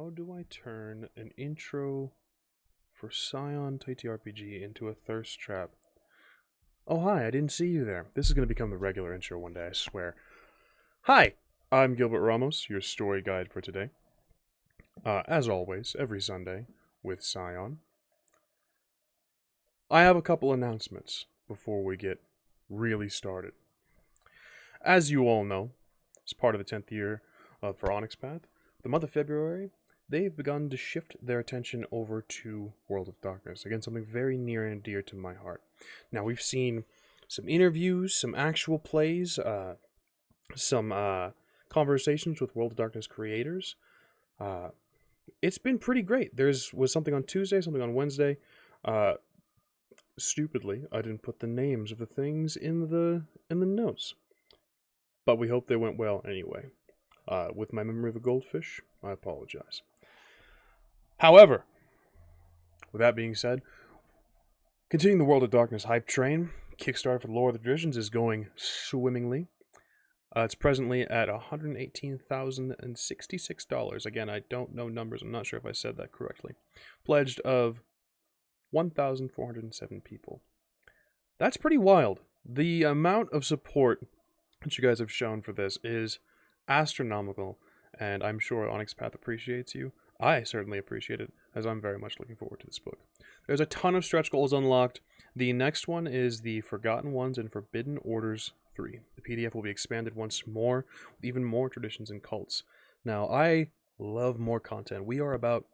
How do I turn an intro for Scion TTRPG into a thirst trap? Oh, hi, I didn't see you there. This is going to become the regular intro one day, I swear. Hi, I'm Gilbert Ramos, your story guide for today. As always, every Sunday with Scion. I have a couple announcements before we get really started. As you all know, as part of the 10th year for Onyx Path, the month of February, they've begun to shift their attention over to World of Darkness. Again, something very near and dear to my heart. Now, we've seen some interviews, some actual plays, some conversations with World of Darkness creators. It's been pretty great. Was something on Tuesday, something on Wednesday. Stupidly, I didn't put the names of the things in the notes, but we hope they went well anyway. With my memory of a goldfish, I apologize. However, with that being said, continuing the World of Darkness hype train, Kickstarter for the Lore of the Traditions is going swimmingly. It's presently at $118,066. Again, I don't know numbers. I'm not sure if I said that correctly. Pledged of 1,407 people. That's pretty wild. The amount of support that you guys have shown for this is astronomical, and I'm sure Onyx Path appreciates you. I certainly appreciate it, as I'm very much looking forward to this book. There's a ton of stretch goals unlocked. The next one is the Forgotten Ones and Forbidden Orders 3. The PDF will be expanded once more, with even more traditions and cults. Now, I love more content. We are about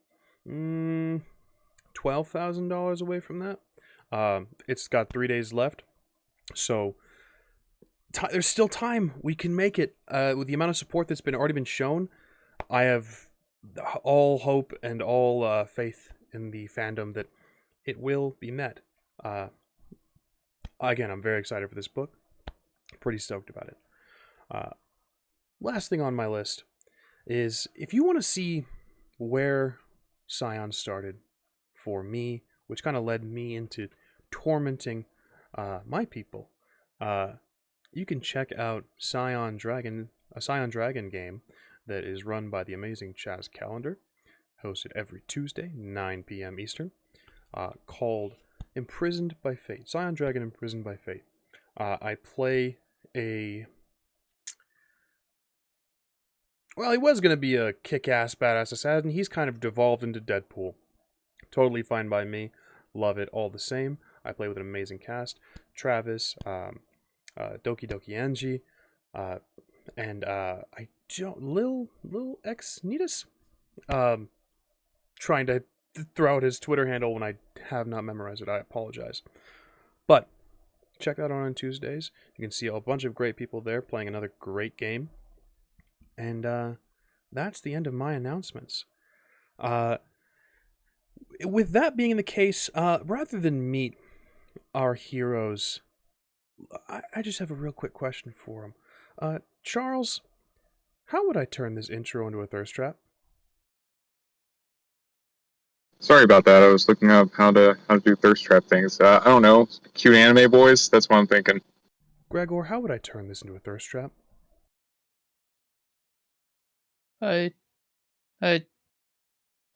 $12,000 away from that. It's got 3 days left, so there's still time. We can make it. With the amount of support that's already been shown, I have all hope and all faith in the fandom that it will be met. Again, I'm very excited for this book. Pretty stoked about it. Last thing on my list is, if you want to see where Scion started for me, which kind of led me into tormenting my people, you can check out Scion Dragon, a Scion Dragon game that is run by the amazing Chaz Calendar, hosted every Tuesday, 9 p.m. Eastern, called Imprisoned by Fate. Scion Dragon Imprisoned by Fate. I play he was going to be a kick-ass, badass assassin. He's kind of devolved into Deadpool. Totally fine by me. Love it all the same. I play with an amazing cast. Travis, Doki Doki Angie, and I don't... Lil X Nidus? Trying to throw out his Twitter handle when I have not memorized it. I apologize. But check that out on Tuesdays. You can see a bunch of great people there playing another great game. And that's the end of my announcements. With that being the case, rather than meet our heroes, I just have a real quick question for him. Charles, how would I turn this intro into a thirst trap? Sorry about that. I was looking up how to do thirst trap things. I don't know. Cute anime boys? That's what I'm thinking. Gregor, how would I turn this into a thirst trap? I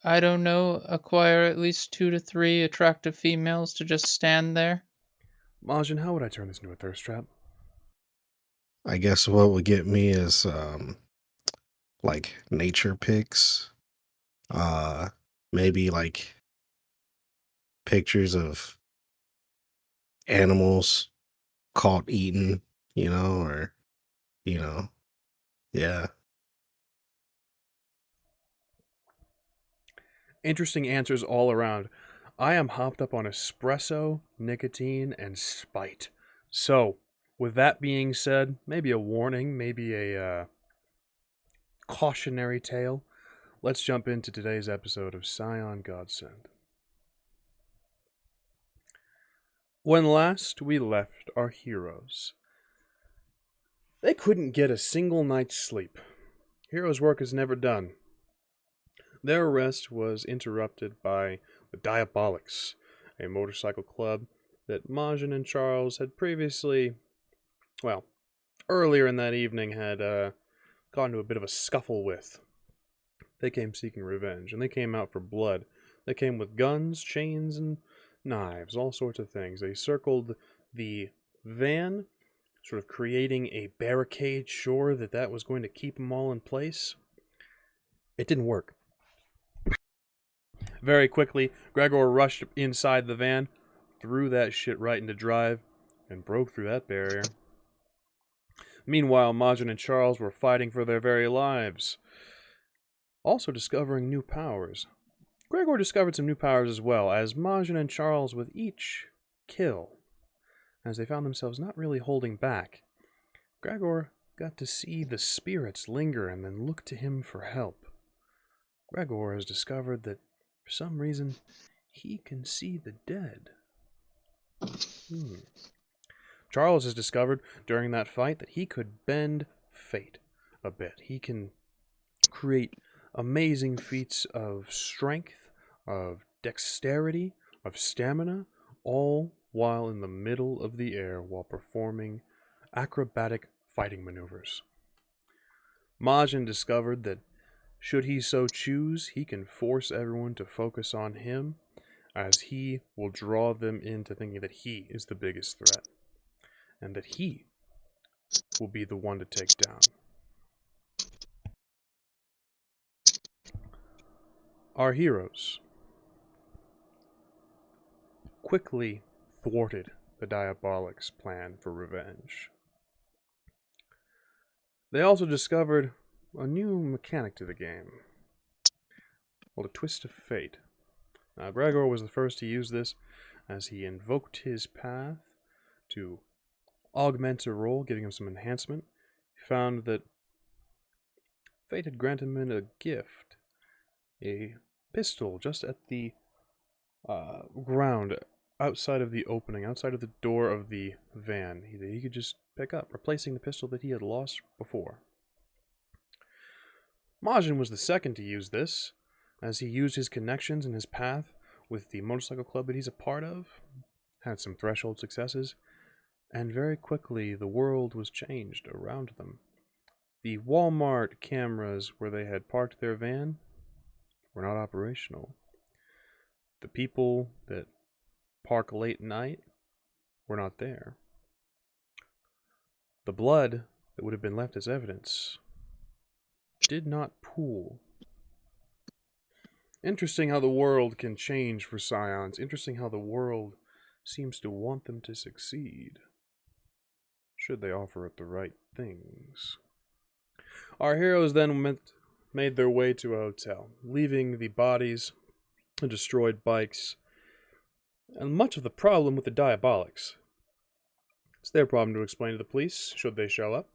don't know. Acquire at least 2 to 3 attractive females to just stand there. Majin, how would I turn this into a thirst trap? I guess what would get me is like nature pics. Maybe like pictures of animals caught eaten, or yeah. Interesting answers all around. I am hopped up on espresso, nicotine, and spite. So, with that being said, maybe a warning, maybe a cautionary tale. Let's jump into today's episode of Scion Godsend. When last we left our heroes, they couldn't get a single night's sleep. Heroes' work is never done. Their rest was interrupted by the Diabolics, a motorcycle club that Majin and Charles had previously, earlier in that evening had gotten into a bit of a scuffle with. They came seeking revenge, and they came out for blood. They came with guns, chains, and knives, all sorts of things. They circled the van, sort of creating a barricade, sure that was going to keep them all in place. It didn't work. Very quickly, Gregor rushed inside the van, threw that shit right into drive, and broke through that barrier. Meanwhile, Majin and Charles were fighting for their very lives, also discovering new powers. Gregor discovered some new powers as well, as Majin and Charles with each kill, as they found themselves not really holding back. Gregor got to see the spirits linger and then look to him for help. Gregor has discovered that, for some reason, he can see the dead. Charles has discovered during that fight that he could bend fate a bit. He can create amazing feats of strength, of dexterity, of stamina, all while in the middle of the air while performing acrobatic fighting maneuvers. Majin discovered that should he so choose, he can force everyone to focus on him, as he will draw them into thinking that he is the biggest threat, and that he will be the one to take down. Our heroes quickly thwarted the Diabolic's plan for revenge. They also discovered a new mechanic to the game, called a twist of fate. Gregor was the first to use this, as he invoked his path to augment a role, giving him some enhancement. He found that fate had granted him a gift, a pistol just at the ground, outside of the opening, outside of the door of the van, that he could just pick up, replacing the pistol that he had lost before. Majin was the second to use this, as he used his connections and his path with the motorcycle club that he's a part of, had some threshold successes, and very quickly the world was changed around them. The Walmart cameras where they had parked their van were not operational. The people that park late night were not there. The blood that would have been left as evidence did not pool. Interesting how the world can change for Scions. Interesting how the world seems to want them to succeed, should they offer it the right things. Our heroes then made their way to a hotel, leaving the bodies and destroyed bikes and much of the problem with the Diabolics. It's their problem to explain to the police, should they show up.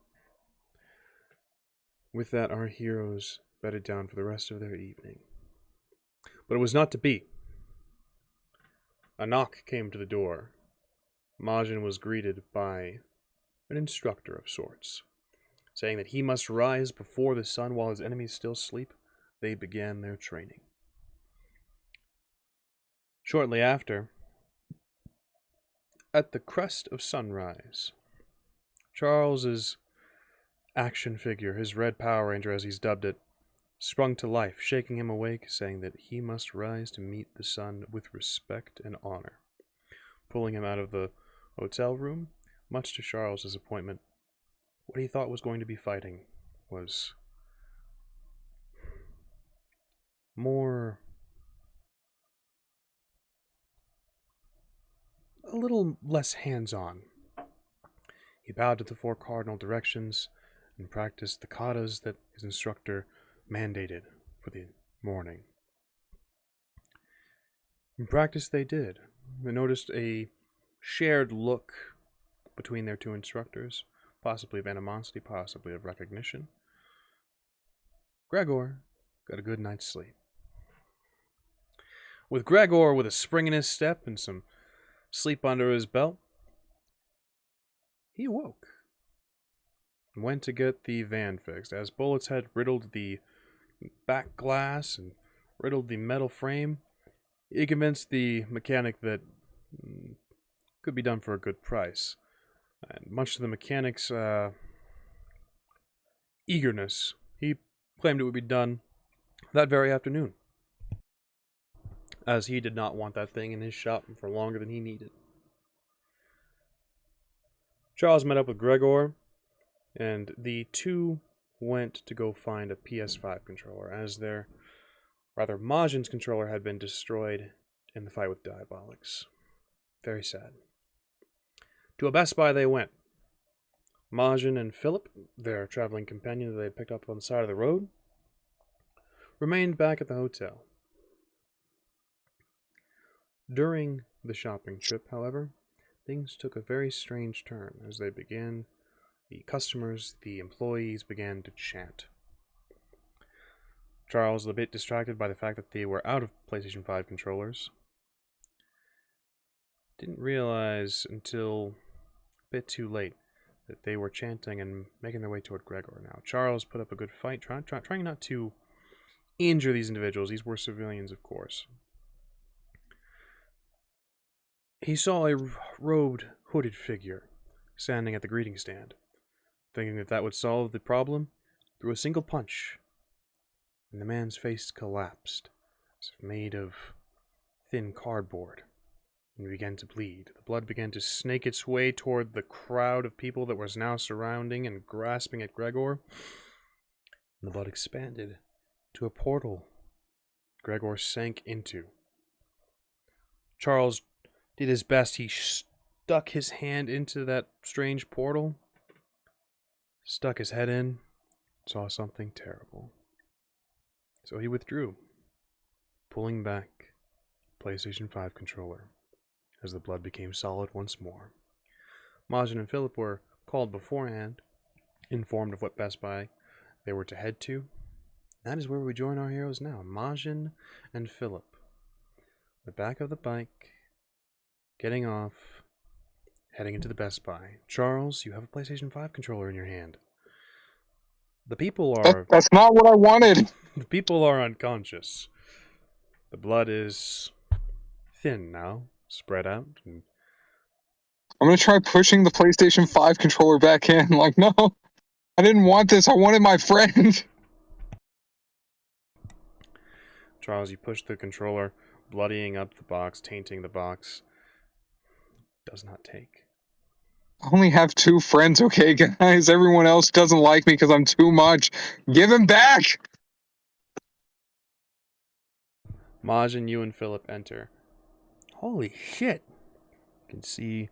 With that, our heroes bedded down for the rest of their evening. But it was not to be. A knock came to the door. Majin was greeted by an instructor of sorts, saying that he must rise before the sun while his enemies still sleep. They began their training. Shortly after, at the crest of sunrise, Charles's action figure, his Red Power Ranger as he's dubbed it, sprung to life, shaking him awake, saying that he must rise to meet the sun with respect and honor. Pulling him out of the hotel room, much to Charles' disappointment, what he thought was going to be fighting was a little less hands-on. He bowed to the 4 cardinal directions and practiced the katas that his instructor mandated for the morning. In practice they did. They noticed a shared look between their 2 instructors, possibly of animosity, possibly of recognition. Gregor got a good night's sleep. With Gregor with a spring in his step and some sleep under his belt, he awoke and went to get the van fixed, as bullets had riddled the back glass and riddled the metal frame. He convinced the mechanic that could be done for a good price. And much to the mechanic's eagerness, he claimed it would be done that very afternoon, as he did not want that thing in his shop for longer than he needed. Charles met up with Gregor, and the two went to go find a PS5 controller, as Majin's controller had been destroyed in the fight with Diabolics. Very sad. To a Best Buy they went. Majin and Philip, their traveling companion that they had picked up on the side of the road, remained back at the hotel. During the shopping trip, however, things took a very strange turn as the employees began to chant. Charles was a bit distracted by the fact that they were out of PlayStation 5 controllers. Didn't realize until a bit too late that they were chanting and making their way toward Gregor. Now, Charles put up a good fight, trying not to injure these individuals. These were civilians, of course. He saw a robed, hooded figure standing at the greeting stand. Thinking that would solve the problem, threw a single punch, and the man's face collapsed, as if made of thin cardboard, and began to bleed. The blood began to snake its way toward the crowd of people that was now surrounding and grasping at Gregor. And the blood expanded to a portal Gregor sank into. Charles did his best. He stuck his hand into that strange portal, stuck his head in, saw something terrible. So he withdrew, pulling back PlayStation 5 controller as the blood became solid once more. Majin and Philip were called beforehand, informed of what Best Buy they were to head to. That is where we join our heroes now, Majin and Philip. The back of the bike, getting off, heading into the Best Buy. Charles, you have a PlayStation 5 controller in your hand. The people are... That's not what I wanted. The people are unconscious. The blood is thin now, spread out. And I'm going to try pushing the PlayStation 5 controller back in. Like, no, I didn't want this. I wanted my friend. Charles, you push the controller, bloodying up the box, tainting the box. Does not take. I only have 2 friends, okay, guys? Everyone else doesn't like me because I'm too much. Give him back! Majin, you and Philip enter. Holy shit! You can see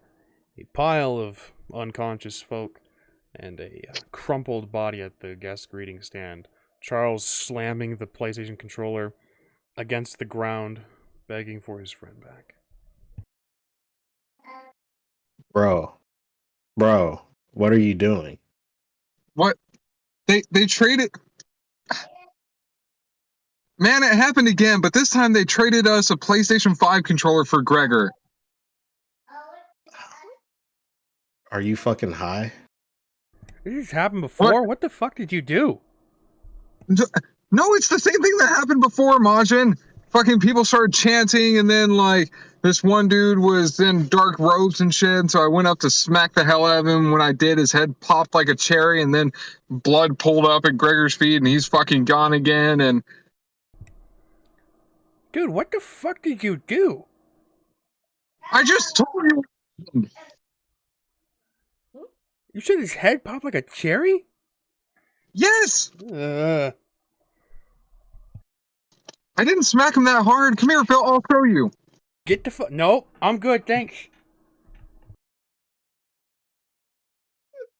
a pile of unconscious folk and a crumpled body at the guest greeting stand. Charles slamming the PlayStation controller against the ground, begging for his friend back. Bro, what are you doing? What? They traded... Man, it happened again, but this time they traded us a PlayStation 5 controller for Gregor. Are you fucking high? This happened before? What the fuck did you do? No, it's the same thing that happened before, Majin. Fucking people started chanting, and then, like, this one dude was in dark robes and shit, so I went up to smack the hell out of him. When I did, his head popped like a cherry, and then blood pulled up at Gregor's feet, and he's fucking gone again, and... Dude, what the fuck did you do? I just told you! You said his head popped like a cherry? Yes! Uh, I didn't smack him that hard. Come here, Phil, I'll show you. Get the fuck... No, I'm good, thanks.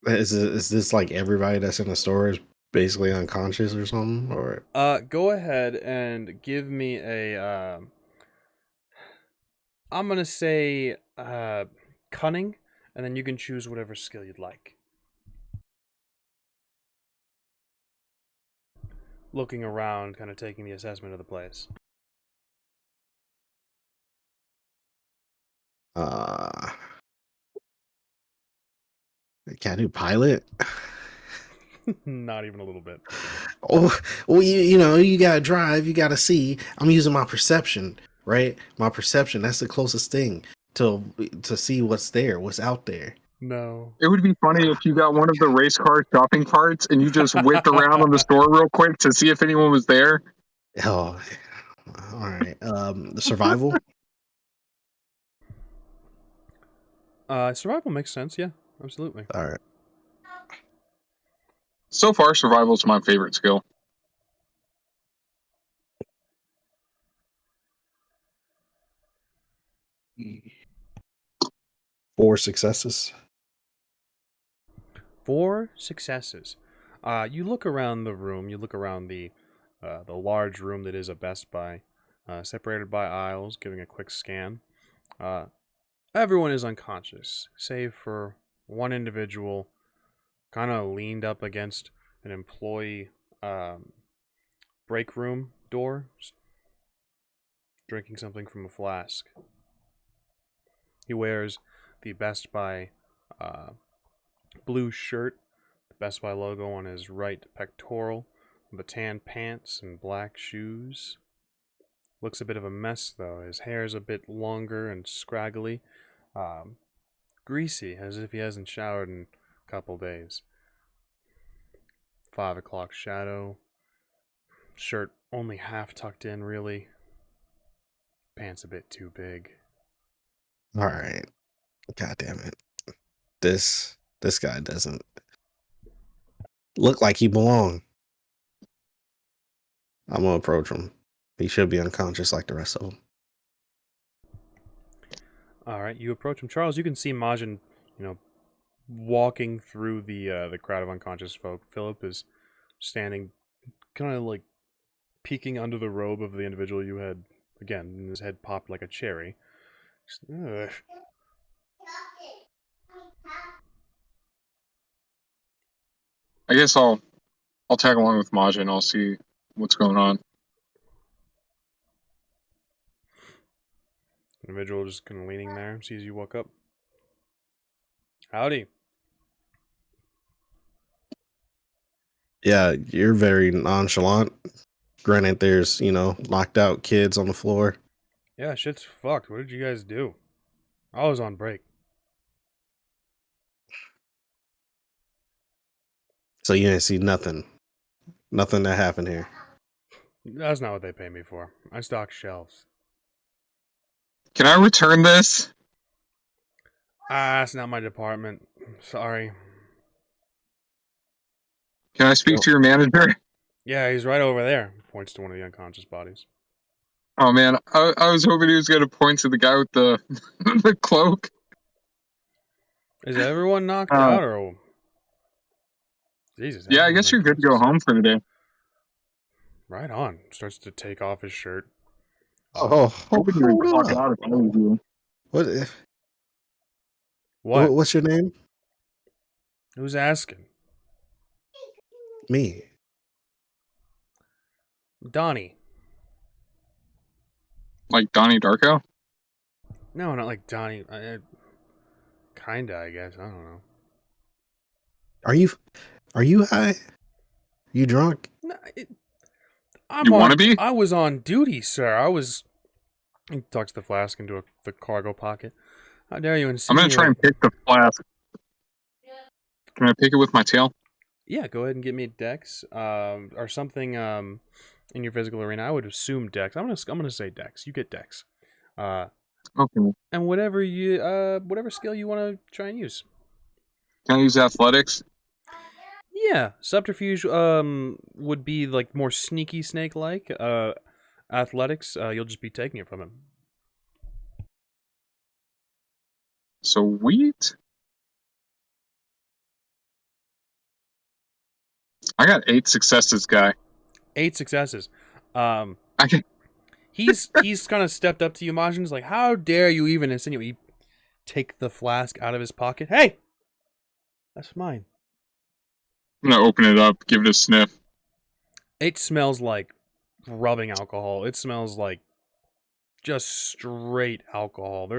Is this like everybody that's in the store is basically unconscious or something? Or Go ahead and give me a, I'm gonna say, cunning, and then you can choose whatever skill you'd like. Looking around, kind of taking the assessment of the place. can I do pilot? Not even a little bit. Oh, well, you know, you gotta drive, you gotta see. I'm using my perception, right? My perception, that's the closest thing to see what's there, what's out there. No. It would be funny if you got one of the race car shopping carts and you just whipped around on the store real quick to see if anyone was there. Oh, all right. The survival. Survival makes sense. Yeah, absolutely. All right. So far, survival's my favorite skill. Four successes. 4 successes. You look around the room. You look around the large room that is a Best Buy, separated by aisles. Giving a quick scan. Everyone is unconscious, save for one individual, kind of leaned up against an employee break room door, drinking something from a flask. He wears the Best Buy blue shirt, the Best Buy logo on his right pectoral, the tan pants and black shoes. Looks a bit of a mess though. His hair's a bit longer and scraggly, greasy, as if he hasn't showered in a couple days. 5 o'clock shadow. Shirt only half tucked in, really. Pants a bit too big. All right. God damn it. This guy doesn't look like he belong. I'm gonna approach him. He should be unconscious like the rest of them. All right, you approach him, Charles. You can see Majin, walking through the crowd of unconscious folk. Philip is standing, kind of like peeking under the robe of the individual you had. Again, his head popped like a cherry. Ugh. I guess I'll tag along with Majin. I'll see what's going on. Individual just kind of leaning there, sees you walk up. Howdy. Yeah, you're very nonchalant. Granted, there's, locked out kids on the floor. Yeah, shit's fucked. What did you guys do? I was on break. So you didn't see nothing. Nothing that happened here. That's not what they pay me for. I stock shelves. Can I return this? That's not my department. Sorry. Can I speak to your manager? Yeah, he's right over there. Points to one of the unconscious bodies. Oh man, I was hoping he was gonna point to the guy with the the cloak. Is everyone knocked out, or Jesus? Yeah, I guess you're good to go home for the day. Right on. Starts to take off his shirt. Oh, hold Clock up. out if I was you. What? What's your name? Who's asking? Me. Donnie. Like Donnie Darko? No, not like Donnie. Kinda, I guess. I don't know. Are you high? You drunk? No, You want to be? I was on duty, sir. He tucks the flask into the cargo pocket. How dare you I'm gonna try and pick the flask. Can I pick it with my tail? Yeah, go ahead and give me a dex, or something, in your physical arena. I would assume dex. I'm gonna say dex. You get dex. Okay. And whatever skill you want to try and use. Can I use athletics? Yeah, subterfuge would be like more sneaky snake like. Athletics, you'll just be taking it from him. Sweet. I got 8 successes, guy. 8 successes. I can. He's kind of stepped up to you, Majin's like, how dare you even insinuate? You take the flask out of his pocket. Hey, that's mine. I'm gonna open it up, give it a sniff. It smells like rubbing alcohol. It smells like just straight alcohol.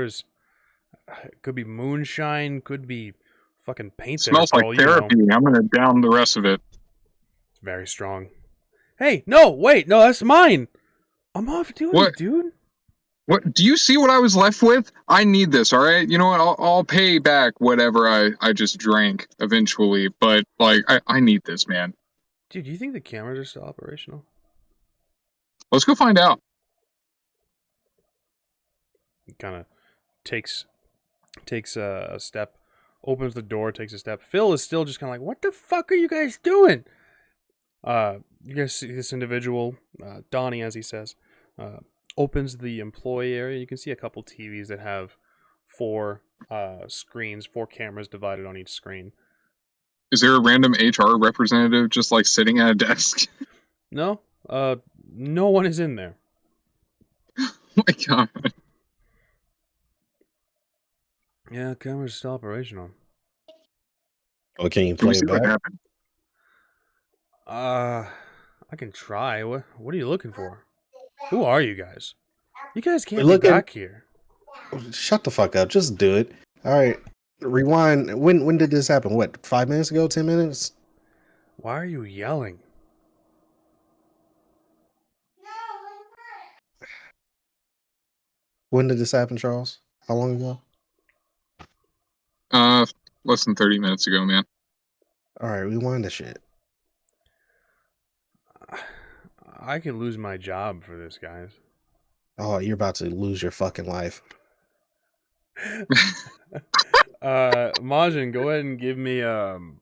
Could be moonshine, could be fucking paint. Smells like therapy. I'm gonna down the rest of it. It's very strong. Hey, no, wait, no, that's mine. I'm off duty, What? Dude. What? Do you see what I was left with? I need this. All right. You know what? I'll pay back whatever I just drank eventually. But like, I need this, man. Dude, do you think the cameras are still operational? Let's go find out. He kind of takes a step, opens the door, takes a step. Phil is still just kind of like, what the fuck are you guys doing? You guys see this individual, Donnie, as he says, opens the employee area. You can see a couple TVs that have 4 screens, 4 cameras divided on each screen. Is there a random HR representative just like sitting at a desk? No, no one is in there. Oh my god. Yeah, cameras still operational. Oh, can you Can we play see it what back? happened? I can try. What are you looking for? Who are you guys? You guys can't We're be looking- back here. Shut the fuck up. Just do it. All right. Rewind. When did this happen? What, 5 minutes ago? 10 minutes? Why are you yelling? When did this happen, Charles? How long ago? Less than 30 minutes ago, man. All right, rewind the shit. I could lose my job for this, guys. Oh, you're about to lose your fucking life. Majin, go ahead and give me I'm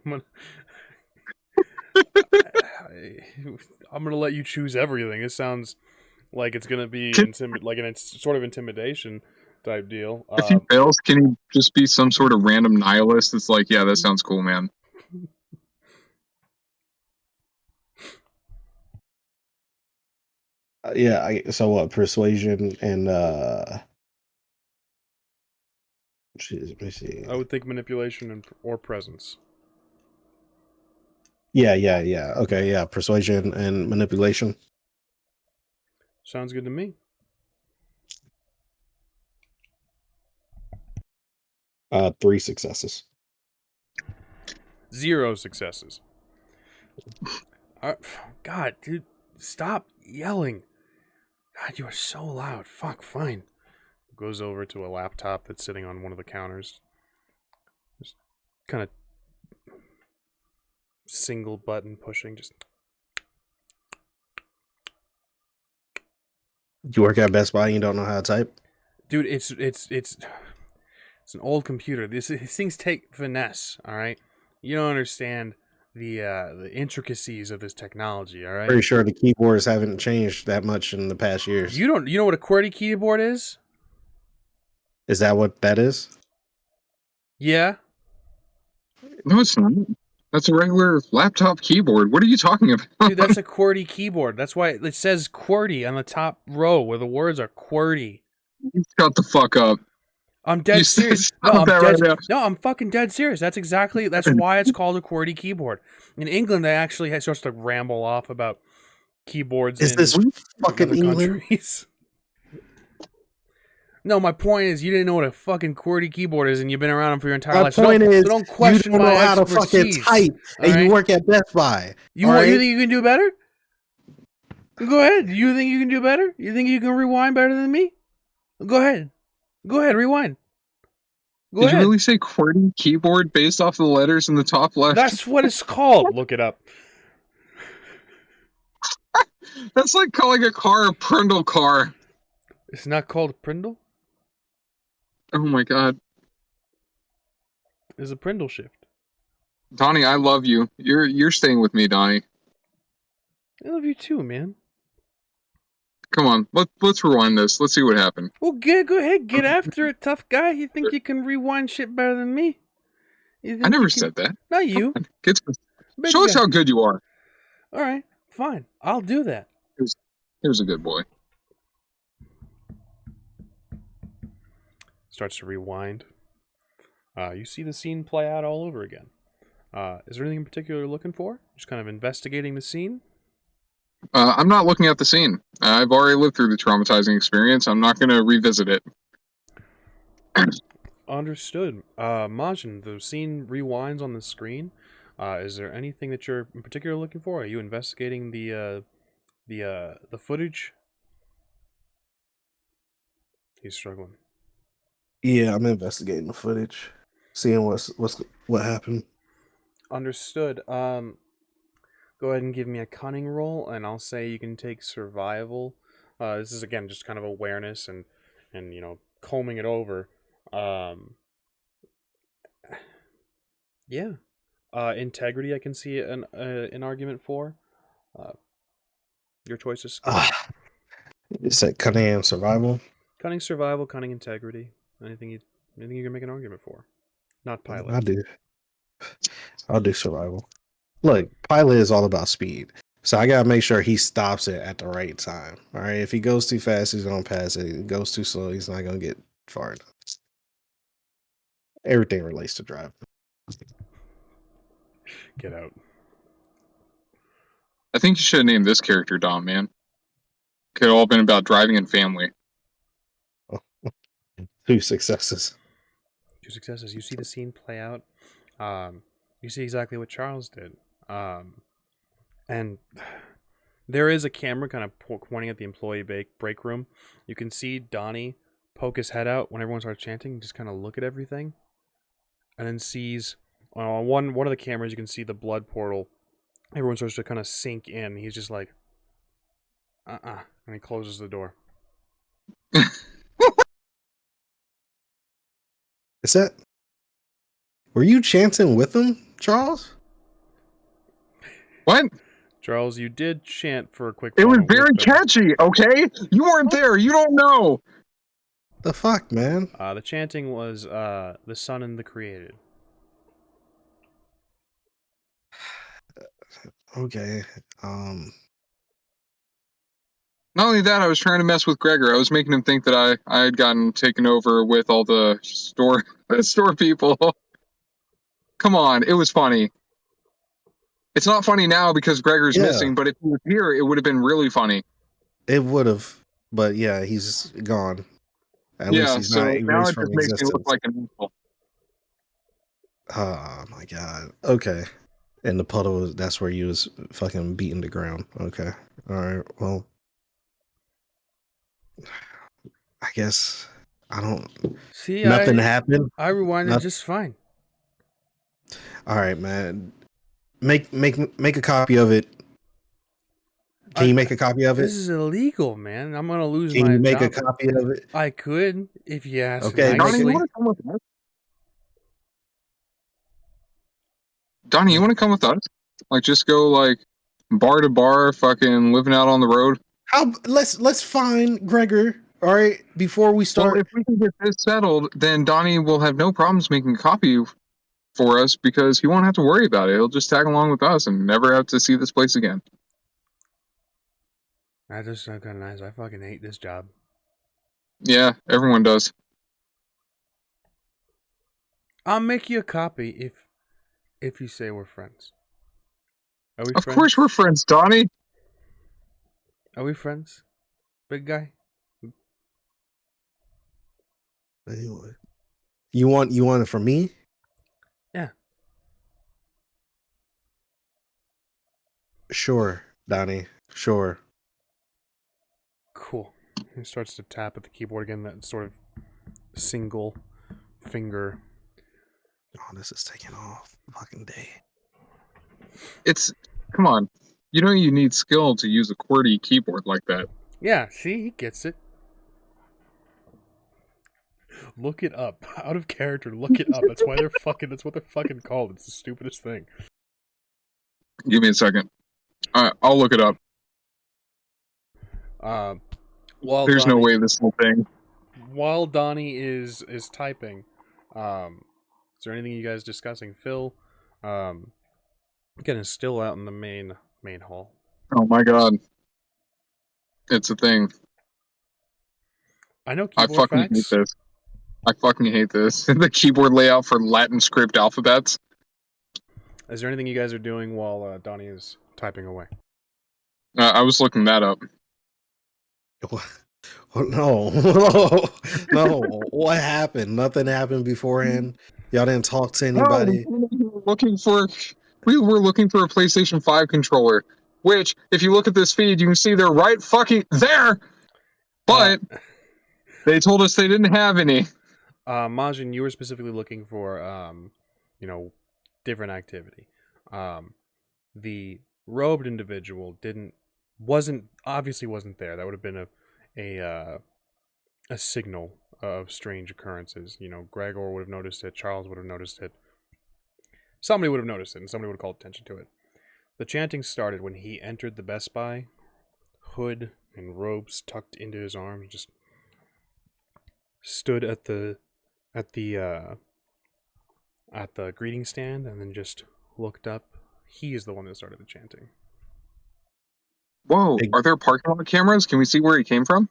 gonna let you choose everything. It sounds like it's gonna be like an sort of intimidation type deal. If he fails, can he just be some sort of random nihilist that's like, yeah, that sounds cool, man? Yeah, so what, persuasion and jeez, let me see. I would think manipulation or presence. Yeah. Okay, yeah, persuasion and manipulation. Sounds good to me. 3 successes. 0 successes. God, dude, stop yelling. God, you are so loud. Fuck, fine. Goes over to a laptop that's sitting on one of the counters. Just kind of single button pushing. Just You work at Best Buy and you don't know how to type? dude, it's an old computer. These things take finesse. All right, you don't understand the intricacies of this technology. All right, Pretty sure the keyboards haven't changed that much in the past years. you know what a QWERTY keyboard is? Is that what that is? Yeah. No, it's not. That's a regular laptop keyboard. What are you talking about? Dude, that's a QWERTY keyboard. That's why it says QWERTY on the top row where the words are QWERTY. Shut the fuck up. I'm dead You serious. stop No, I'm that dead. right now. No, I'm fucking dead serious. That's why it's called a QWERTY keyboard. In England, they actually starts to ramble off about keyboards Is in this fucking other England? countries. No, my point is you didn't know what a fucking QWERTY keyboard is, and you've been around them for your entire My life. point is, so don't question you don't my know how to expertise. fucking type, and all you right? work at Best Buy. You all want? You right? think you can do better? Go ahead. You think you can do better? You think you can rewind better than me? Go ahead. Go ahead. Rewind. Go Did ahead. you really say QWERTY keyboard based off the letters in the top left? That's what it's called. Look it up. That's like calling a car a Prindle car. It's not called a Prindle. Oh my god. It's a Prindle shift. Donnie, I love you. You're staying with me, Donnie. I love you too, man. Come on, let's rewind this. Let's see what happened. Well, go ahead, get after it, tough guy. You think you can rewind shit better than me? I never said that. Not you. Show us how good you are. All right, fine. I'll do that. Here's a good boy. Starts to rewind. You see the scene play out all over again. Is there anything in particular you're looking for? Just kind of investigating the scene? I'm not looking at the scene. I've already lived through the traumatizing experience. I'm not going to revisit it. Understood. Majin, the scene rewinds on the screen. Is there anything that you're in particular looking for? Are you investigating the footage? He's struggling. Yeah, I'm investigating the footage, seeing what happened. Understood. go ahead and give me a cunning roll, and I'll say you can take survival. This is again just kind of awareness and combing it over. Yeah. Integrity, I can see an argument for. Your choices. Is that cunning and survival? Cunning, survival, cunning, integrity. Anything you can make an argument for. Not pilot. I'll do survival. Look, pilot is all about speed. So I gotta make sure he stops it at the right time. All right. If he goes too fast, he's gonna pass it. If he goes too slow, he's not gonna get far enough. Everything relates to driving. Get out. I think you should have named this character Dom, man. Could have all been about driving and family. 2 successes. 2 successes. You see the scene play out. You see exactly what Charles did. And there is a camera kind of pointing at the employee break room. You can see Donnie poke his head out when everyone starts chanting and just kind of look at everything. And then sees on one of the cameras, you can see the blood portal. Everyone starts to kind of sink in. He's just like, and he closes the door. Is that? Were you chanting with him, Charles? What? Charles, you did chant for a quick It was moment very with them. catchy, okay? You weren't there. You don't know. The fuck, man? The chanting was the Sun and the Created. Okay. Not only that, I was trying to mess with Gregor. I was making him think that I had gotten taken over with all the store people. Come on, it was funny. It's not funny now because Gregor's missing, but if he was here, it would have been really funny. It would have, but yeah, he's gone. At least he's so not now erased it from just makes me existence. look like an evil. Oh my god. Okay. And the puddle, that's where you was fucking beating the ground. Okay. All right. Well, I guess I don't. See, Nothing happened. I rewinded just fine. All right, man. Make a copy of it. Can you make a copy of it? This is illegal, man. I'm gonna lose my Can you make job. a copy of it? I could if you ask. Okay, Donnie, nicely. you want to come with us? Donnie, you want to come with us? Like, just go like bar to bar, fucking living out on the road. Let's find Gregor. All right, before we start. Well, if we can get this settled, then Donnie will have no problems making a copy for us because he won't have to worry about it. He'll just tag along with us and never have to see this place again. That does sound kind of nice. I fucking hate this job. Yeah, everyone does. I'll make you a copy if you say we're friends. Are we Of friends? course we're friends, Donnie. Are we friends? Big guy? Anyway. You want it from me? Yeah. Sure, Donnie. Sure. Cool. He starts to tap at the keyboard again, that sort of single finger. Oh, this is taking off fucking day. Come on. You know you need skill to use a QWERTY keyboard like that. Yeah, see, he gets it. Look it up. Out of character, look it up. That's what they're fucking called. It's the stupidest thing. Give me a second. I'll look it up. There's no way this whole thing. While Donnie is typing, is there anything you guys discussing? Phil, again, is still out in the main hall. Oh my god. It's a thing. I know I keyboard fucking facts. hate this. I fucking hate this. The keyboard layout for Latin script alphabets. Is there anything you guys are doing while Donnie is typing away? I was looking that up. No. No. What happened? Nothing happened beforehand. Y'all didn't talk to anybody. No, we were looking for a PlayStation 5 controller, which, if you look at this feed, you can see they're right fucking there. But they told us they didn't have any. Majin, you were specifically looking for different activity. The robed individual wasn't there. That would have been a signal of strange occurrences. You know, Gregor would have noticed it, Charles would have noticed it. Somebody would have noticed it, and somebody would have called attention to it. The chanting started when he entered the Best Buy, hood and robes tucked into his arm. He just stood at the greeting stand and then just looked up. He is the one that started the chanting. Whoa, are there parking lot cameras? Can we see where he came from?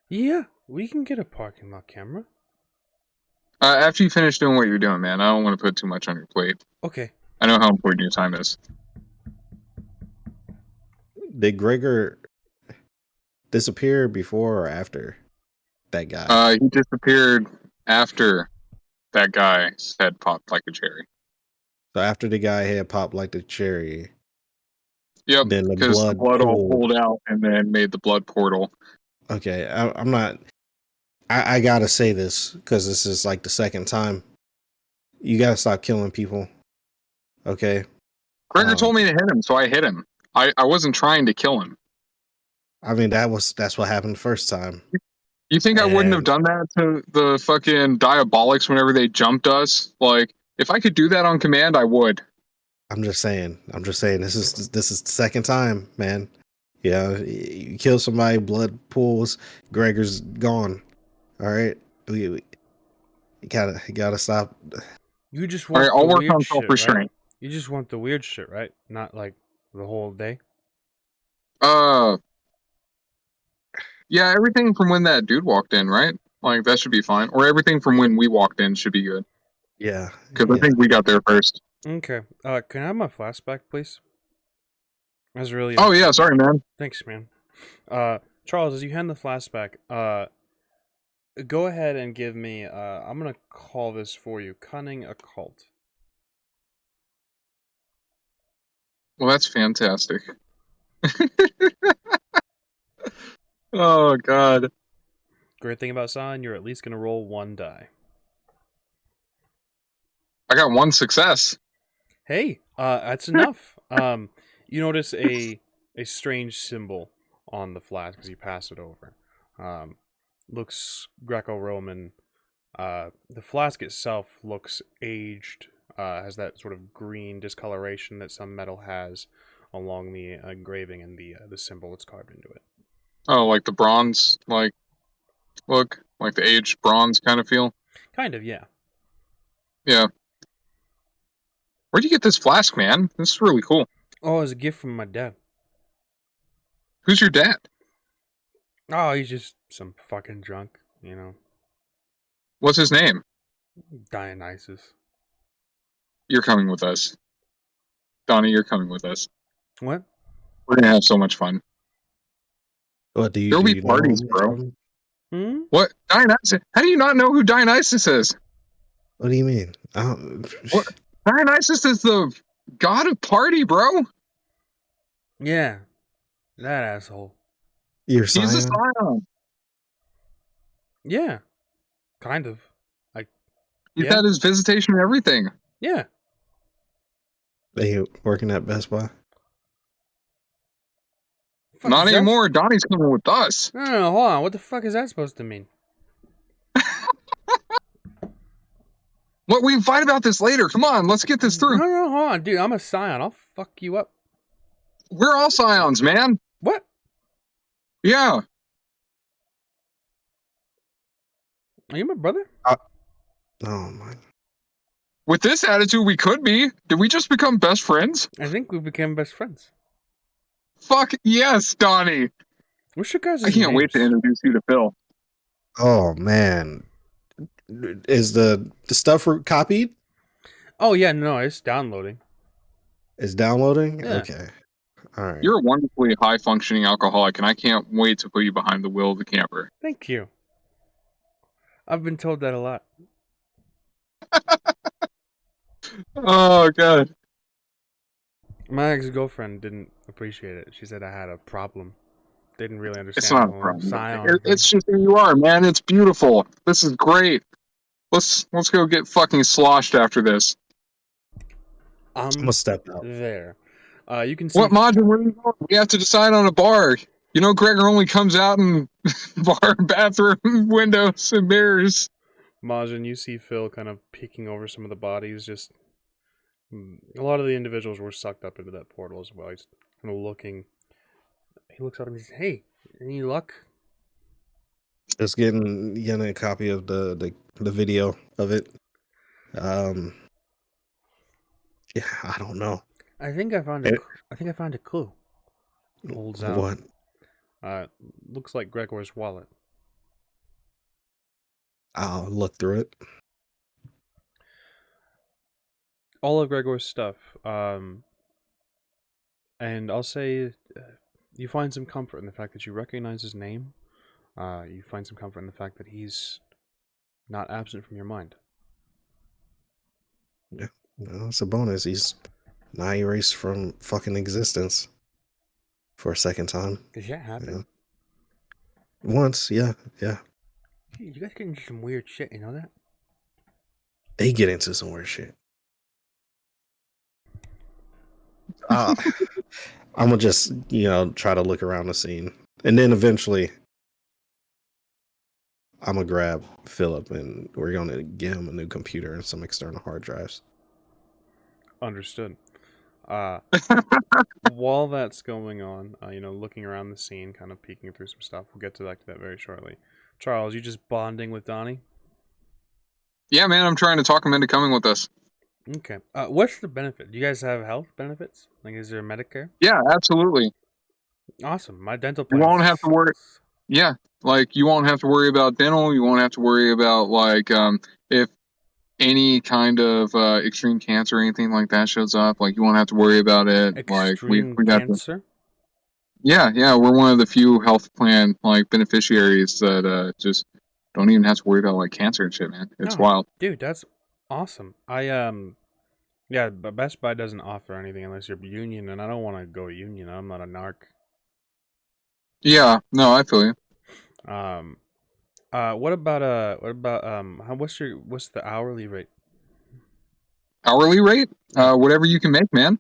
Yeah, we can get a parking lot camera. After you finish doing what you're doing, man, I don't want to put too much on your plate. Okay. I know how important your time is. Did Gregor disappear before or after that guy? He disappeared after that guy's head popped like a cherry. So after the guy had popped like the cherry. Yep, Then the because the blood all pooled. pulled out and then made the blood portal. Okay, I'm not. I gotta say this because this is like the second time. You gotta stop killing people. Okay. Gregor told me to hit him, so I hit him. I wasn't trying to kill him. I mean, that's what happened the first time. You think I wouldn't have done that to the fucking Diabolics whenever they jumped us? Like, if I could do that on command, I would. I'm just saying. This is the second time, man. Yeah, you kill somebody, blood pools, Gregor's gone. All right, we gotta stop. You just want All right, I'll the work weird on shit, self-restraint. right? You just want the weird shit, right? Not like the whole day. Yeah, everything from when that dude walked in, right? Like, that should be fine. Or everything from when we walked in should be good. Yeah, Because I think we got there first. Okay. Can I have my flask back, please? That's really. Oh yeah, sorry, man. Thanks, man. Charles, as you hand the flask back, go ahead and give me. I'm gonna call this for you. Cunning occult. Well, that's fantastic. Oh god. Great thing about Scion, you're at least gonna roll 1 die. I got 1 success. Hey, that's enough. You notice a strange symbol on the flask as you pass it over. Looks Greco-Roman. The flask itself looks aged. Has that sort of green discoloration that some metal has along the engraving and the symbol that's carved into it. Oh, like the bronze, like look, like the aged bronze kind of feel. Kind of, yeah. Yeah. Where'd you get this flask, man? This is really cool. Oh, it was a gift from my dad. Who's your dad? Oh, he's just some fucking drunk, you know. What's his name? Dionysus. You're coming with us. Donnie, you're coming with us. What? We're gonna have so much fun. What do you? There'll do be you know parties, him bro. from? Hmm? What? Dionysus? How do you not know who Dionysus is? What do you mean? What? Dionysus is the god of party, bro. Yeah. That asshole. You're He's a Scion? Scion. Yeah. Kind of. He's Yeah. had his visitation and everything. Yeah. Are you working at Best Buy? Fuck Not is that? anymore. Donnie's coming with us. No, hold on. What the fuck is that supposed to mean? What? We can fight about this later. Come on, let's get this through. No, hold on, dude. I'm a Scion. I'll fuck you up. We're all Scions, man. What? Yeah. Are you my brother? Oh my! With this attitude, we could be. Did we just become best friends? I think we became best friends. Fuck yes, Donnie. What's your guys' I can't wait to introduce you to Phil. Oh man! Is the stuff copied? Oh, yeah, no, it's downloading. It's downloading. Yeah. Okay. All right. You're a wonderfully high-functioning alcoholic, and I can't wait to put you behind the wheel of the camper. Thank you. I've been told that a lot. Oh, God. My ex-girlfriend didn't appreciate it. She said I had a problem. Didn't really understand. It's not a the whole problem. Scion It's just who you are, man. It's beautiful. This is great. Let's go get fucking sloshed after this. I'm gonna step out. There. You can see What, Majin? Where are you going? We have to decide on a bar. You know, Gregor only comes out in bar, bathroom, windows, and mirrors. Majin. You see Phil kind of peeking over some of the bodies. Just a lot of the individuals were sucked up into that portal as well. He's kind of looking. He looks up and he says, "Hey, any luck?" Just getting a copy of the video of it. Yeah, I don't know. I think I found a. I think I found a clue. Holds out. What? Looks like Gregor's wallet. I'll look through it. All of Gregor's stuff. And I'll say, you find some comfort in the fact that you recognize his name. You find some comfort in the fact that he's not absent from your mind. Yeah, no, it's a bonus. He's not erased from fucking existence for a second time. Does that happen? Yeah. Once, yeah. You guys get into some weird shit, you know that? They get into some weird shit. I'm gonna just, try to look around the scene. And then eventually, I'm gonna grab Philip and we're gonna give him a new computer and some external hard drives. Understood. While that's going on, looking around the scene, kind of peeking through some stuff. We'll get to that very shortly. Charles, you just bonding with Donnie? Yeah, man, I'm trying to talk him into coming with us. Okay. What's the benefit? Do you guys have health benefits? Like, is there Medicare? Yeah, absolutely. Awesome. My dental You plan. won't have to worry. Yeah, like you won't have to worry about dental. You won't have to worry about if any kind of extreme cancer or anything like that shows up. Like you won't have to worry about it. Extreme we got cancer? Yeah, we're one of the few health plan beneficiaries that just don't even have to worry about cancer and shit, man. It's wild. Dude, that's awesome. But Best Buy doesn't offer anything unless you're union, and I don't want to go union. I'm not a narc. Yeah, no, I feel you. What's the hourly rate? Hourly rate? Whatever you can make, man.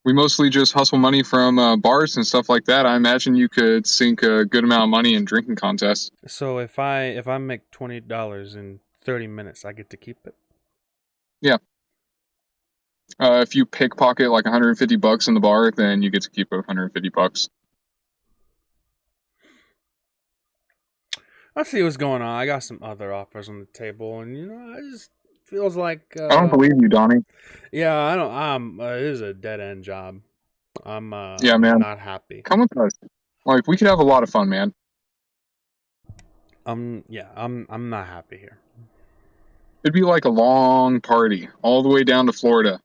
We mostly just hustle money from bars and stuff like that. I imagine you could sink a good amount of money in drinking contests. So if I make $20 in 30 minutes, I get to keep it? Yeah. If you pickpocket $150 in the bar, then you get to keep $150. I see what's going on. I got some other offers on the table, and it just feels like I don't believe you, Donnie. Yeah, I don't. It is a dead end job. I'm yeah, man. Not happy. Come with us. We could have a lot of fun, man. I'm not happy here. It'd be like a long party all the way down to Florida,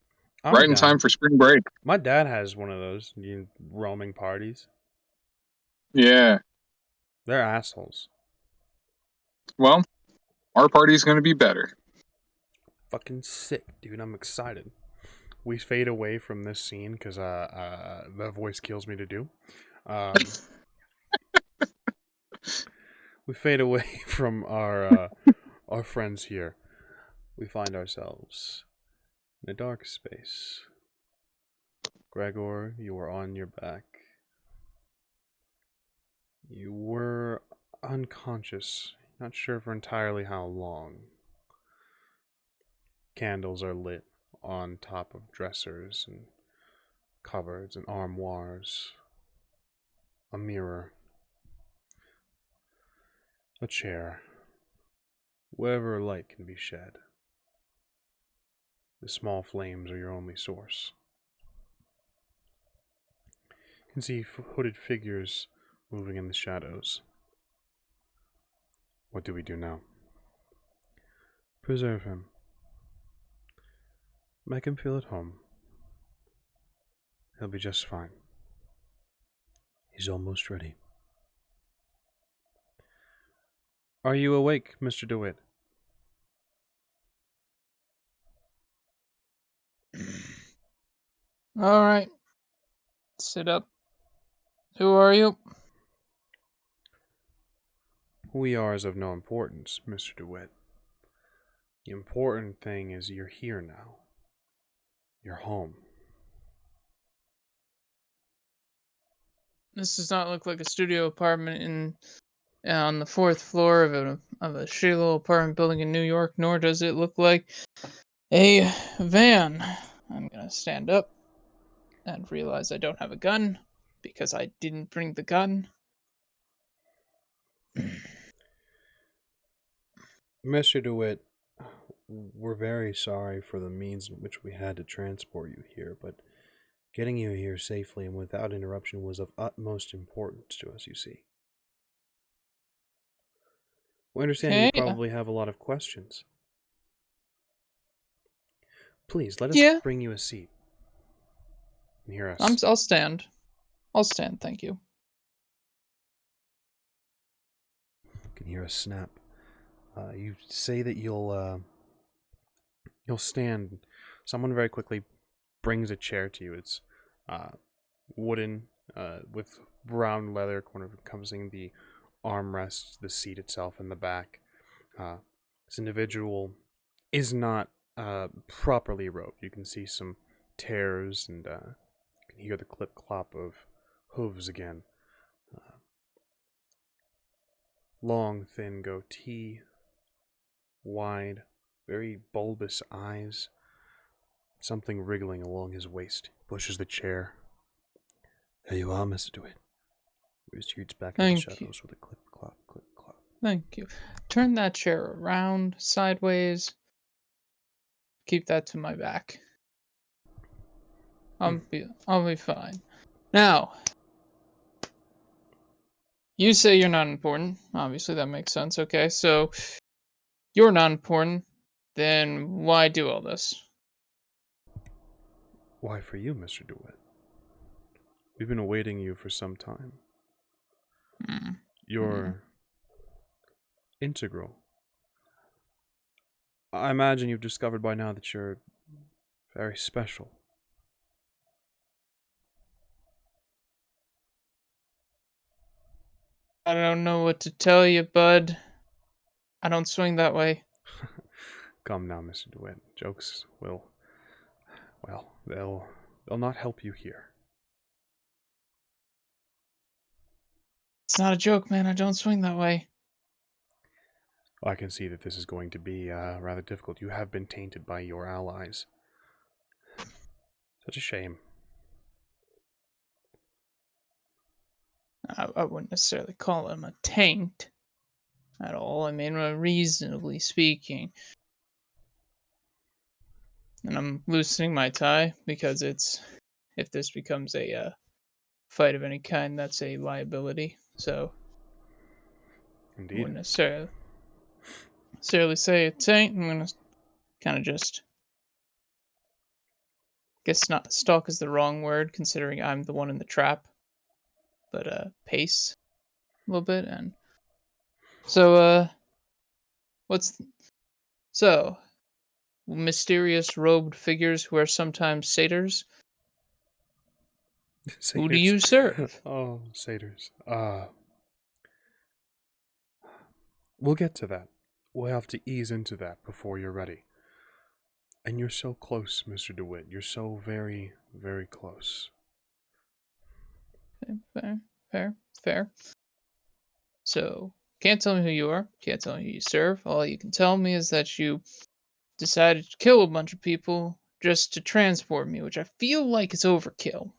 right in time for spring break. My dad has one of those roaming parties. Yeah. They're assholes. Well, our party's going to be better. Fucking sick, dude. I'm excited. We fade away from this scene because the voice kills me to do. We fade away from our friends here. We find ourselves in a dark space. Gregor, you are on your back. You were unconscious. Not sure for entirely how long. Candles are lit on top of dressers and cupboards and armoires. A mirror. A chair. Wherever light can be shed. The small flames are your only source. You can see hooded figures moving in the shadows. What do we do now? Preserve him. Make him feel at home. He'll be just fine. He's almost ready. Are you awake, Mr. DeWitt? All right. Sit up. Who are you? Who we are is of no importance, Mr. DeWitt. The important thing is you're here now. You're home. This does not look like a studio apartment on the 4th floor of a shitty little apartment building in New York, nor does it look like a van. I'm gonna stand up and realize I don't have a gun because I didn't bring the gun. Mr. DeWitt, we're very sorry for the means in which we had to transport you here, but getting you here safely and without interruption was of utmost importance to us, you see. We understand you Okay. probably have a lot of questions. Please, let us Yeah. bring you a seat. And hear us. I'll stand. I'll stand, thank you. You can hear a snap. You say that you'll stand. Someone very quickly brings a chair to you. It's wooden, with brown leather encompassing the armrests, the seat itself, and the back. This individual is not properly robed. You can see some tears, and you can hear the clip-clop of hooves again. Long, thin goatee, wide, very bulbous eyes, something wriggling along his waist. Pushes the chair. There you are, Mr. DeWitt. Retreats back into the shadows with a clip-clop, clip-clop. Thank you. Turn that chair around, sideways. Keep that to my back. I'll be fine. Now, you say you're not important. Obviously, that makes sense. Okay, so you're not important. Then why do all this? Why for you, Mr. DeWitt? We've been awaiting you for some time. You're integral. I imagine you've discovered by now that you're very special. I don't know what to tell you, bud. I don't swing that way. Come now, Mr. DeWitt. Jokes will... well, they'll not help you here. It's not a joke, man. I don't swing that way. I can see that this is going to be rather difficult. You have been tainted by your allies. Such a shame. I wouldn't necessarily call him a taint at all. I mean, reasonably speaking. And I'm loosening my tie because if this becomes a fight of any kind, that's a liability. So, Indeed. I wouldn't necessarily say a taint. I'm gonna kind of just. Guess not stalk is the wrong word, considering I'm the one in the trap. But pace a little bit, and so mysterious robed figures who are sometimes satyrs. Who do you serve? Oh, satyrs. We'll get to that. We'll have to ease into that before you're ready. And you're so close, Mr. DeWitt. You're so very, very close. Fair. So, can't tell me who you are. Can't tell me who you serve. All you can tell me is that you decided to kill a bunch of people just to transport me, which I feel like is overkill.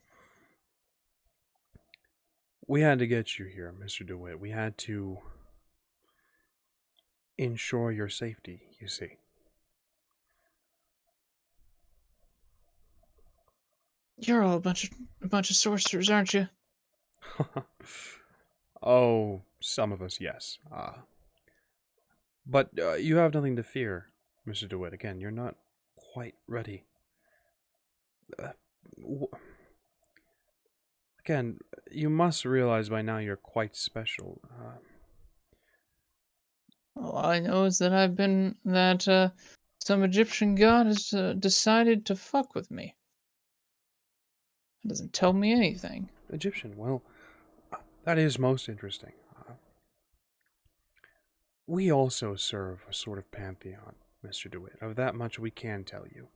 We had to get you here, Mr. DeWitt. We had to ensure your safety, you see. You're all a bunch of sorcerers, aren't you? Oh, some of us, yes. But you have nothing to fear, Mr. DeWitt. Again, you're not quite ready. Again, you must realize by now you're quite special. All I know is that some Egyptian god has decided to fuck with me. It doesn't tell me anything. Egyptian, well, that is most interesting. We also serve a sort of pantheon, Mr. DeWitt. Of that much we can tell you.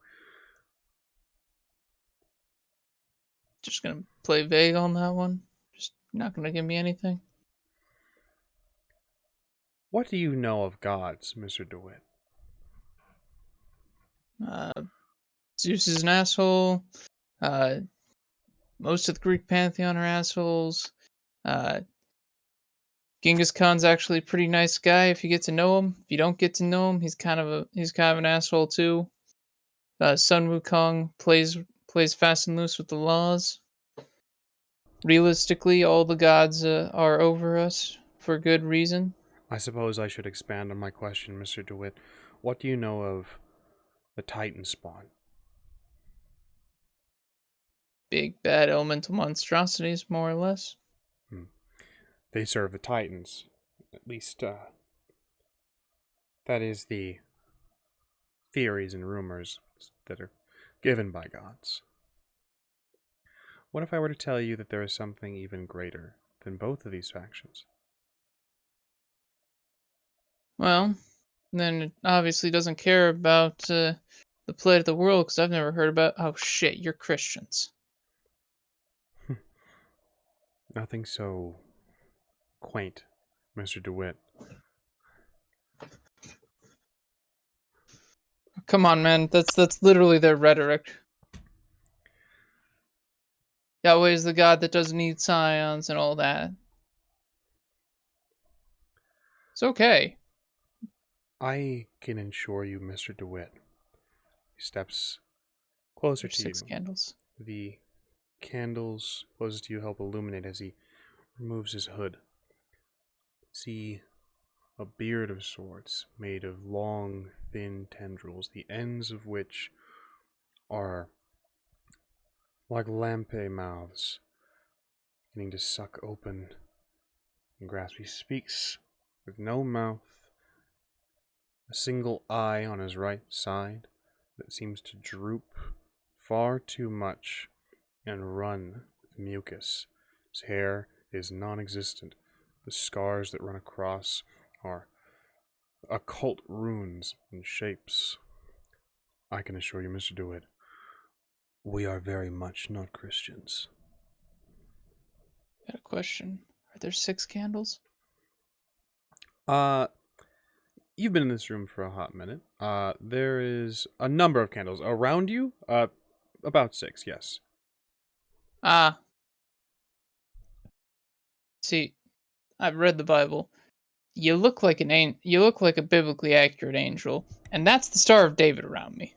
Just gonna play vague on that one. Just not gonna give me anything. What do you know of gods, Mr. DeWitt? Zeus is an asshole. Most of the Greek pantheon are assholes. Genghis Khan's actually a pretty nice guy if you get to know him. If you don't get to know him, he's kind of an asshole too. Sun Wukong plays fast and loose with the laws. Realistically, all the gods are over us for good reason. I suppose I should expand on my question, Mr. DeWitt. What do you know of the Titan spawn? Big bad elemental monstrosities, more or less. They serve the Titans. At least, that is the theories and rumors that are given by gods. What if I were to tell you that there is something even greater than both of these factions? Well, then it obviously doesn't care about the plight of the world, because I've never heard about. Oh shit, you're Christians. Nothing so quaint, Mr. DeWitt. Come on, man. That's literally their rhetoric. Yahweh is the God that doesn't need scions and all that. It's okay. I can assure you, Mr. DeWitt. He steps closer There's to 6 you. candles. The candles closest to you help illuminate as he removes his hood. See a beard of sorts made of long, thin tendrils, the ends of which are like lampe mouths, beginning to suck open and grasp. He speaks with no mouth, a single eye on his right side that seems to droop far too much and run with mucus. His hair is non-existent. The scars that run across are occult runes and shapes. I can assure you, Mr. DeWitt, we are very much not Christians. Got a question. Are there 6 candles? You've been in this room for a hot minute. There is a number of candles around you. About 6, yes. See, I've read the Bible. You look like you look like a biblically accurate angel, and that's the Star of David around me.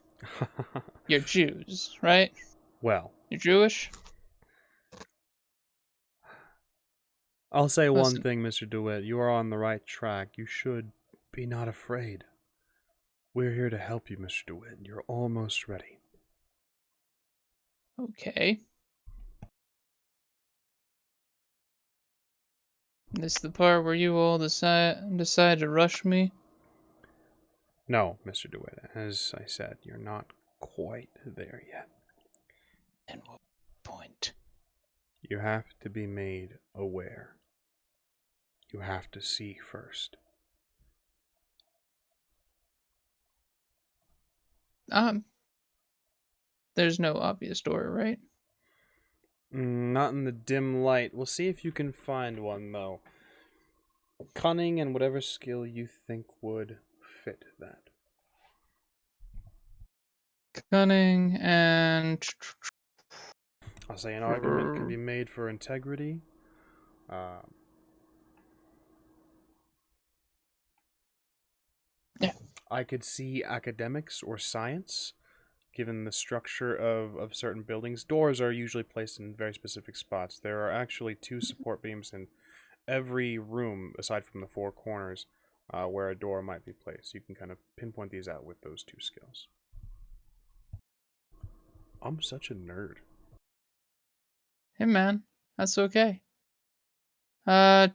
You're Jews, right? Well, You're Jewish? I'll say one Listen. thing, Mr. DeWitt. You are on the right track. You should be not afraid. We're here to help you, Mr. DeWitt. You're almost ready. Okay. This is the part where you all decide to rush me? No, Mr. DeWitt. As I said, you're not quite there yet. And what point? You have to be made aware. You have to see first. There's no obvious door, right? Not in the dim light. We'll see if you can find one, though. Cunning and whatever skill you think would fit that. Cunning and... I'll say an argument can be made for integrity. Yeah. I could see academics or science, given the structure of certain buildings. Doors are usually placed in very specific spots. There are actually 2 support beams in every room, aside from the 4 corners, where a door might be placed. You can kind of pinpoint these out with those 2 skills. I'm such a nerd. Hey man, that's okay. Yeah,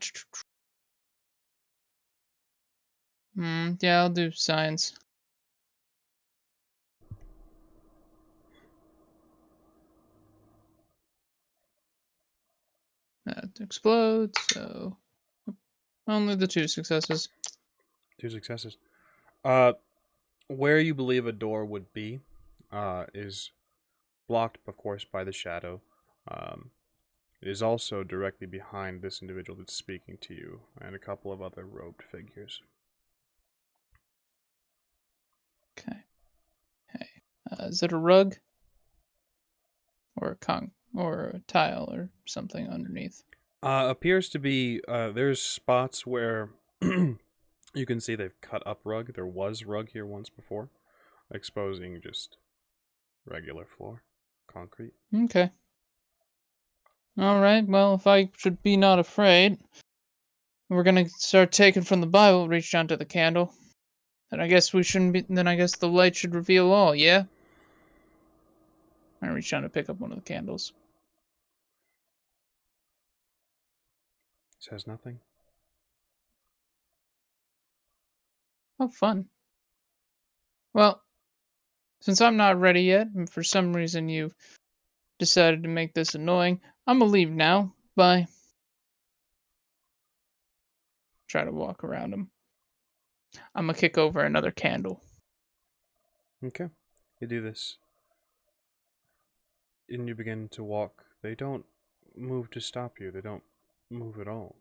I'll do science. That explodes, so only the 2 successes. 2 successes. Where you believe a door would be, is blocked, of course, by the shadow. It is also directly behind this individual that's speaking to you, and a couple of other robed figures. Okay. Hey, is it a rug or or a tile or something underneath? Appears to be, there's spots where you can see they've cut up rug. There was rug here once before, exposing just regular floor, concrete. Okay. All right. Well, if I should be not afraid, we're gonna start taking from the Bible. Reach down to the candle. Then I guess we shouldn't be. Then I guess the light should reveal all. Yeah. I reach down to pick up one of the candles. Says nothing. Oh, fun. Well, since I'm not ready yet, and for some reason you've decided to make this annoying, I'm gonna leave now. Bye. Try to walk around him. I'm gonna kick over another candle. Okay. You do this. And you begin to walk. They don't move to stop you. They don't move at all.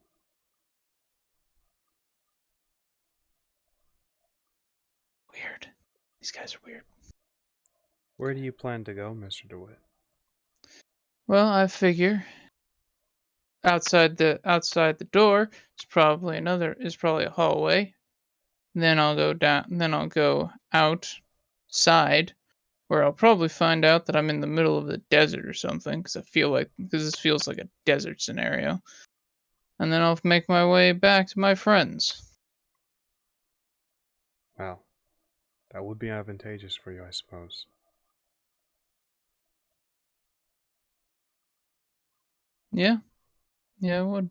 Weird. These guys are weird. Where do you plan to go, Mr. DeWitt? Well, I figure outside the door is probably a hallway. Then I'll go down. Then I'll go outside, where I'll probably find out that I'm in the middle of the desert or something, because this feels like a desert scenario. And then I'll make my way back to my friends. Well, that would be advantageous for you, I suppose. Yeah, it would.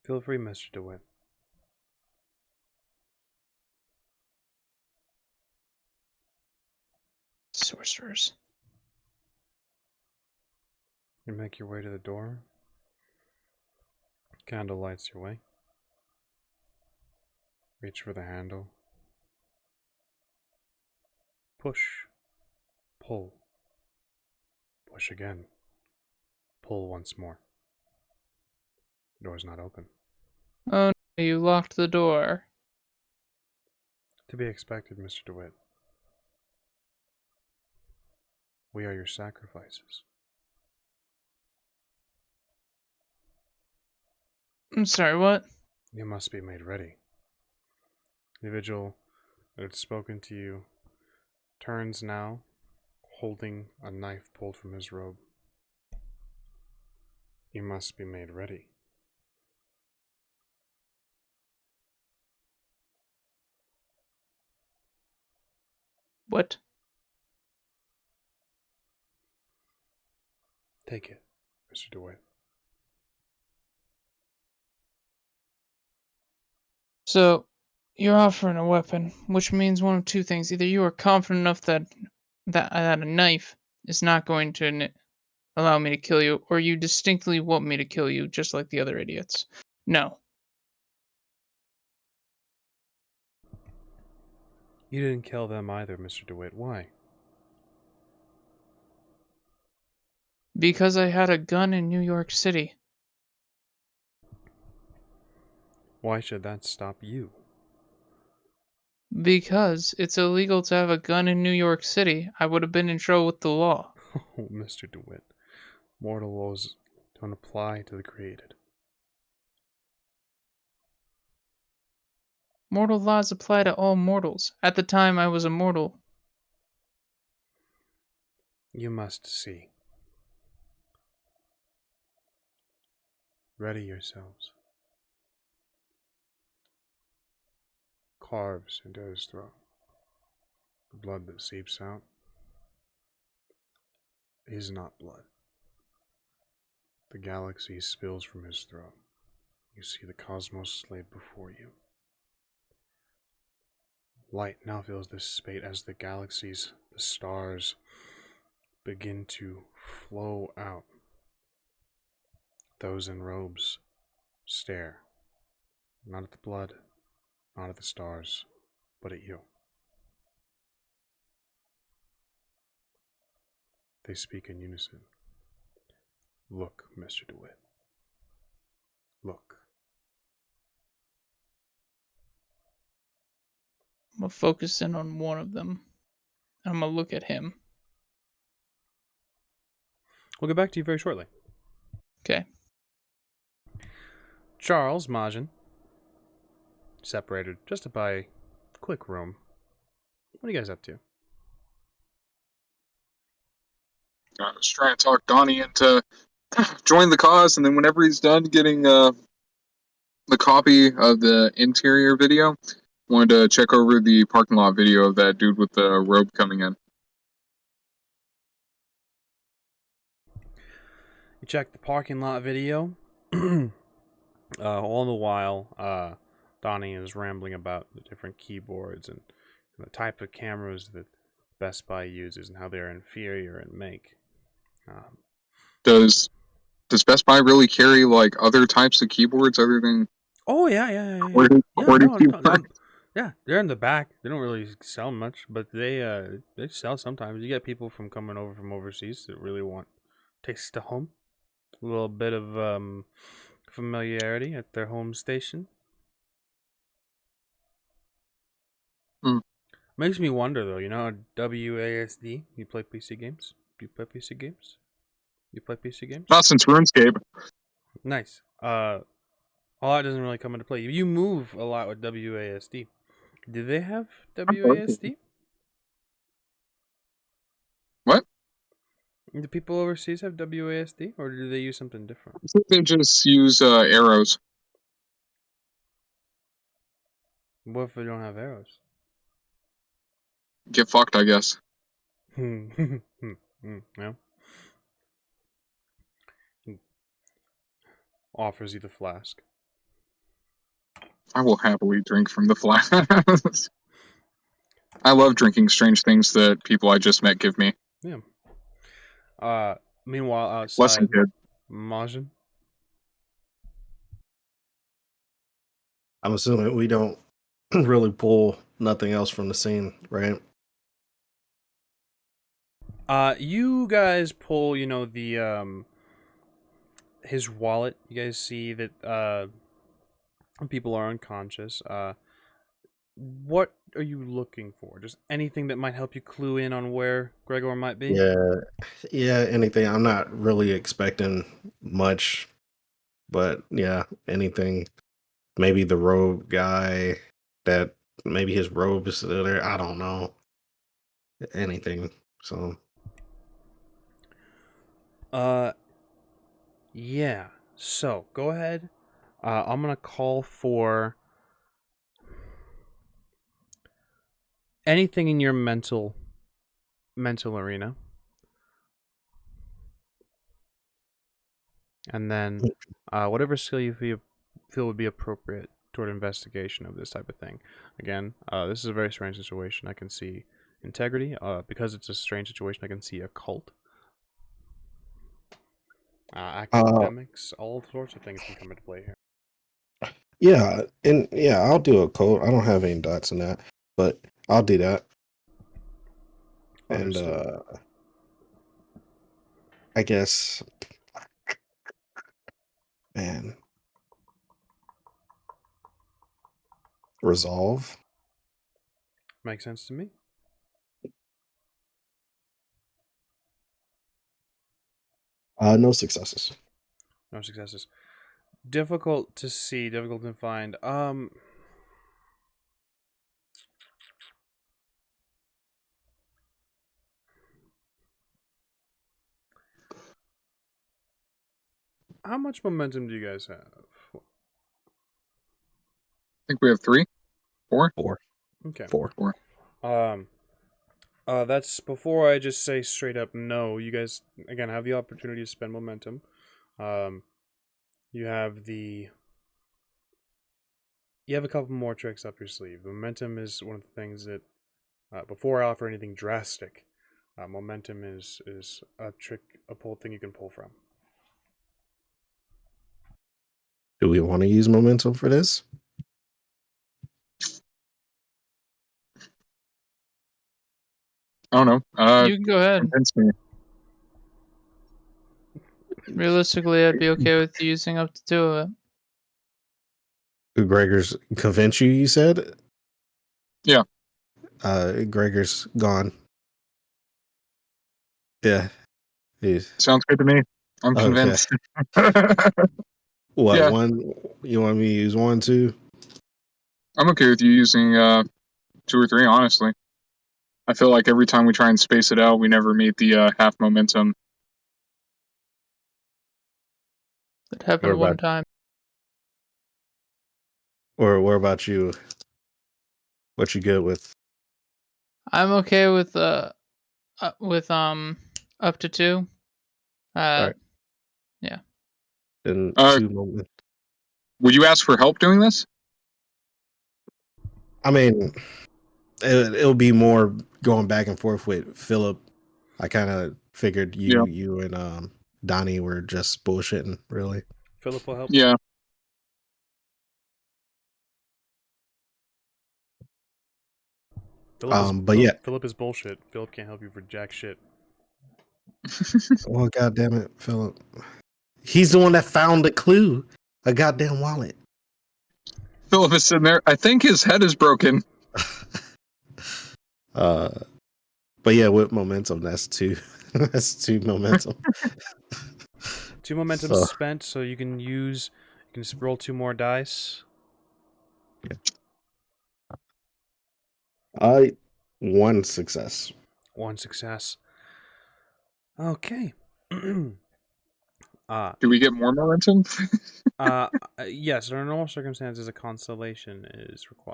Feel free, Mr. DeWitt. Sorcerers. You make your way to the door. Candle lights your way. Reach for the handle. Push. Pull. Push again. Pull once more. The door's not open. Oh no, you locked the door. To be expected, Mr. DeWitt. We are your sacrifices. I'm sorry, what? You must be made ready. The individual that had spoken to you turns now, holding a knife pulled from his robe. You must be made ready. What? Take it, Mr. DeWitt. So, you're offering a weapon, which means one of two things. Either you are confident enough that a knife is not going to allow me to kill you, or you distinctly want me to kill you, just like the other idiots. No. You didn't kill them either, Mr. DeWitt. Why? Because I had a gun in New York City. Why should that stop you? Because it's illegal to have a gun in New York City. I would have been in trouble with the law. Oh, Mr. DeWitt. Mortal laws don't apply to the created. Mortal laws apply to all mortals. At the time, I was a mortal. You must see. Ready yourselves. Carves into his throat. The blood that seeps out is not blood. The galaxy spills from his throat. You see the cosmos laid before you. Light now fills this space as the galaxies, the stars, begin to flow out. Those in robes stare, not at the blood, not at the stars, but at you. They speak in unison. Look, Mr. DeWitt. Look. I'm gonna focus in on one of them. I'm gonna look at him. We'll get back to you very shortly. Okay. Charles, Majin, separated just by a quick room. What are you guys up to? I was trying to talk Donnie into join the cause, and then whenever he's done getting the copy of the interior video, wanted to check over the parking lot video of that dude with the robe coming in. You check the parking lot video. All the while, Donnie is rambling about the different keyboards and the type of cameras that Best Buy uses and how they're inferior in make. Does Best Buy really carry like other types of keyboards other than? Oh yeah. QWERTY No, keyboards? yeah, they're in the back. They don't really sell much, but they sell sometimes. You get people from coming over from overseas that really want taste to home, a little bit of familiarity at their home station. Makes me wonder though. You know, WASD. You play PC games? Do you play PC games? You play PC games? Not since RuneScape. Nice. All that doesn't really come into play. You move a lot with WASD. Do they have WASD? What? Do people overseas have WASD, or do they use something different? I think they just use arrows. What if they don't have arrows? Get fucked, I guess. Yeah. Offers you the flask. I will happily drink from the flask. I love drinking strange things that people I just met give me. Yeah. Meanwhile, outside, Lesson kid. Majin. I'm assuming we don't really pull nothing else from the scene, right? You guys pull, you know, the his wallet. You guys see that people are unconscious. What are you looking for? Just anything that might help you clue in on where Gregor might be? Yeah, anything. I'm not really expecting much, but yeah, anything. Maybe the robe guy, that maybe his robe is still there. I don't know. Anything. So Yeah. So go ahead. I'm gonna call for anything in your mental arena, and then whatever skill you feel would be appropriate toward investigation of this type of thing. Again, this is a very strange situation. I can see integrity. Because it's a strange situation, I can see occult. Academics, all sorts of things can come into play here. yeah, and yeah, I'll do a code. I don't have any dots in that, but I'll do that. And Understood. I guess, man, resolve. Makes sense to me. No successes. No successes. Difficult to see, difficult to find. How much momentum do you guys have? I think we have 3, 4. Okay. 4. That's before I just say straight up no. You guys again have the opportunity to spend momentum. You have a couple more tricks up your sleeve. Momentum is one of the things that before I offer anything drastic, momentum is a thing you can pull from. Do we want to use momentum for this? I don't know. You can go ahead. Convince me. Realistically, I'd be okay with using up to 2 of it. Gregor's convinced you. You said. Yeah. Gregor's gone. Yeah. He's Sounds good to me. I'm okay. convinced. What Yeah. one? You want me to use 1, 2? I'm okay with you using 2 or 3, honestly. I feel like every time we try and space it out, we never meet the half momentum. That happened What one about- time. Or what about you? What you good with? I'm okay with up to 2. Alright. Yeah. In 2 moments. Would you ask for help doing this? I mean, it'll be more going back and forth with Philip. I kind of figured you and Donnie were just bullshitting, really. Philip will help. Yeah. Philip is bullshit. Philip can't help you for jack shit. Well, goddamn it, Philip. He's the one that found the clue. A goddamn wallet. Philip is sitting there. I think his head is broken. But yeah, with momentum, that's 2. That's 2 momentum. 2 momentum So- spent, so you can roll 2 more dice. Yeah. 1 success. 1 success. Okay. Do we get more momentum? Yes, under normal circumstances, a consolation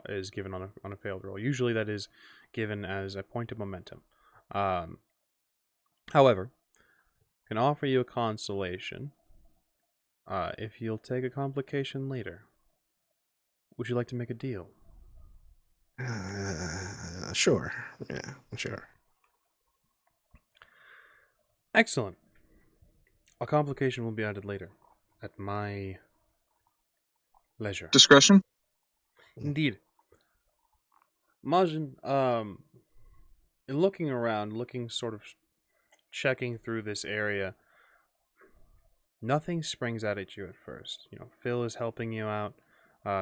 is given on a failed roll. Usually, that is given as a point of momentum. However, I can offer you a consolation if you'll take a complication later. Would you like to make a deal? Sure. Yeah, sure. Excellent. A complication will be added later, at my leisure. Discretion? Indeed. Majin, in looking around, sort of checking through this area, nothing springs out at you at first. You know, Phil is helping you out.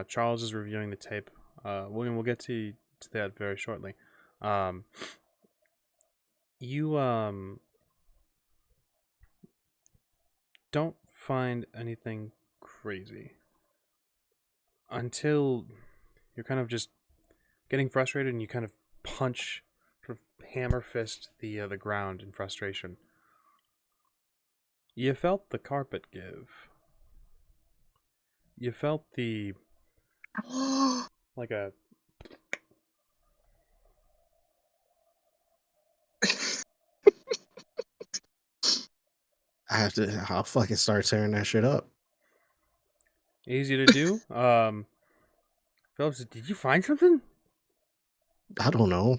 Charles is reviewing the tape. We'll get to that very shortly. You don't find anything crazy until you're kind of just getting frustrated and you kind of punch, sort of hammer fist the ground in frustration. You felt the carpet give. You felt the like a I'll fucking start tearing that shit up. easy to do. Phillips, did you find something? I don't know.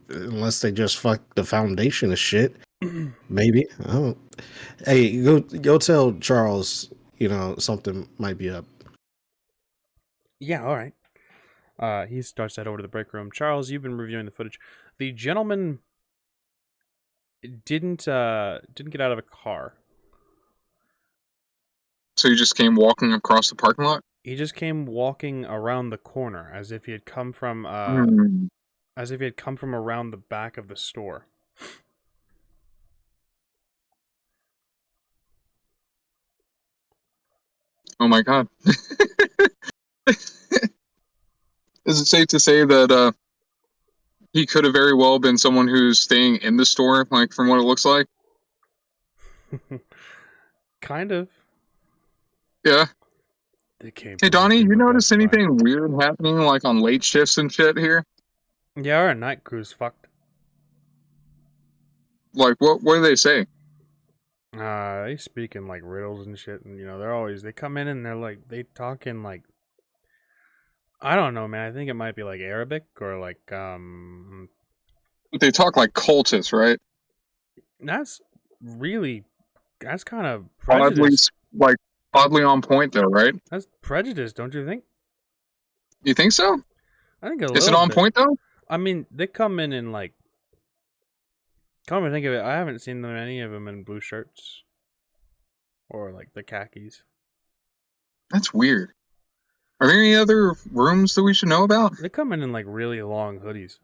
Unless they just fucked the foundation of shit. Maybe. I don't. Hey, go tell Charles, something might be up. Yeah, all right. He starts to head over to the break room. Charles, you've been reviewing the footage. The gentleman didn't get out of a car. So you just came walking across the parking lot? He just came walking around the corner as if he had come from around the back of the store. Oh my god. Is it safe to say that he could have very well been someone who's staying in the store, like from what it looks like? Kind of. Yeah. They came Hey from Donnie, within you the notice Best Buy. anything weird happening like on late shifts and shit here? Yeah, our night crew's fucked. Like what do they say? They speak in like riddles and shit, and they come in and they talk in like, I don't know, man. I think it might be like Arabic or like They talk like cultists, right? That's kind of Oddly, prejudice. like oddly on point though, right? That's prejudice, don't you think? You think so? I think a Is it little on bit. point though? I mean, they come in and like, come and think of it, I haven't seen any of them in blue shirts. or like the khakis. That's weird. Are there any other rooms that we should know about? They come in like really long hoodies.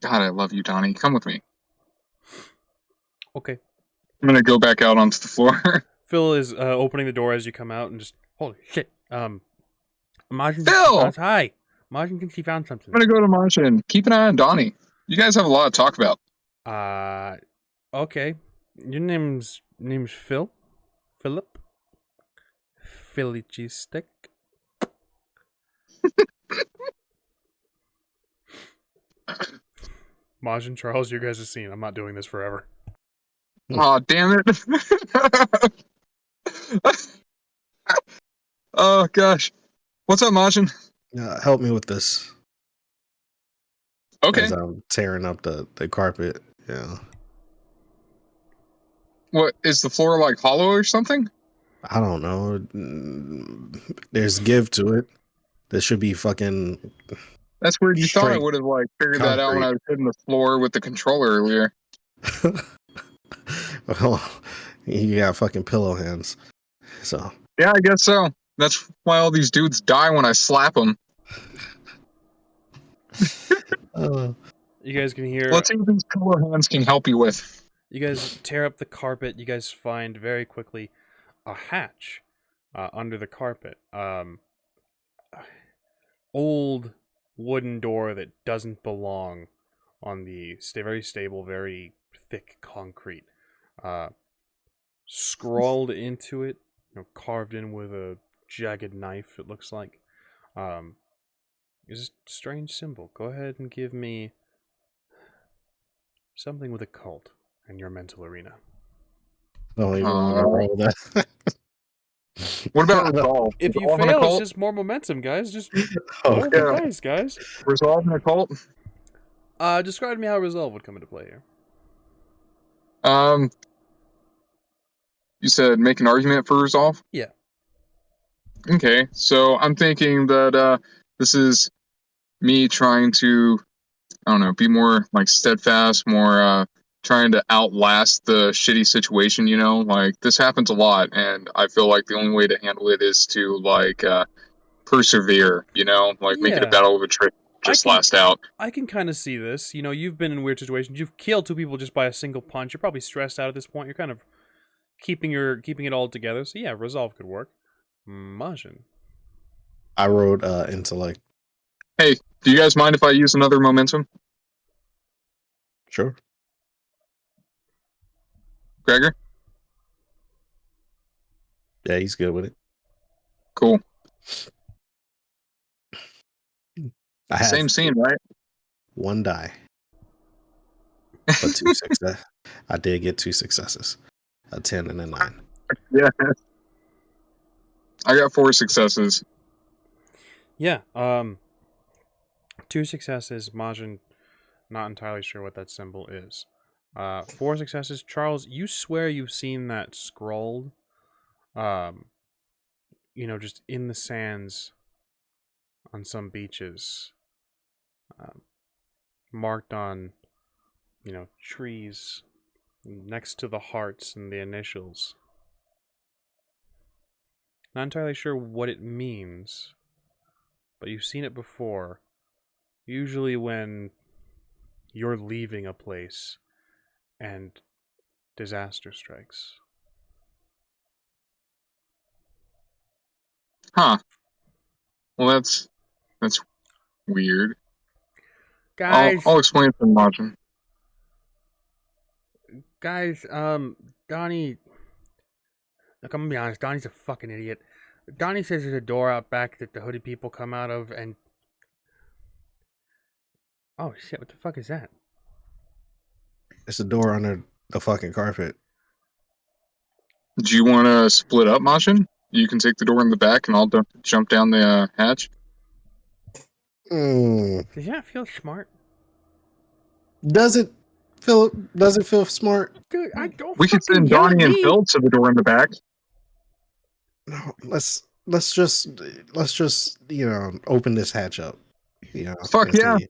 God, I love you, Donnie. Come with me. Okay. I'm gonna go back out onto the floor. Phil is opening the door as you come out and just holy shit. Majin Phil! Hi. Majin thinks he found something. I'm gonna go to Majin. Keep an eye on Donnie. You guys have a lot to talk about. Okay. Your name's Phil? Philip? Philly cheesesteak? Majin, Charles, you guys have seen. I'm not doing this forever. Aw, damn it. Oh, gosh. What's up, Majin? Help me with this. Okay. As I'm tearing up the carpet. Yeah. What, is the floor like hollow or something? I don't know. There's give to it. There should be fucking. That's weird. You thought I Straight would have like figured that out when concrete. I was hitting the floor with the controller earlier. Well, you got fucking pillow hands. So. Yeah, I guess so. That's why all these dudes die when I slap them. You guys can hear. Let's see what these pillow hands can help you with. You guys tear up the carpet. You guys find very quickly a hatch under the carpet. Old wooden door that doesn't belong on the very stable, very thick concrete. Scrawled into it, carved in with a jagged knife, it looks like. Is a strange symbol. Go ahead and give me something with a cult in your mental arena. Don't even want to roll that. What about resolve? If Is you resolve an fail, it's occult? just more momentum, guys. Just Oh, roll the dice, guys. Resolve an occult? Describe to me how resolve would come into play here. You said make an argument for resolve? Yeah. Okay, so I'm thinking that this is me trying to, I don't know, be more like steadfast, more trying to outlast the shitty situation, you know? Like, this happens a lot, and I feel like the only way to handle it is to, like, persevere, you know? Like, make it a Yeah. battle of attrition, just last out. I can kind of see this. You've been in weird situations. You've killed 2 people just by a single punch. You're probably stressed out at this point. You're kind of keeping it all together. So yeah, resolve could work. Majin. I wrote intellect. Hey, do you guys mind if I use another momentum? Sure. Gregor? Yeah, he's good with it. Cool. I have Same scene, right? 1 die. But 2 success. I did get 2 successes. A 10 and a 9. Yeah. I got 4 successes. Yeah. 2 successes. Majin, not entirely sure what that symbol is. 4 successes. Charles, you swear you've seen that scrawled, just in the sands on some beaches, marked on, trees next to the hearts and the initials. Not entirely sure what it means, but you've seen it before. Usually when you're leaving a place and disaster strikes. Huh. Well, that's weird. Guys, I'll explain it to Majin. Donnie, look, I'm gonna be honest, Donnie's a fucking idiot. Donnie says there's a door out back that the hooded people come out of, and oh shit, what the fuck is that? It's a door under the fucking carpet. Do you want to split up, Majin? You can take the door in the back, and I'll jump down the hatch. Does that feel smart? Does it feel smart? Dude, I don't We could fucking send yell at Donnie and me. Phil to the door in the back. No, let's just open this hatch up. Fuck and yeah. see.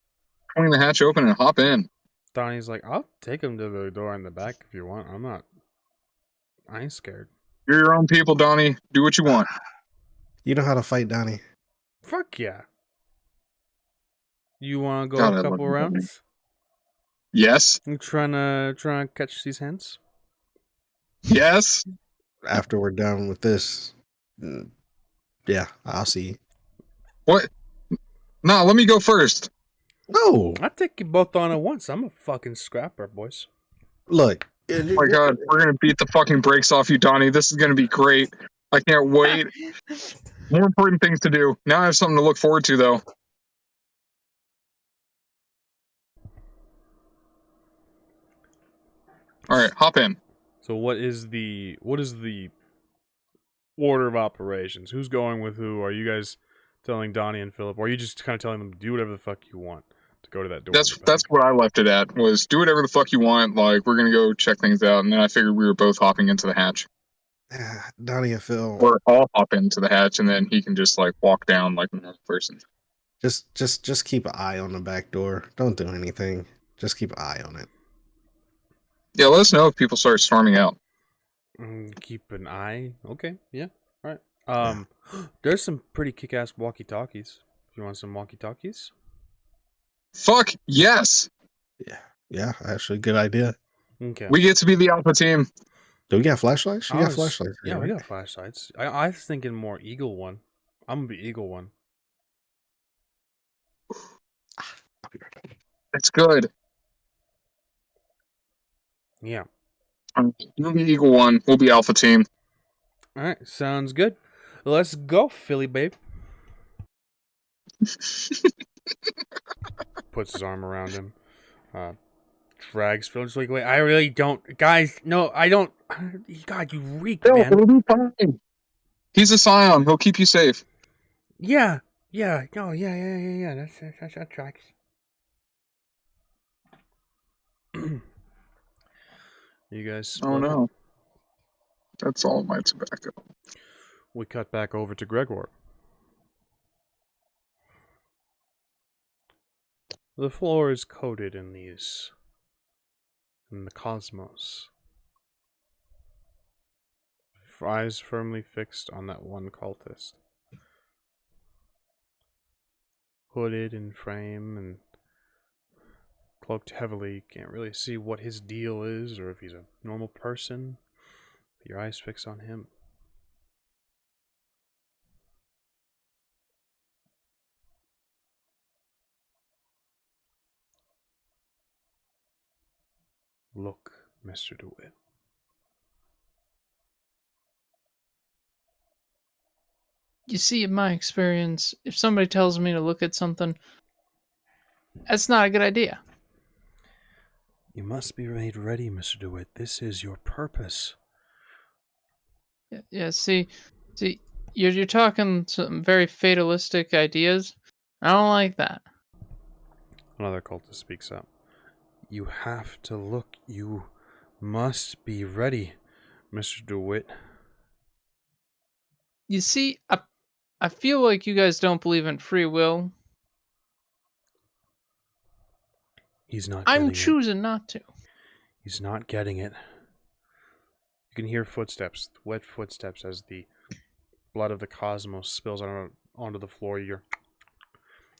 Swing the hatch open and hop in. Donnie's like, I'll take him to the door in the back if you want. I'm not I ain't scared. You're your own people, Donnie. Do what you want. You know how to fight, Donnie. Fuck yeah. You want to go God, a I love couple you, Donnie. rounds? Yes. You trying to catch these hints? Yes. After we're done with this, yeah, I'll see you. What? Nah, let me go first. No, I'll take you both on at once. I'm a fucking scrapper, boys. look. Oh my God, we're gonna beat the fucking brakes off you, Donnie. This is gonna be great. I can't wait. More important things to do. Now I have something to look forward to, though. All right, hop in. So what is the order of operations? Who's going with who? Are you guys telling Donnie and Philip, or are you just kind of telling them to do whatever the fuck you want to go to that door? That's what I left it at. Was do whatever the fuck you want. Like we're gonna go check things out, and then I figured we were both hopping into the hatch. Donnie and Phil. Or I'll hop into the hatch, and then he can just like walk down like another person. Just keep an eye on the back door. Don't do anything. Just keep an eye on it. Yeah, let us know if people start storming out. Keep an eye. Okay, yeah, all right. There's some pretty kick-ass walkie-talkies. You want some walkie-talkies? Fuck yes. Yeah, actually, good idea. Okay. We get to be the alpha team. Do we got flashlights? You got flashlights? Yeah, we got flashlights. I was thinking more Eagle One. I'm gonna be Eagle One. I'll be right back. That's good. Yeah. You'll be Eagle One. We'll be Alpha Team. All right, sounds good. Let's go, Philly babe. Puts his arm around him. Drags Phil just like, wait, I really don't. Guys, no, I don't. God, you reek, man. It'll be fine. He's a Scion. He'll keep you safe. Yeah. Oh, yeah. That tracks. You guys. Oh no. That's all my tobacco. We cut back over to Gregor. The floor is coated in the cosmos. Eyes firmly fixed on that one cultist. Hooded in frame and cloaked heavily. Can't really see what his deal is or if he's a normal person. But your eyes fixed on him. Look, Mr. DeWitt. You see, in my experience, if somebody tells me to look at something, that's not a good idea. You must be made ready, Mr. DeWitt. This is your purpose. Yeah. See, you're talking some very fatalistic ideas. I don't like that. Another cultist speaks up. You have to look. You must be ready, Mr. DeWitt. You see, I feel like you guys don't believe in free will. He's not I'm getting choosing not to. He's not getting it. You can hear footsteps, wet footsteps, as the blood of the cosmos spills onto the floor.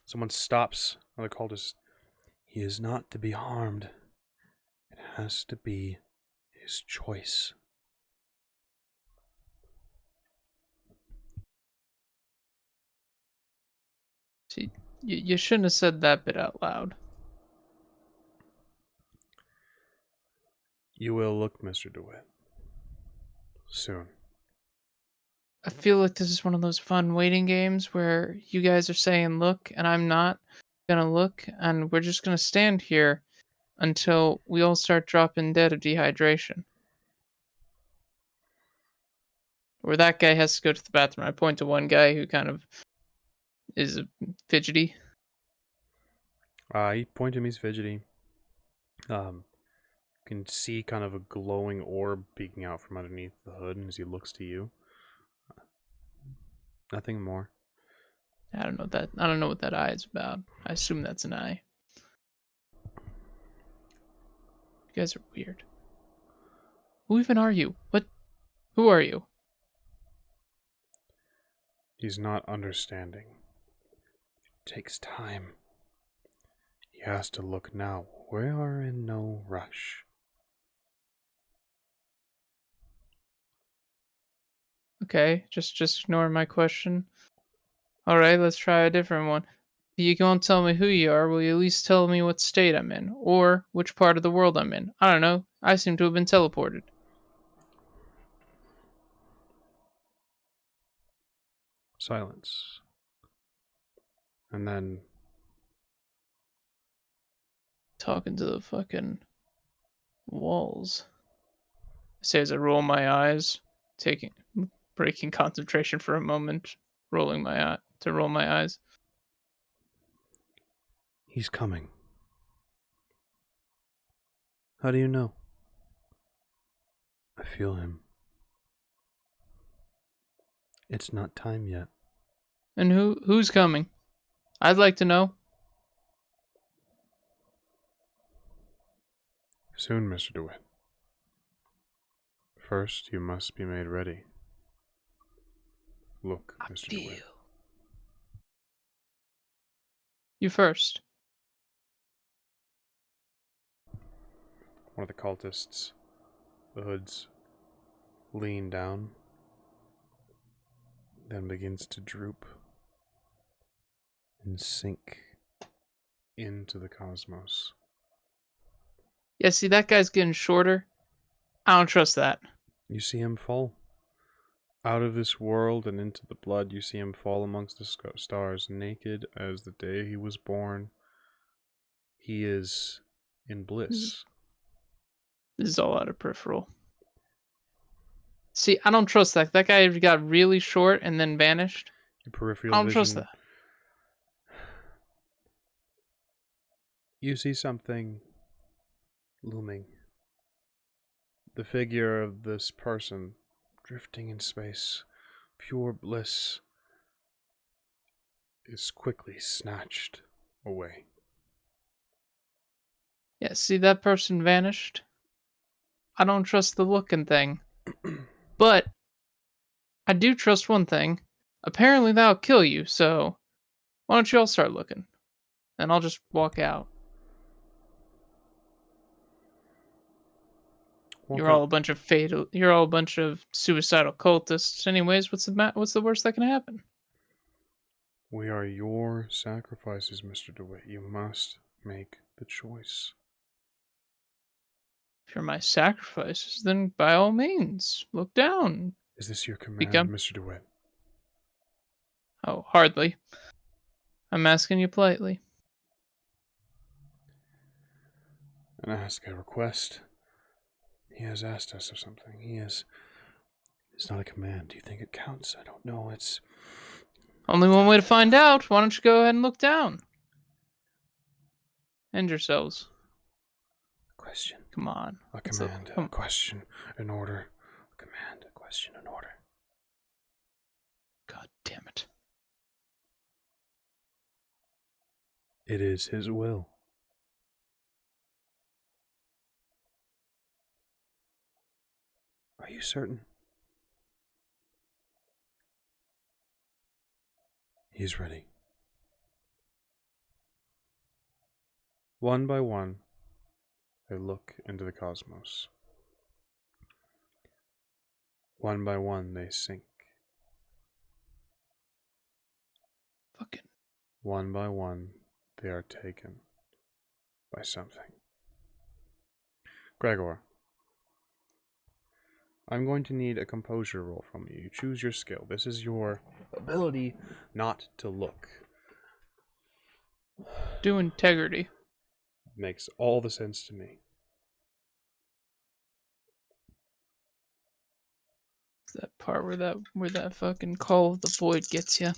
Someone stops another cultist. He is not to be harmed. It has to be his choice. See, you shouldn't have said that bit out loud. You will look, Mr. DeWitt. Soon. I feel like this is one of those fun waiting games where you guys are saying look and I'm not gonna look and we're just gonna stand here until we all start dropping dead of dehydration. Or that guy has to go to the bathroom. I point to one guy who kind of is fidgety. You point to him, he's fidgety. Can see kind of a glowing orb peeking out from underneath the hood as he looks to you. Nothing more. I don't know what that eye is about. I assume that's an eye. You guys are weird. Who even are you? What Who are you? He's not understanding. It takes time. He has to look now. We are in no rush. Okay, just ignore my question. Alright, let's try a different one. If you won't tell me who you are, will you at least tell me what state I'm in? Or which part of the world I'm in? I don't know. I seem to have been teleported. Silence. And then Talking to the fucking walls. I say as I roll my eyes, breaking concentration for a moment, roll my eyes. he's coming. How do you know? I feel him. It's not time yet. And who's coming? I'd like to know. Soon, Mr. DeWitt. First, you must be made ready. Look, Mr. DeWitt. You first. One of the cultists, the hoods, lean down, then begins to droop and sink into the cosmos. Yeah, see, that guy's getting shorter. I don't trust that. You see him fall out of this world and into the blood. You see him fall amongst the stars, naked as the day he was born. He is in bliss. This is all out of peripheral. See, I don't trust that. That guy got really short and then vanished. Your peripheral I don't vision. trust that. You see something looming. The figure of this person drifting in space, pure bliss, is quickly snatched away. Yeah, see, that person vanished. I don't trust the looking thing. But I do trust one thing. Apparently that'll kill you, so why don't you all start looking? And I'll just walk out. You're all a bunch of suicidal cultists. Anyways, what's the worst that can happen? We are your sacrifices, Mr. DeWitt. You must make the choice. If you're my sacrifices, then by all means, look down. Is this your command, Become- Mr. DeWitt? Oh, hardly. I'm asking you politely. And ask a request. He has asked us of something. It's not a command. Do you think it counts? I don't know. It's Only one way to find out. Why don't you go ahead and look down? End yourselves. a question. Come on. A command. A question. An order. A command. A question. An order. God damn it. It is his will. Are you certain? He's ready. One by one, they look into the cosmos. One by one, they sink. Fucking. One by one, they are taken by something. Gregor, I'm going to need a composure roll from you. You choose your skill. This is your ability not to look. Do integrity. Makes all the sense to me. It's that part where that fucking call of the void gets you.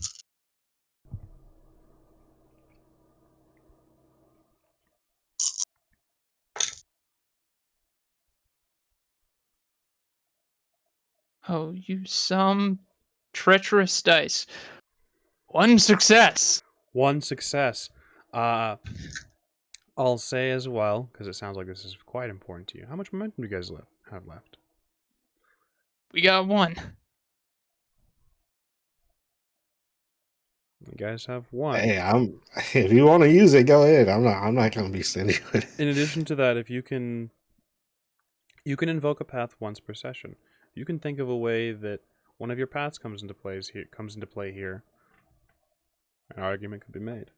Oh, you some treacherous dice. One success. One success. I'll say as well, because it sounds like this is quite important to you. How much momentum do you guys have left? We got one. You guys have one. Hey, if you want to use it, go ahead. I'm not gonna be stingy with it. In addition to that, if you can invoke a path once per session. You can think of a way that one of your paths comes into play here. An argument could be made.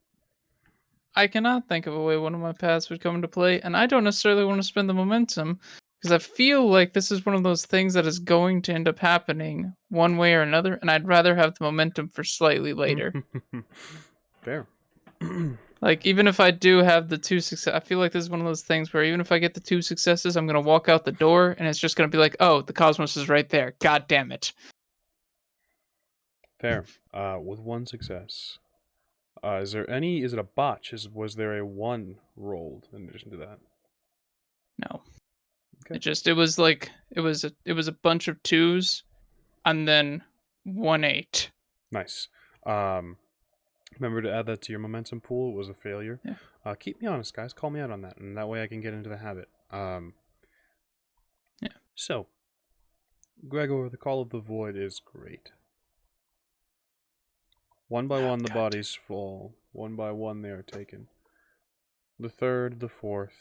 I cannot think of a way one of my paths would come into play, and I don't necessarily want to spend the momentum because I feel like this is one of those things that is going to end up happening one way or another, and I'd rather have the momentum for slightly later. Fair. Like, even if I do have the 2 success, I feel like this is one of those things where even if I get the 2 successes, I'm going to walk out the door, and it's just going to be like, oh, the cosmos is right there. God damn it. Fair. With one success. Is it a botch? Was there a 1 rolled in addition to that? No. Okay. It was like, it was a bunch of 2s, and then 1 8. Nice. Remember to add that to your momentum pool. It was a failure. Yeah. Keep me honest, guys. Call me out on that, and that way I can get into the habit. Yeah. So, Gregor, the Call of the Void is great. One by one, the bodies fall. One by one, they are taken. The third, the fourth.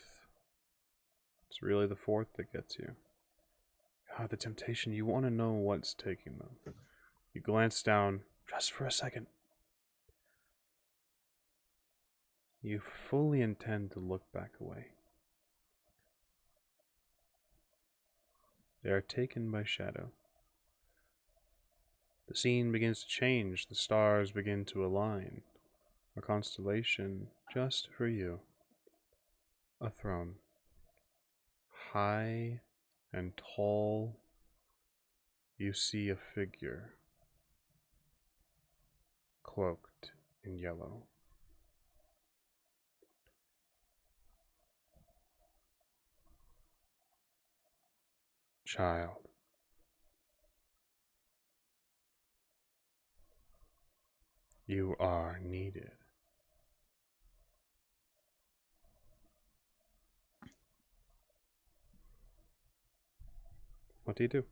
It's really the fourth that gets you. God, the temptation. You want to know what's taking them. You glance down just for a second. You fully intend to look back away. They are taken by shadow. The scene begins to change. The stars begin to align. A constellation just for you. A throne. High and tall. You see a figure. Cloaked in yellow. Child. You are needed. What do you do?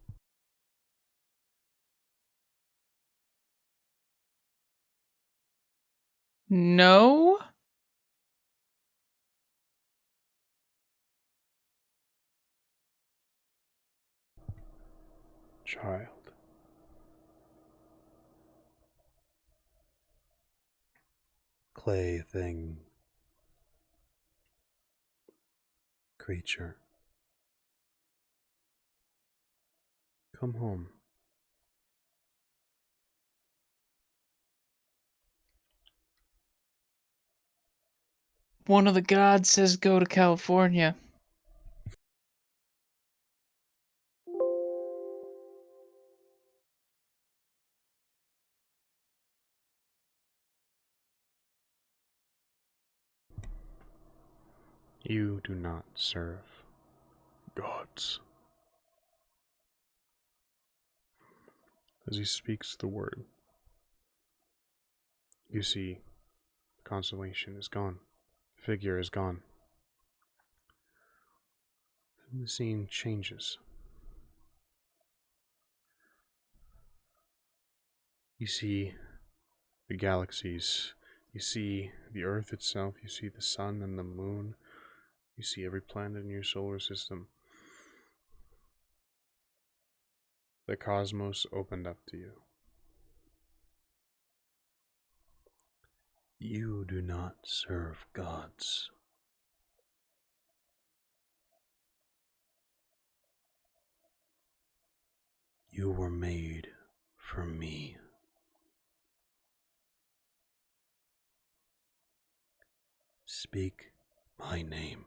No? Child. Clay thing. Creature. Come home. One of the gods says go to California. You do not serve gods. As he speaks the word, you see the constellation is gone. The figure is gone. And the scene changes. You see the galaxies. You see the Earth itself. You see the sun and the moon. You see every planet in your solar system. The cosmos opened up to you. You do not serve gods. You were made for me. Speak my name.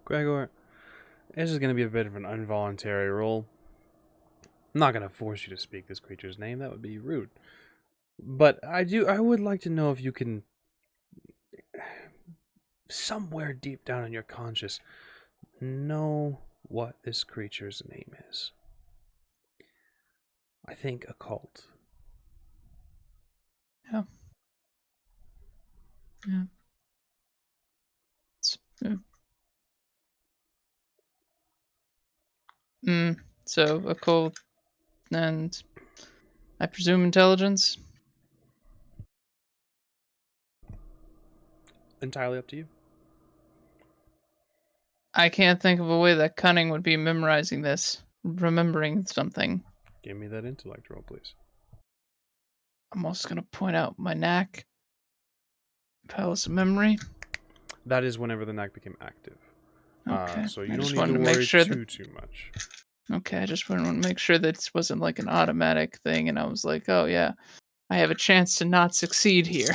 Gregor, this is going to be a bit of an involuntary roll. I'm not going to force you to speak this creature's name. That would be rude. But I would like to know if you can, somewhere deep down in your conscious, know what this creature's name is. I think occult. Yeah. Yeah. It's So occult and I presume intelligence. Entirely up to you. I can't think of a way that cunning would be memorizing this, remembering something. Give me that intellect roll, please. I'm also gonna point out my knack. Palace of Memory. That is whenever the knack became active. Okay. So you I don't just need wanted to to make worry sure too much. Okay, I just wanted to make sure that this wasn't like an automatic thing, and I was like, oh yeah, I have a chance to not succeed here.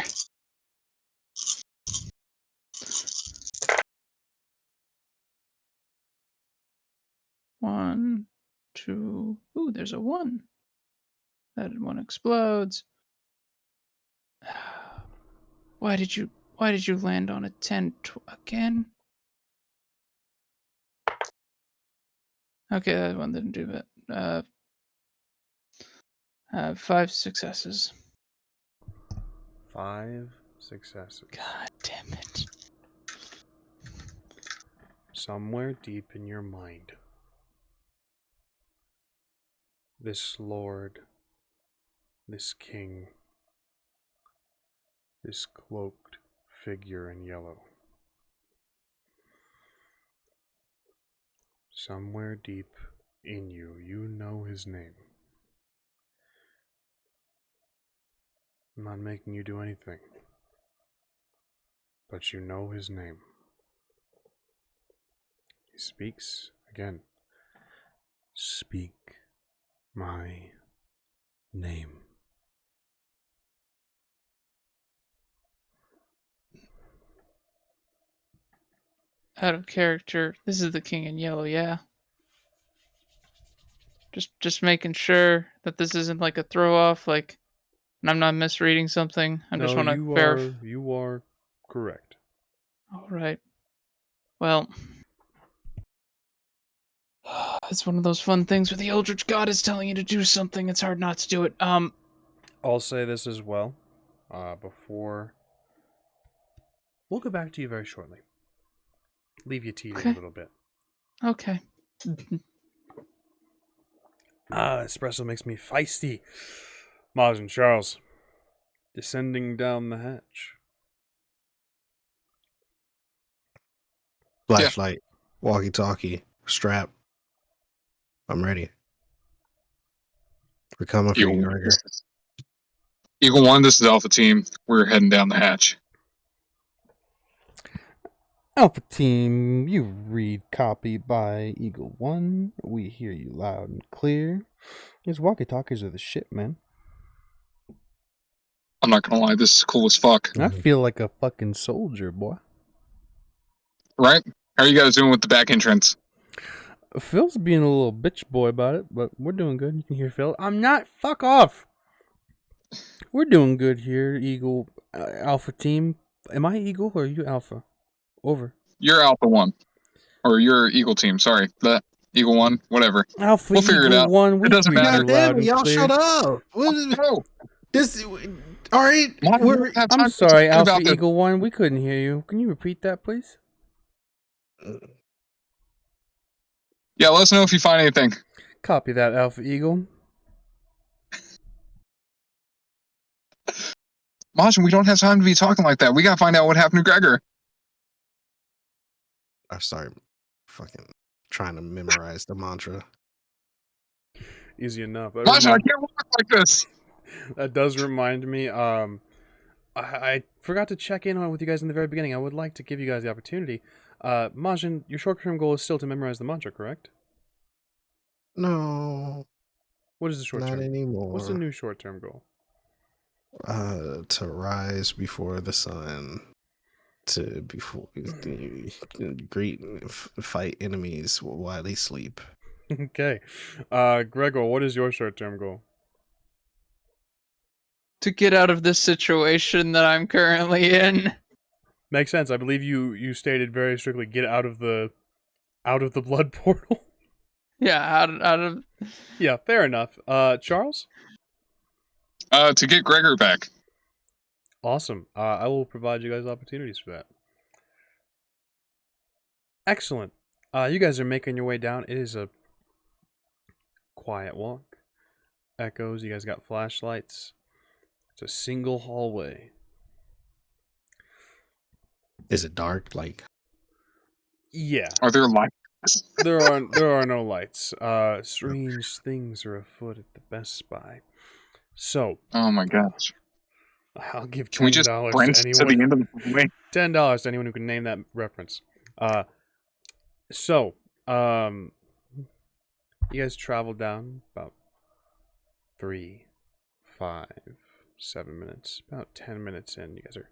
One, two. Ooh, there's a one. That one explodes. Why did you land on a 10 again? Okay, that one didn't do that. 5 successes. 5 successes. God damn it. Somewhere deep in your mind, this lord, this king, this cloaked figure in yellow, somewhere deep in you, you know his name. I'm not making you do anything, but you know his name. He speaks again. Speak my name. Out of character. This is the king in yellow, yeah. Just making sure that this isn't like a throw off, like, and I'm not misreading something. I just No, want to verify. you are correct. All right. Well, it's one of those fun things where the Eldritch God is telling you to do something. It's hard not to do it. I'll say this as well. Before we'll go back to you very shortly. Leave you teething Okay. a little bit. Okay. Espresso makes me feisty. Majin, Charles, descending down the hatch. Flashlight, walkie-talkie, strap. I'm ready. We're coming for you, Gregor. Eagle 1, this is Alpha Team. We're heading down the hatch. Alpha Team, you read copy by Eagle 1. We hear you loud and clear. These walkie-talkies are the shit, man. I'm not gonna lie, this is cool as fuck. I feel like a fucking soldier, boy. Right? How are you guys doing with the back entrance? Phil's being a little bitch boy about it, but we're doing good. You can hear Phil. I'm not. Fuck off. We're doing good here, Eagle Alpha Team. Am I Eagle or are you Alpha? Over. You're Alpha 1. Or you're Eagle Team, sorry. The Eagle 1, whatever. Alpha We'll figure it Eagle out. 1. We It doesn't read matter. you God damn loud it, and y'all clear. shut up. Oh, This, all right. We're, I'm sorry, Alpha Eagle 1. We couldn't hear you. Can you repeat that, please? Yeah, let us know if you find anything. Copy that, Alpha Eagle. Majin, we don't have time to be talking like that. We gotta find out what happened to Gregor. I started fucking trying to memorize the mantra. Easy enough. Majin, I can't walk like this. That does remind me. I forgot to check in on with you guys in the very beginning. I would like to give you guys the opportunity. Majin, your short-term goal is still to memorize the mantra, correct? No, What is the short-term? not anymore. What's the new short-term goal? To rise before the sun, to greet and fight enemies while they sleep. Okay. Gregor, what is your short-term goal? To get out of this situation that I'm currently in. Makes sense. I believe you stated very strictly get out of the blood portal. Yeah, out of. Yeah, fair enough. Charles? To get Gregor back. Awesome. I will provide you guys opportunities for that. Excellent. You guys are making your way down. It is a quiet walk. Echoes. You guys got flashlights. It's a single hallway. Is it dark? Like, Yeah. Are there lights? There are no lights. Strange things are afoot at the Best Buy. So Oh my gosh. I'll give Can we $10 just to sprint to the anyone. end of the way? $10 to anyone who can name that reference. So you guys travel down about 3, 5, 7 minutes. About 10 minutes in, you guys are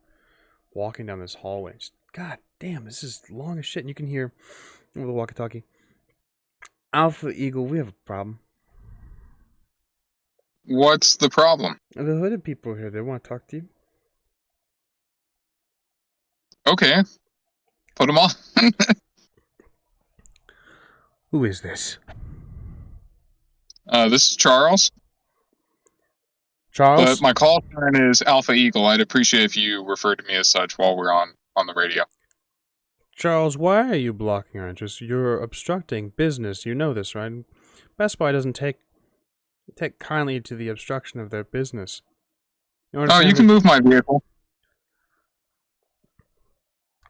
walking down this hallway. Just, God damn, this is long as shit. And you can hear over the walkie-talkie, Alpha Eagle, we have a problem. What's the problem? The hooded people here, they want to talk to you. Okay. Put them on. Who is this? This is Charles. Charles? But my call sign is Alpha Eagle. I'd appreciate if you refer to me as such while we're on the radio. Charles, why are you blocking our entrance? You're obstructing business. You know this, right? Best Buy doesn't take kindly to the obstruction of their business. Oh, you can move my vehicle.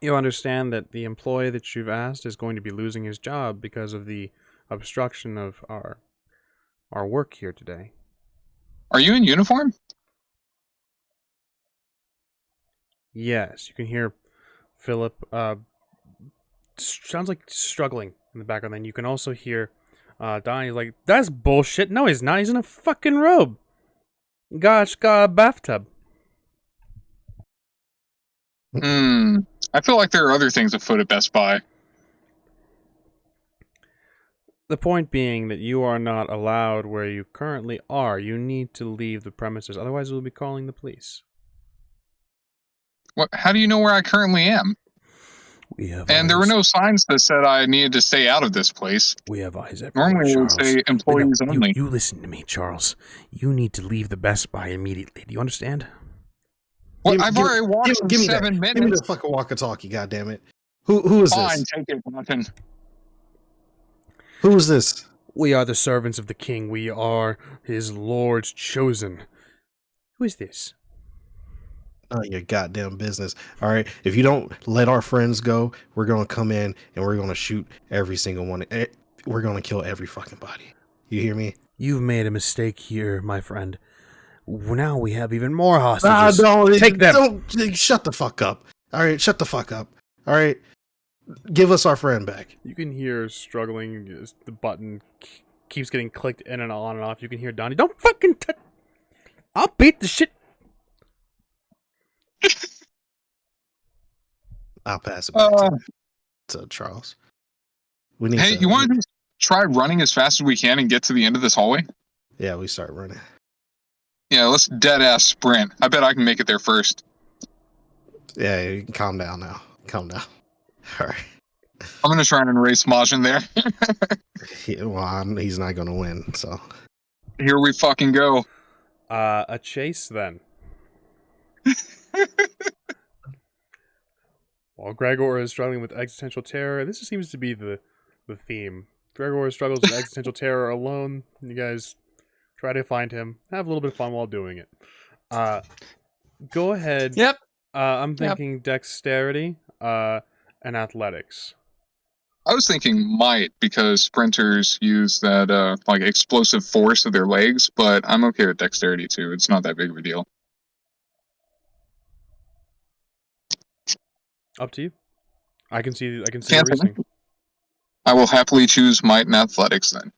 You understand that the employee that you've asked is going to be losing his job because of the obstruction of our work here today. Are you in uniform? Yes, you can hear Philip sounds like struggling in the background. Then you can also hear Donnie's like, that's bullshit. No, he's not. He's in a fucking robe. Gosh, got a bathtub. I feel like there are other things afoot at Best Buy. The point being that you are not allowed where you currently are. You need to leave the premises. Otherwise, we'll be calling the police. What? How do you know where I currently am? We have And eyes. there were no signs that said I needed to stay out of this place. We have eyes everywhere, Normally it would Charles. say employees No, only. You listen to me, Charles. You need to leave the Best Buy immediately. Do you understand? What? I've already walked for give me 7 that. minutes. Give me the fucking walkie-talkie, goddammit. Who is Fine, this? take it, nothing. Who is this? We are the servants of the king. We are his lord's chosen. Who is this? None of your goddamn business. All right. If you don't let our friends go, we're going to come in and we're going to shoot every single one. We're going to kill every fucking body. You hear me? You've made a mistake here, my friend. Now we have even more hostages. Take them. Don't, shut the fuck up. All right. Shut the fuck up. All right. Give us our friend back. You can hear struggling as the button keeps getting clicked in and on and off. You can hear Donnie, don't fucking touch. I'll beat the shit. I'll pass it back to Charles. We need Hey, you want to try running as fast as we can and get to the end of this hallway? Yeah, we start running. Yeah, let's dead-ass sprint. I bet I can make it there first. Yeah, you can calm down now. Calm down. All right. I'm going to try and race Majin there. He's not going to win, so. Here we fucking go. A chase, then. While Gregor is struggling with existential terror, this seems to be the theme. Gregor struggles with existential terror alone. You guys try to find him. Have a little bit of fun while doing it. Go ahead. Yep. I'm thinking dexterity and athletics. I was thinking might, because sprinters use that like explosive force of their legs, but I'm okay with dexterity too. It's not that big of a deal. Up to you. I can see your reasoning. I will happily choose might and athletics then.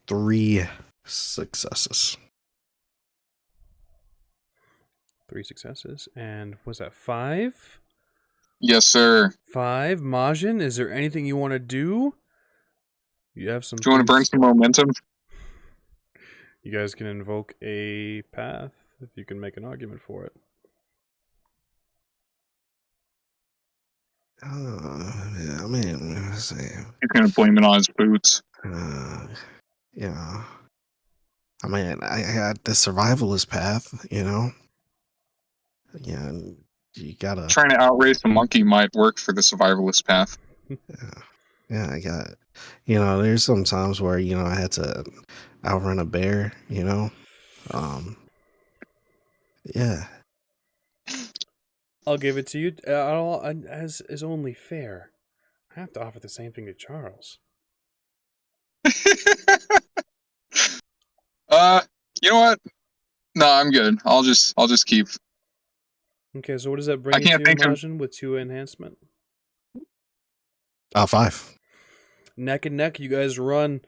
Three successes. 3 successes. And was that 5? Yes, sir. 5. Majin, is there anything you want to do? You have some. Do you want to burn some momentum? You guys can invoke a path if you can make an argument for it. Yeah, I mean, let's see. You're going to blame it on his boots. Yeah. I mean, I got the survivalist path, you know. Yeah, and you gotta. Trying to outrace a monkey might work for the survivalist path. Yeah, I got. There's some times where I had to outrun a bear. Yeah. I'll give it to you. As is only fair. I have to offer the same thing to Charles. You know what? No, I'm good. I'll just keep. Okay, so what does that I bring you can't to, think of. Majin, with 2 enhancement? 5. Neck and neck, you guys run.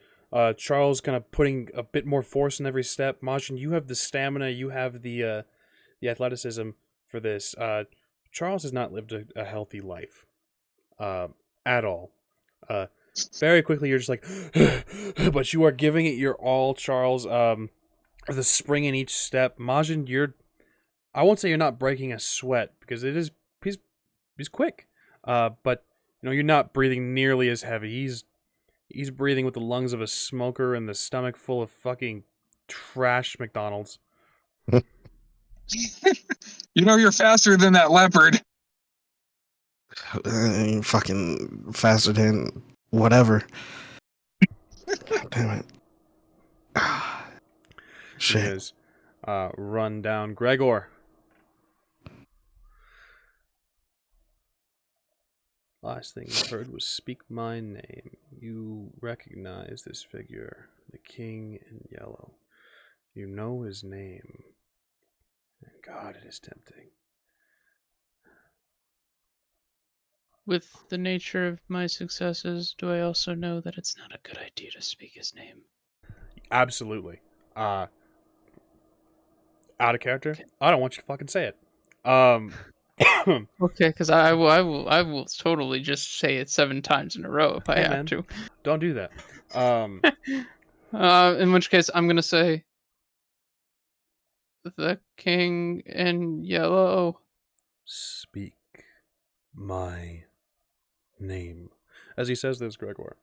Charles kind of putting a bit more force in every step. Majin, you have the stamina, you have the athleticism for this. Charles has not lived a healthy life, at all. Very quickly, you're just like, but you are giving it your all, Charles. The spring in each step, Majin. I won't say you're not breaking a sweat because he's quick. But you're not breathing nearly as heavy. He's breathing with the lungs of a smoker and the stomach full of fucking trash McDonald's. You're faster than that leopard. Fucking faster than whatever. Damn it. Shit. You guys run down Gregor. Last thing you heard was "Speak my name." You recognize this figure, the king in yellow. You know his name. And God, it is tempting. With the nature of my successes, do I also know that it's not a good idea to speak his name? Absolutely. Out of character? Okay. I don't want you to fucking say it. Okay, because I will totally just say it 7 times in a row if I Hey, have man. to. Don't do that. In which case, I'm gonna say the king in yellow. Speak my name. As he says this, Gregor,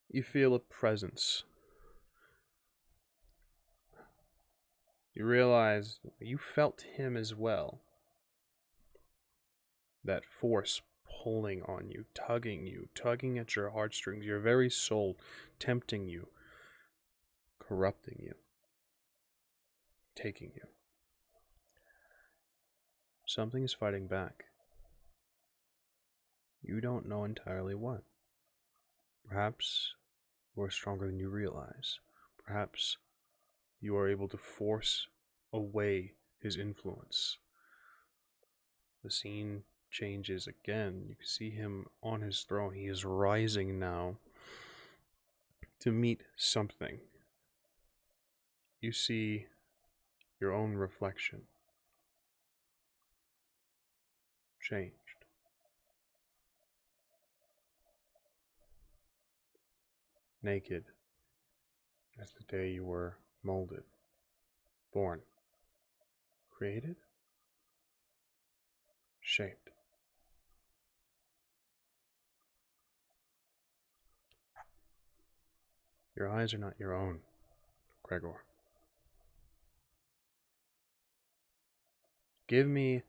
you feel a presence. You realize you felt him as well. That force pulling on you, tugging at your heartstrings, your very soul, tempting you, corrupting you, taking you. Something is fighting back. You don't know entirely what. Perhaps you are stronger than you realize. Perhaps you are able to force away his influence. The scene changes again. You can see him on his throne. He is rising now to meet something. You see your own reflection changed. Naked as the day you were molded, born, created, shaped. Your eyes are not your own, Gregor. Give me...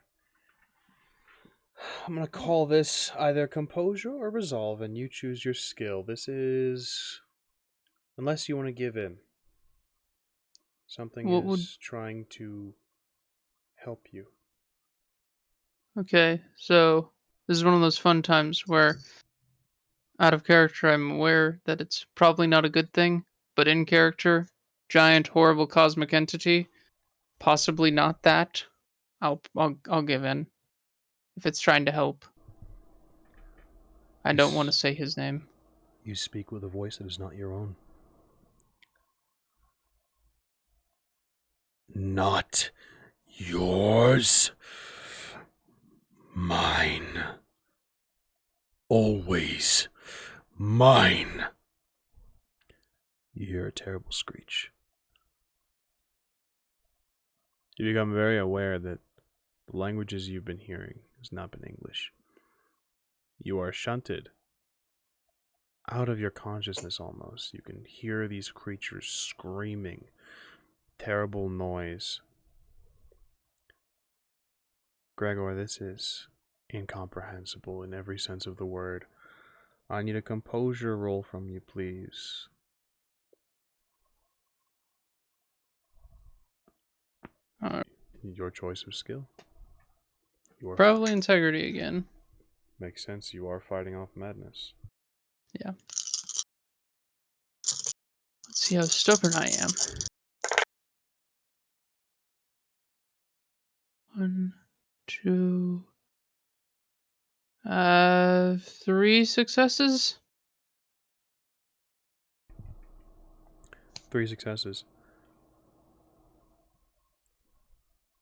I'm going to call this either composure or resolve, and you choose your skill. This is... Unless you want to give in. Something What is would... trying to help you. Okay, so this is one of those fun times where, out of character, I'm aware that it's probably not a good thing, but in character, giant, horrible cosmic entity, possibly not that. I'll give in if it's trying to help. I don't want to say his name. You speak with a voice that is not your own. Not yours. Mine. Always mine. You hear a terrible screech. You become very aware that the languages you've been hearing has not been English. You are shunted out of your consciousness almost. You can hear these creatures screaming, terrible noise. Gregor, this is incomprehensible in every sense of the word. I need a composure roll from you, please. Your choice of skill. Probably integrity again. Makes sense. You are fighting off madness. Yeah. Let's see how stubborn I am. 1, 2, 3 successes. 3 successes.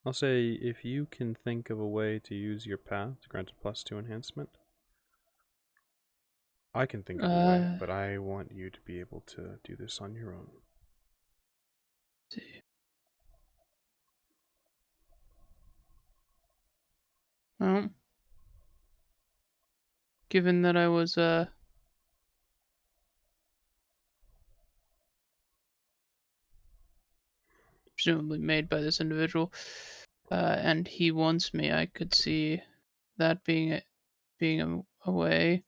I'll say if you can think of a way to use your path to grant a +2 enhancement. I can think of a way, but I want you to be able to do this on your own. Let's see. Well, given that I was presumably made by this individual, and he wants me, I could see that being a way.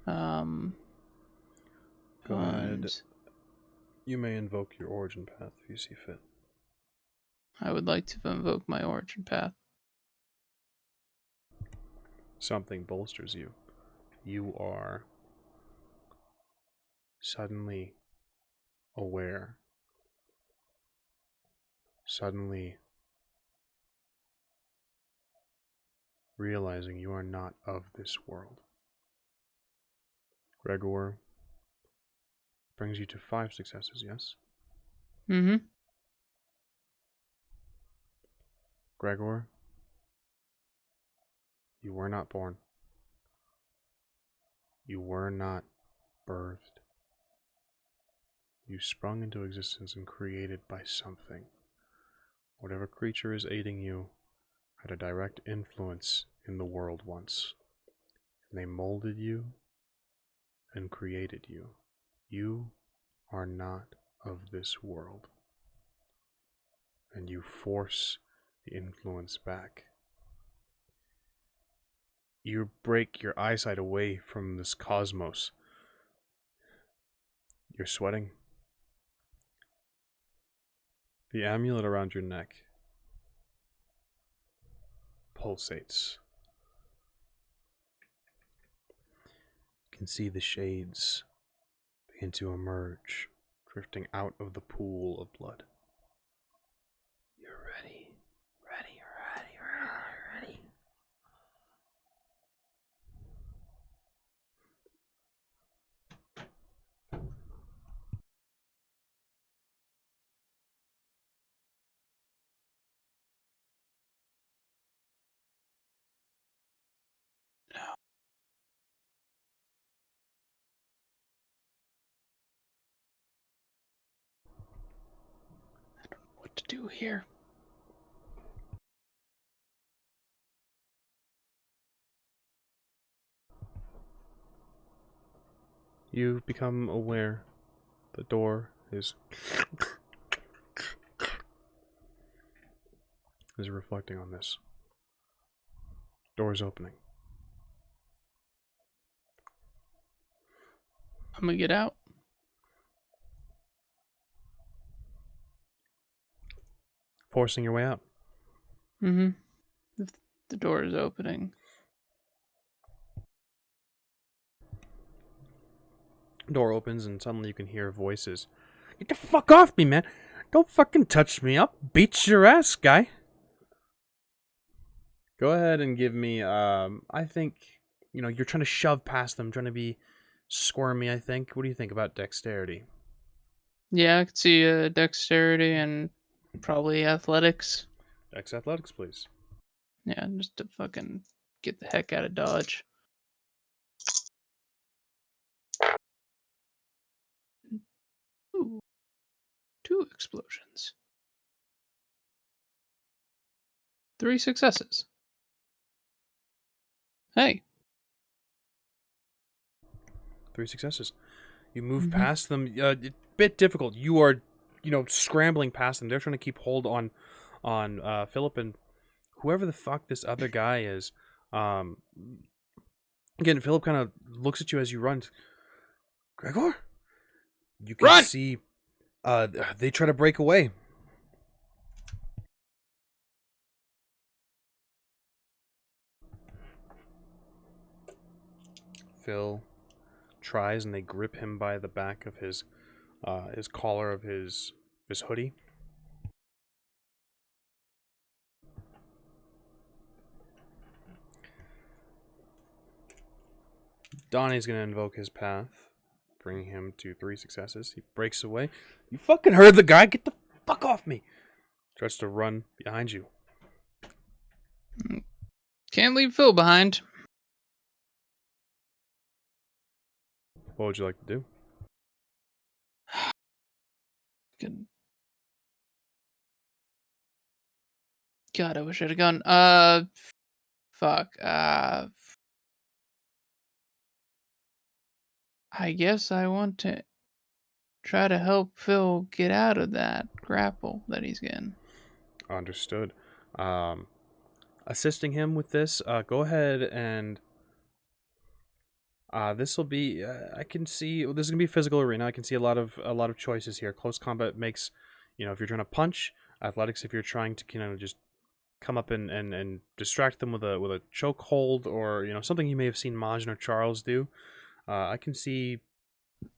Go ahead. You may invoke your origin path if you see fit. I would like to invoke my origin path. Something bolsters you. You are suddenly aware. Suddenly realizing you are not of this world. Gregor brings you to 5 successes, yes? Mm-hmm. Gregor, you were not born. You were not birthed. You sprung into existence and created by something. Whatever creature is aiding you had a direct influence in the world once. And they molded you and created you. You are not of this world. And you force the influence back. You break your eyesight away from this cosmos. You're sweating. The amulet around your neck pulsates. You can see the shades begin to emerge, drifting out of the pool of blood. You're ready. Ready. What to do here? You've become aware the door is reflecting on this. Door is opening. I'm gonna get out. Forcing your way out. Mm-hmm. If the door is opening. Door opens and suddenly you can hear voices. Get the fuck off me, man! Don't fucking touch me. I'll beat your ass, guy. Go ahead and give me, I think, you're trying to shove past them, trying to be squirmy, I think. What do you think about dexterity? Yeah, I could see dexterity and probably athletics. Dex athletics, please. Yeah, just to fucking get the heck out of Dodge. Ooh. 2 explosions. 3 successes. Hey. 3 successes. You move Mhm. past them. A bit difficult. You are, scrambling past them. They're trying to keep hold on Philip and whoever the fuck this other guy is. Again, Philip kind of looks at you as you run. Gregor? You can Run! see they try to break away. Phil tries and they grip him by the back of his collar of his hoodie. Donnie's gonna invoke his path, bringing him to 3 successes. He breaks away. You fucking heard the guy. Get the fuck off me. Tries to run behind you. Can't leave Phil behind. What would you like to do? Good. God, I wish I'd have gone. Fuck. I guess I want to try to help Phil get out of that grapple that he's in. Understood. Assisting him with this, go ahead and this will be. I can see this is gonna be a physical arena. I can see a lot of choices here. Close combat makes, if you're trying to punch. Athletics, if you're trying to just come up and distract them with a choke hold or something you may have seen Majin or Charles do. I can see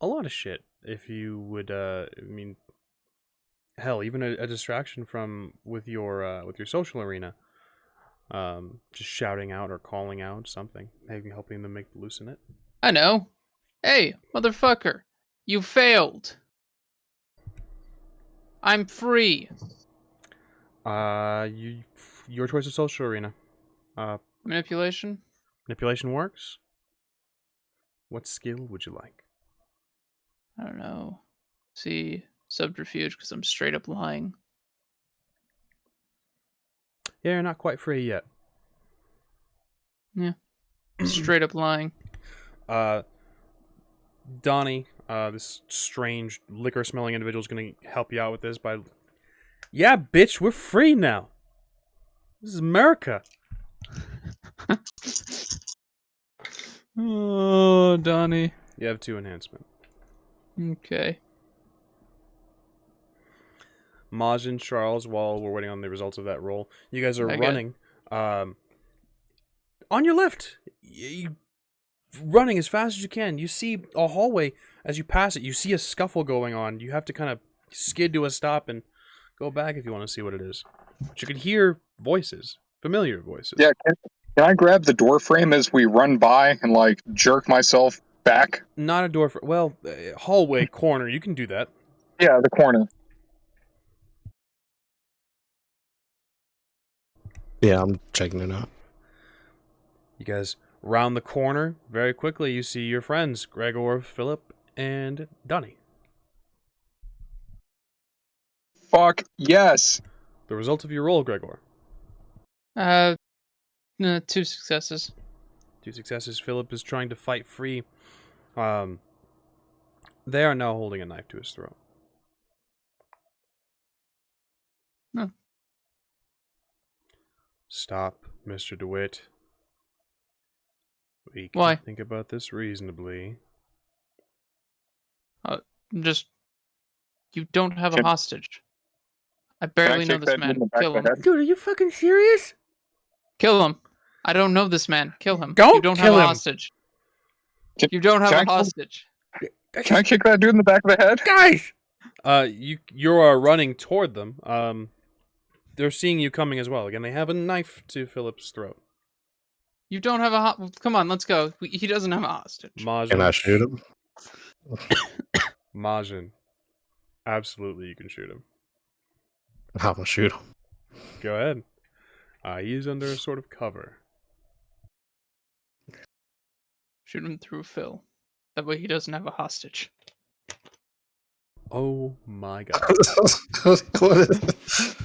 a lot of shit if you would. Hell, even a distraction with your social arena. Just shouting out or calling out something, maybe helping them loosen it. I know. Hey, motherfucker. You failed. I'm free. Your choice of social arena. Manipulation? Manipulation works. What skill would you like? I don't know. See, subterfuge, because I'm straight up lying. Yeah, you're not quite free yet. Yeah. Straight up lying. Donnie, this strange liquor-smelling individual is going to help you out with this by... Yeah, bitch, we're free now. This is America. Oh, Donnie. You have 2 enhancement. Okay. Majin, Charles, while we're waiting on the results of that roll, you guys are Okay. running. On your left, you running as fast as you can. You see a hallway. As you pass it, you see a scuffle going on. You have to kind of skid to a stop and go back if you want to see what it is. But you can hear voices, familiar voices. Yeah, can I grab the door frame as we run by and like jerk myself back? Not a door. Hallway corner. You can do that. Yeah, the corner. Yeah, I'm checking it out. You guys round the corner. Very quickly, you see your friends, Gregor, Philip, and Donnie. Fuck yes. The result of your roll, Gregor. 2 successes. 2 successes. Philip is trying to fight free. They are now holding a knife to his throat. No. Stop, Mr. DeWitt. We can Why? think about this reasonably. Just... You don't have a Can- hostage. I Can I barely know kick this that dude in man. the back Kill of the him. head? Dude, are you fucking serious? Kill him. I don't know this man. Kill him. Don't You don't kill have a him. hostage. Can- You don't have can a I kill- hostage. Can I kick that dude in the back of the head? Guys! You are running toward them. They're seeing you coming as well. Again, they have a knife to Philip's throat. You don't have a Come on, let's go. He doesn't have a hostage. Majin. Can I shoot him? Majin. Absolutely, you can shoot him. I'm gonna shoot him. Go ahead. He's under a sort of cover. Shoot him through Phil. That way he doesn't have a hostage. Oh my god. What is-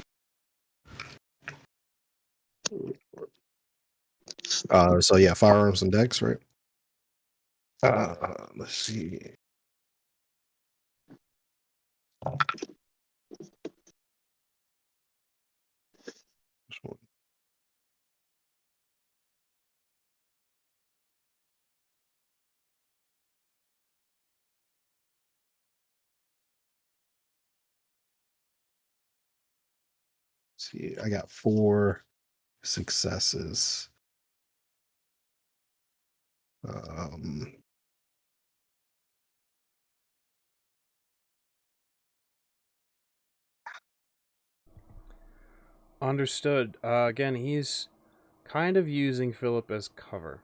so yeah, firearms and decks, right? Let's see. This one. See, I got 4 successes. Understood. Again, he's kind of using Philip as cover.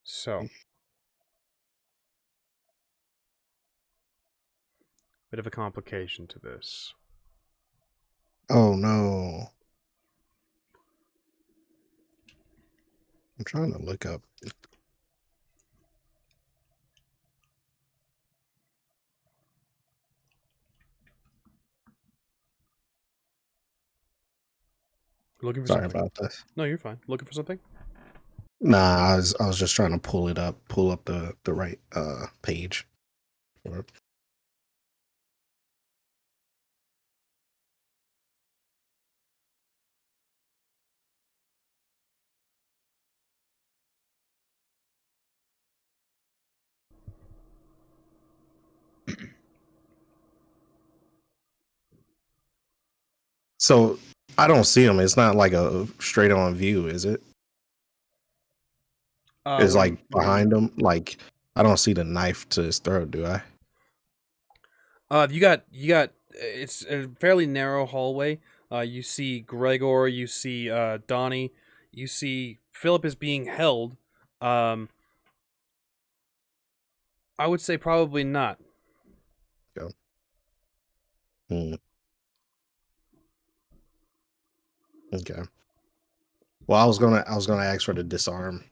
So, bit of a complication to this. Oh no. I'm trying to look up. Looking for Sorry something. about this. No, you're fine. Looking for something? Nah, I was just trying to pull up the right page. So I don't see him. It's not like a straight on view, is it? It's like behind him. Like I don't see the knife to his throat, do I? You got. It's a fairly narrow hallway. You see Gregor. You see Donnie. You see Philip is being held. I would say probably not. Go. Hmm. Okay. Well, I was gonna ask for the disarm,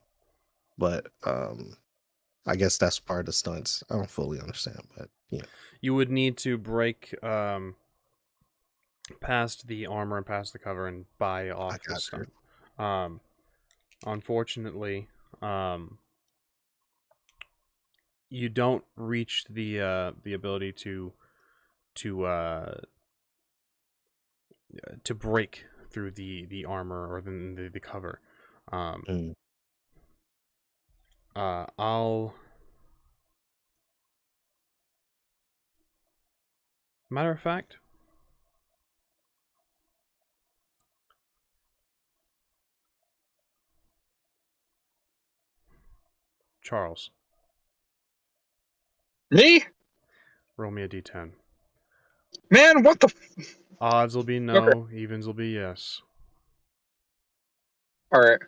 but I guess that's part of the stunts. I don't fully understand, but yeah. You would need to break past the armor and past the cover and buy off the stunt. Unfortunately, you don't reach the ability to break through the armor or the cover. I'll. Matter of fact, Charles, Me? roll me a d10. Man, what the? Odds will be no, evens will be yes. All right.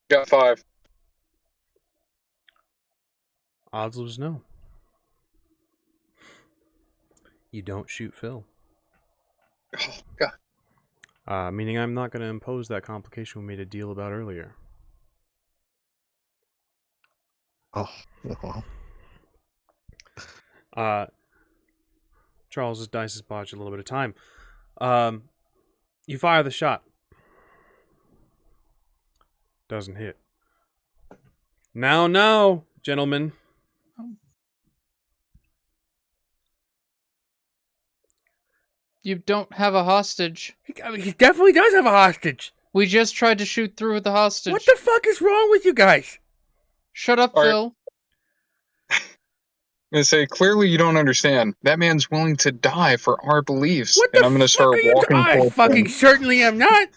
Got 5. Odds was no. You don't shoot Phil. Oh God. Meaning I'm not going to impose that complication we made a deal about earlier. Oh, well. Charles's dice has bought you a little bit of time. You fire the shot. Doesn't hit. Now, gentlemen. You don't have a hostage. He definitely does have a hostage. We just tried to shoot through with the hostage. What the fuck is wrong with you guys? Shut up, All right. Phil. I'm gonna say clearly you don't understand. That man's willing to die for our beliefs, What and the I'm gonna fuck start are you walking. I fucking certainly am not.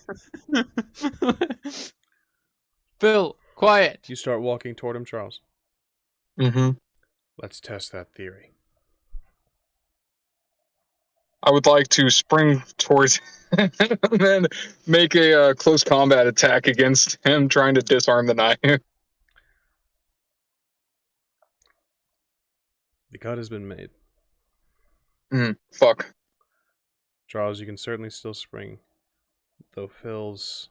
Phil, quiet. You start walking toward him, Charles. Mm-hmm. Let's test that theory. I would like to spring towards him and then make a close combat attack against him, trying to disarm the knife. The cut has been made. Fuck. Charles, you can certainly still spring. Though Phil's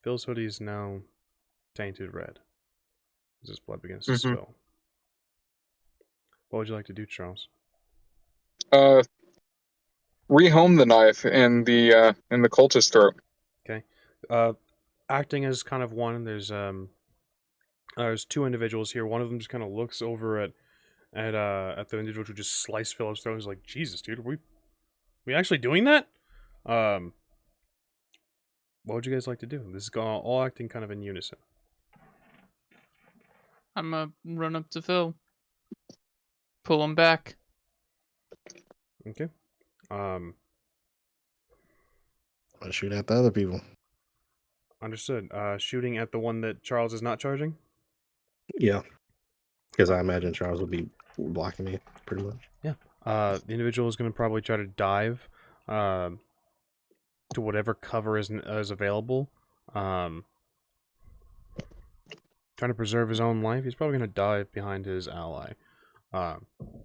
hoodie is now tainted red. As his blood begins to spill. What would you like to do, Charles? Rehome the knife in the cultist throat. Okay. acting as kind of one. There's two individuals here. One of them just kind of looks over at the individual who just sliced Philip's throat. He's like, Jesus, dude, are we actually doing that? What would you guys like to do? This is all acting kind of in unison. I'm gonna run up to Phil. Pull him back. Okay. I'll shoot at the other people. Understood. Shooting at the one that Charles is not charging? Yeah. Because I imagine Charles will be blocking me, pretty much. Yeah. The individual is going to probably try to dive to whatever cover is available. Trying to preserve his own life. He's probably going to dive behind his ally.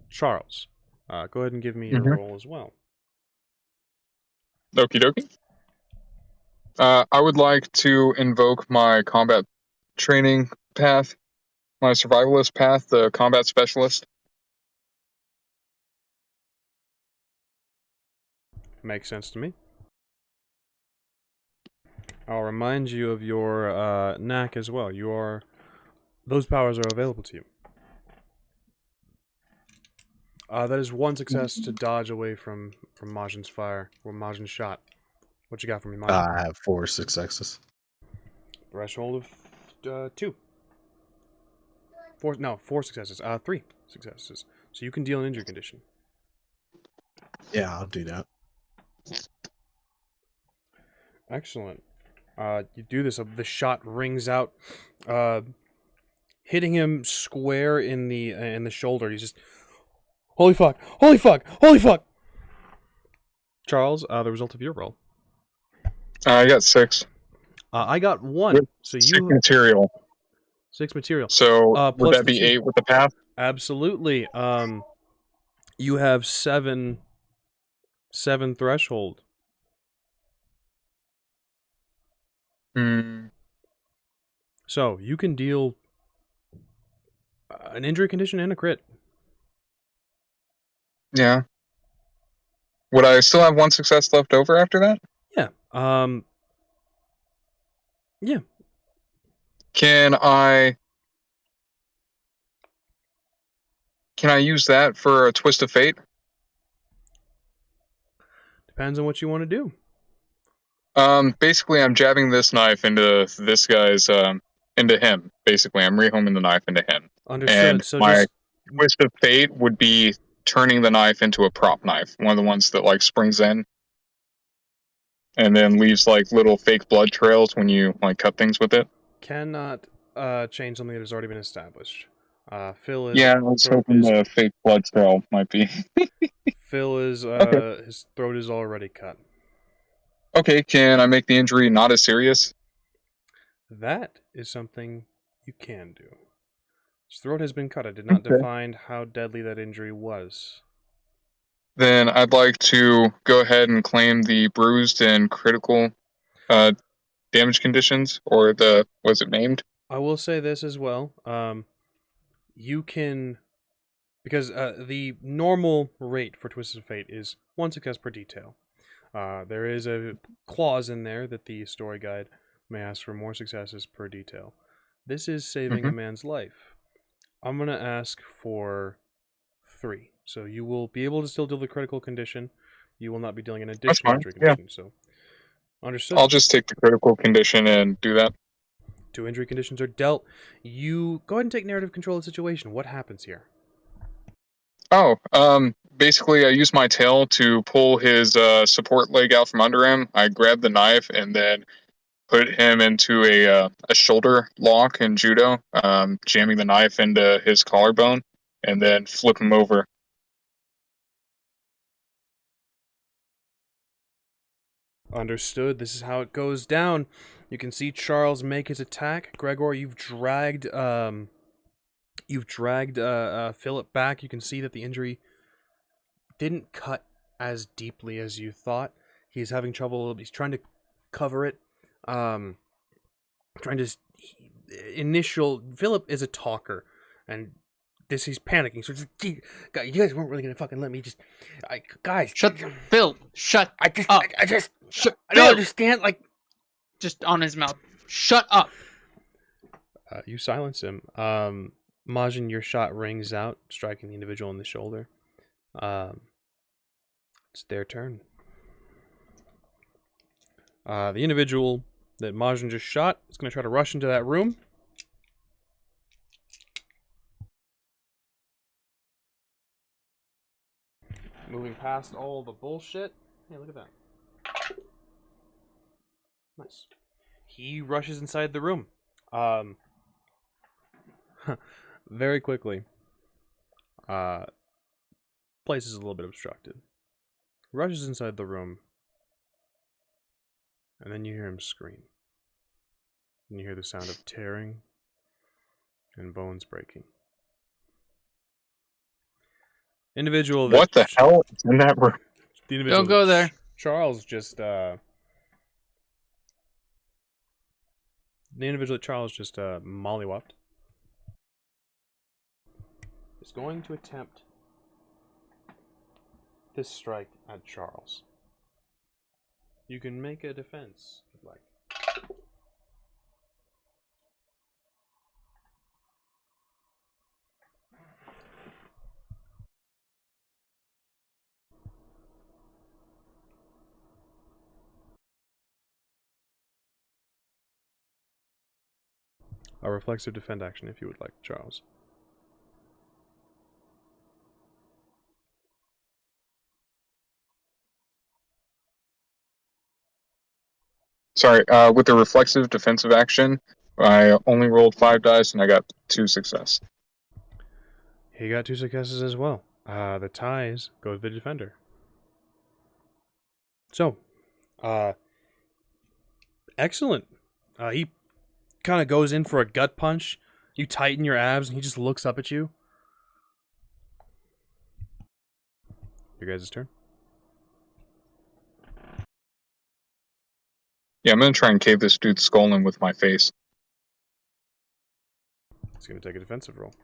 Charles, go ahead and give me your roll as well. Okie dokie. I would like to invoke my combat training path, my survivalist path, the combat specialist. Makes sense to me. I'll remind you of your knack as well. Those powers are available to you. That is one success to dodge away from Majin's fire, or Majin's shot. What you got for me, Majin? I have 4 successes. Threshold of 2. 4 successes. 3 successes. So you can deal an injury condition. Yeah, I'll do that. Excellent. You do this. The shot rings out, hitting him square in the shoulder. He's just, holy fuck! Holy fuck! Holy fuck! Charles, the result of your roll. I got 6. I got 1. With So 6 you material. 6 material. So would plus that be the 8 with the path? Absolutely. You have 7 threshold. So you can deal an injury condition and a crit. Yeah. Would I still have 1 success left over after that? Yeah. Yeah. Can I use that for a twist of fate? Depends on what you want to do. Basically, I'm jabbing this knife into this guy's, into him. Basically, I'm rehoming the knife into him. Understood. And So my just twist of fate would be turning the knife into a prop knife, one of the ones that like springs in, and then leaves like little fake blood trails when you like cut things with it. cannot change something that has already been established. Phil is Yeah, I was hoping the fake blood trail might be. Phil is Okay. his throat is already cut. Okay, can I make the injury not as serious? That is something you can do. His throat has been cut. I did not Okay. define how deadly that injury was. Then I'd like to go ahead and claim the bruised and critical damage conditions, or what's it named? I will say this as well. You can, because the normal rate for Twisted of Fate is 1 success per detail. There is a clause in there that the story guide may ask for more successes per detail. This is saving a man's life. I'm going to ask for 3. So you will be able to still deal the critical condition. You will not be dealing an additional fine, injury yeah. condition. So, understood. I'll just take the critical condition and do that. 2 injury conditions are dealt. You go ahead and take narrative control of the situation. What happens here? Oh, basically I use my tail to pull his support leg out from under him. I grab the knife and then put him into a shoulder lock in judo, jamming the knife into his collarbone, and then flip him over. Understood. This is how it goes down. You can see Charles make his attack. Gregor, you've dragged Philip back. You can see that the injury didn't cut as deeply as you thought. He's having trouble. He's trying to cover it. Philip is a talker, and he's panicking. So just, you guys weren't really gonna fucking let me just, guys. Phil, shut I just, up. I just, Shut I don't Phil! understand. Like, Just on his mouth. Shut up. You silence him. Majin, your shot rings out, striking the individual in the shoulder. It's their turn. The individual that Majin just shot is going to try to rush into that room. Moving past all the bullshit. Hey, look at that. Nice. He rushes inside the room. Very quickly. Place is a little bit obstructed. Rushes inside the room. And then you hear him scream. And you hear the sound of tearing and bones breaking. Individual that What the hell is in that room? The individual Don't go there. Charles just the individual that Charles just mollywopped is going to attempt this strike at Charles. You can make a defense if you'd like. A reflexive defend action if you would like, Charles. Sorry, with the reflexive defensive action, I only rolled 5 dice and I got 2 success. He got 2 successes as well. The ties go to the defender. So, excellent. He kind of goes in for a gut punch. You tighten your abs and he just looks up at you. Your guys' turn. Yeah, I'm gonna try and cave this dude's skull in with my face. He's going to take a defensive roll.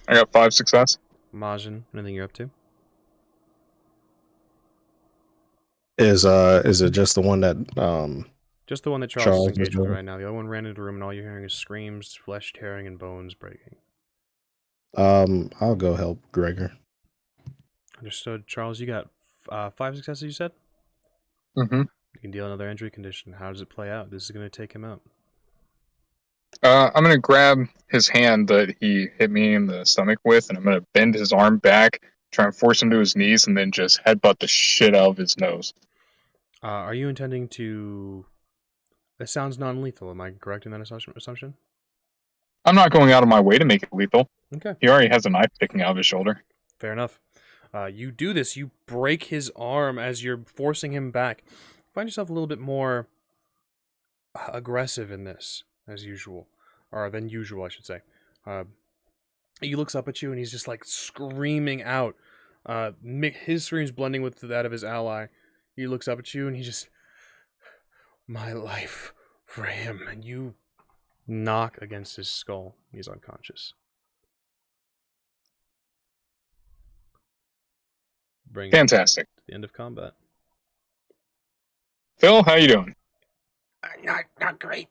I got 5 success. Majin, anything you're up to? Is it just the one that Just the one that Charles Charles is is engaged with doing? right now. The other one ran into the room and all you're hearing is screams, flesh tearing, and bones breaking. I'll go help Gregor. Understood. Charles, you got 5 successes, you said? Mm-hmm. You can deal another injury condition. How does it play out? This is going to take him out. I'm gonna grab his hand that he hit me in the stomach with, and I'm gonna bend his arm back, try and force him to his knees, and then just headbutt the shit out of his nose. Are you intending to... It sounds non-lethal. Am I correct in that assumption? I'm not going out of my way to make it lethal. Okay. He already has a knife sticking out of his shoulder. Fair enough. You do this. You break his arm as you're forcing him back. Find yourself a little bit more aggressive in this, as usual. Or than usual, I should say. He looks up at you and he's just like screaming out. His screams blending with that of his ally. He looks up at you and he just... My life for him. And you knock against his skull. He's unconscious. Bring Fantastic. to the end of combat. Phil, how you doing? Not great.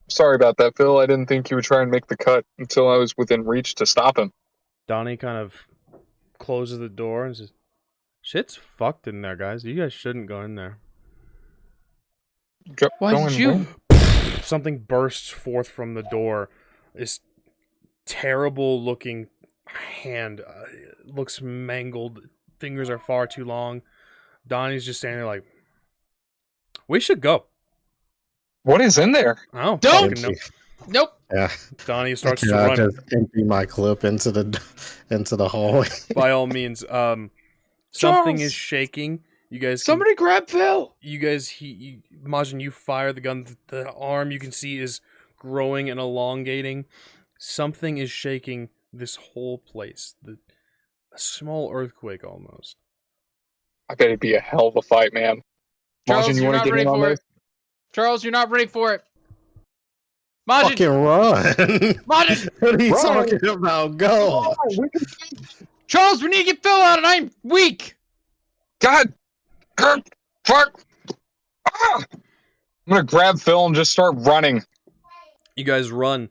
Sorry about that, Phil. I didn't think you would try and make the cut until I was within reach to stop him. Donnie kind of closes the door and says, "Shit's fucked in there, guys. You guys shouldn't go in there." Why did you? Something bursts forth from the door. This terrible looking hand looks mangled. Fingers are far too long. Donnie's just standing there like, "We should go." What is in there? I don't Don't! fucking know. Nope. Yeah. Donnie starts to Can I run. just empty my clip into the hallway? By all means, something Charles! is shaking. You guys, Somebody grab Phil. Majin, you fire the gun. The arm you can see is growing and elongating. Something is shaking this whole place. A small earthquake almost. I bet it'd be a hell of a fight, man. Charles, Majin, you you're want not to get ready in on for this? it. Charles, you're not ready for it. Majin! Fucking run. Majin! What are you Run. talking about? Go. Charles, we need to get Phil out, and I'm weak! God! Fuck! Ah! I'm gonna grab Phil and just start running. You guys run,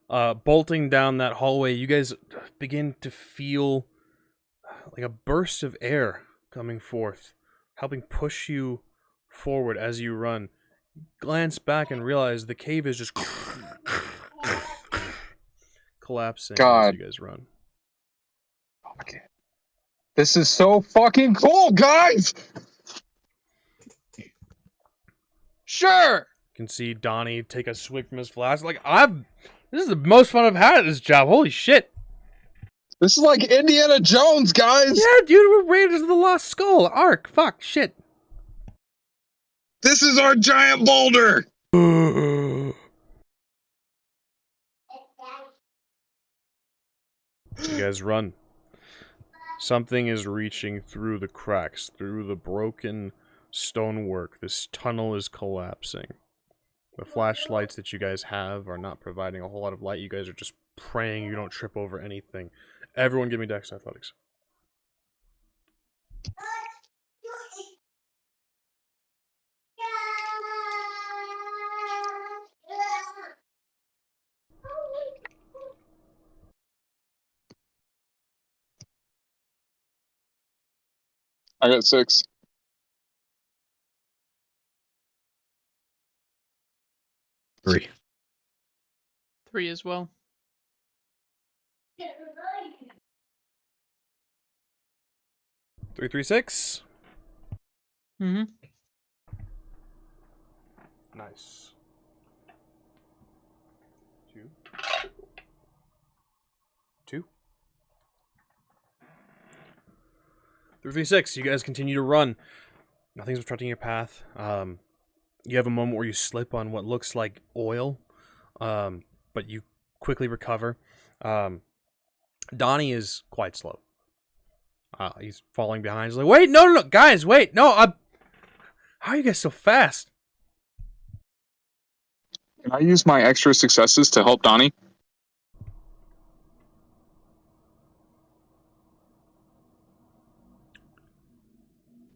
bolting down that hallway. You guys begin to feel like a burst of air coming forth, helping push you forward as you run. Glance back and realize the cave is just collapsing God. as you guys run. Okay. This is so fucking cool, guys! Sure! You can see Donnie take a swig from his flask. Like, this is the most fun I've had at this job. Holy shit. This is like Indiana Jones, guys! Yeah, dude, we're Raiders of the Lost Skull. Ark. Fuck. Shit. This is our giant boulder! You guys run. Something is reaching through the cracks, through the broken stonework. This tunnel is collapsing. The flashlights that you guys have are not providing a whole lot of light. You guys are just praying you don't trip over anything. Everyone give me Dex Athletics. I got 6. Three. 3 as well. 336. Mm-hmm. Nice. 2. 2. 336. You guys continue to run. Nothing's obstructing your path. You have a moment where you slip on what looks like oil, but you quickly recover. Donnie is quite slow. He's falling behind. He's like, wait, no, guys, wait, no, how are you guys so fast? Can I use my extra successes to help Donnie?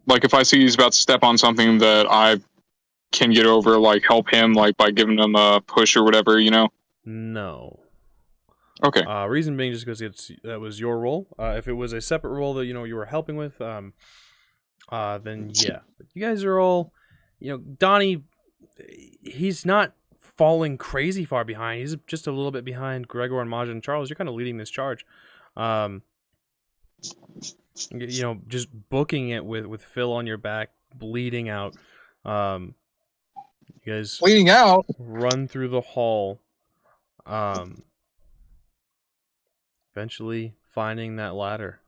Like, if I see he's about to step on something that I can get over, like, help him, like, by giving him a push or whatever, you know? No. Okay. Reason being just because that was your role. If it was a separate role that, you were helping with, then yeah. But you guys are all, Donnie, he's not falling crazy far behind. He's just a little bit behind Gregor and Majin and Charles. You're kind of leading this charge. Just booking it with Phil on your back, bleeding out. You guys Bleeding out? run through the hall. Eventually finding that ladder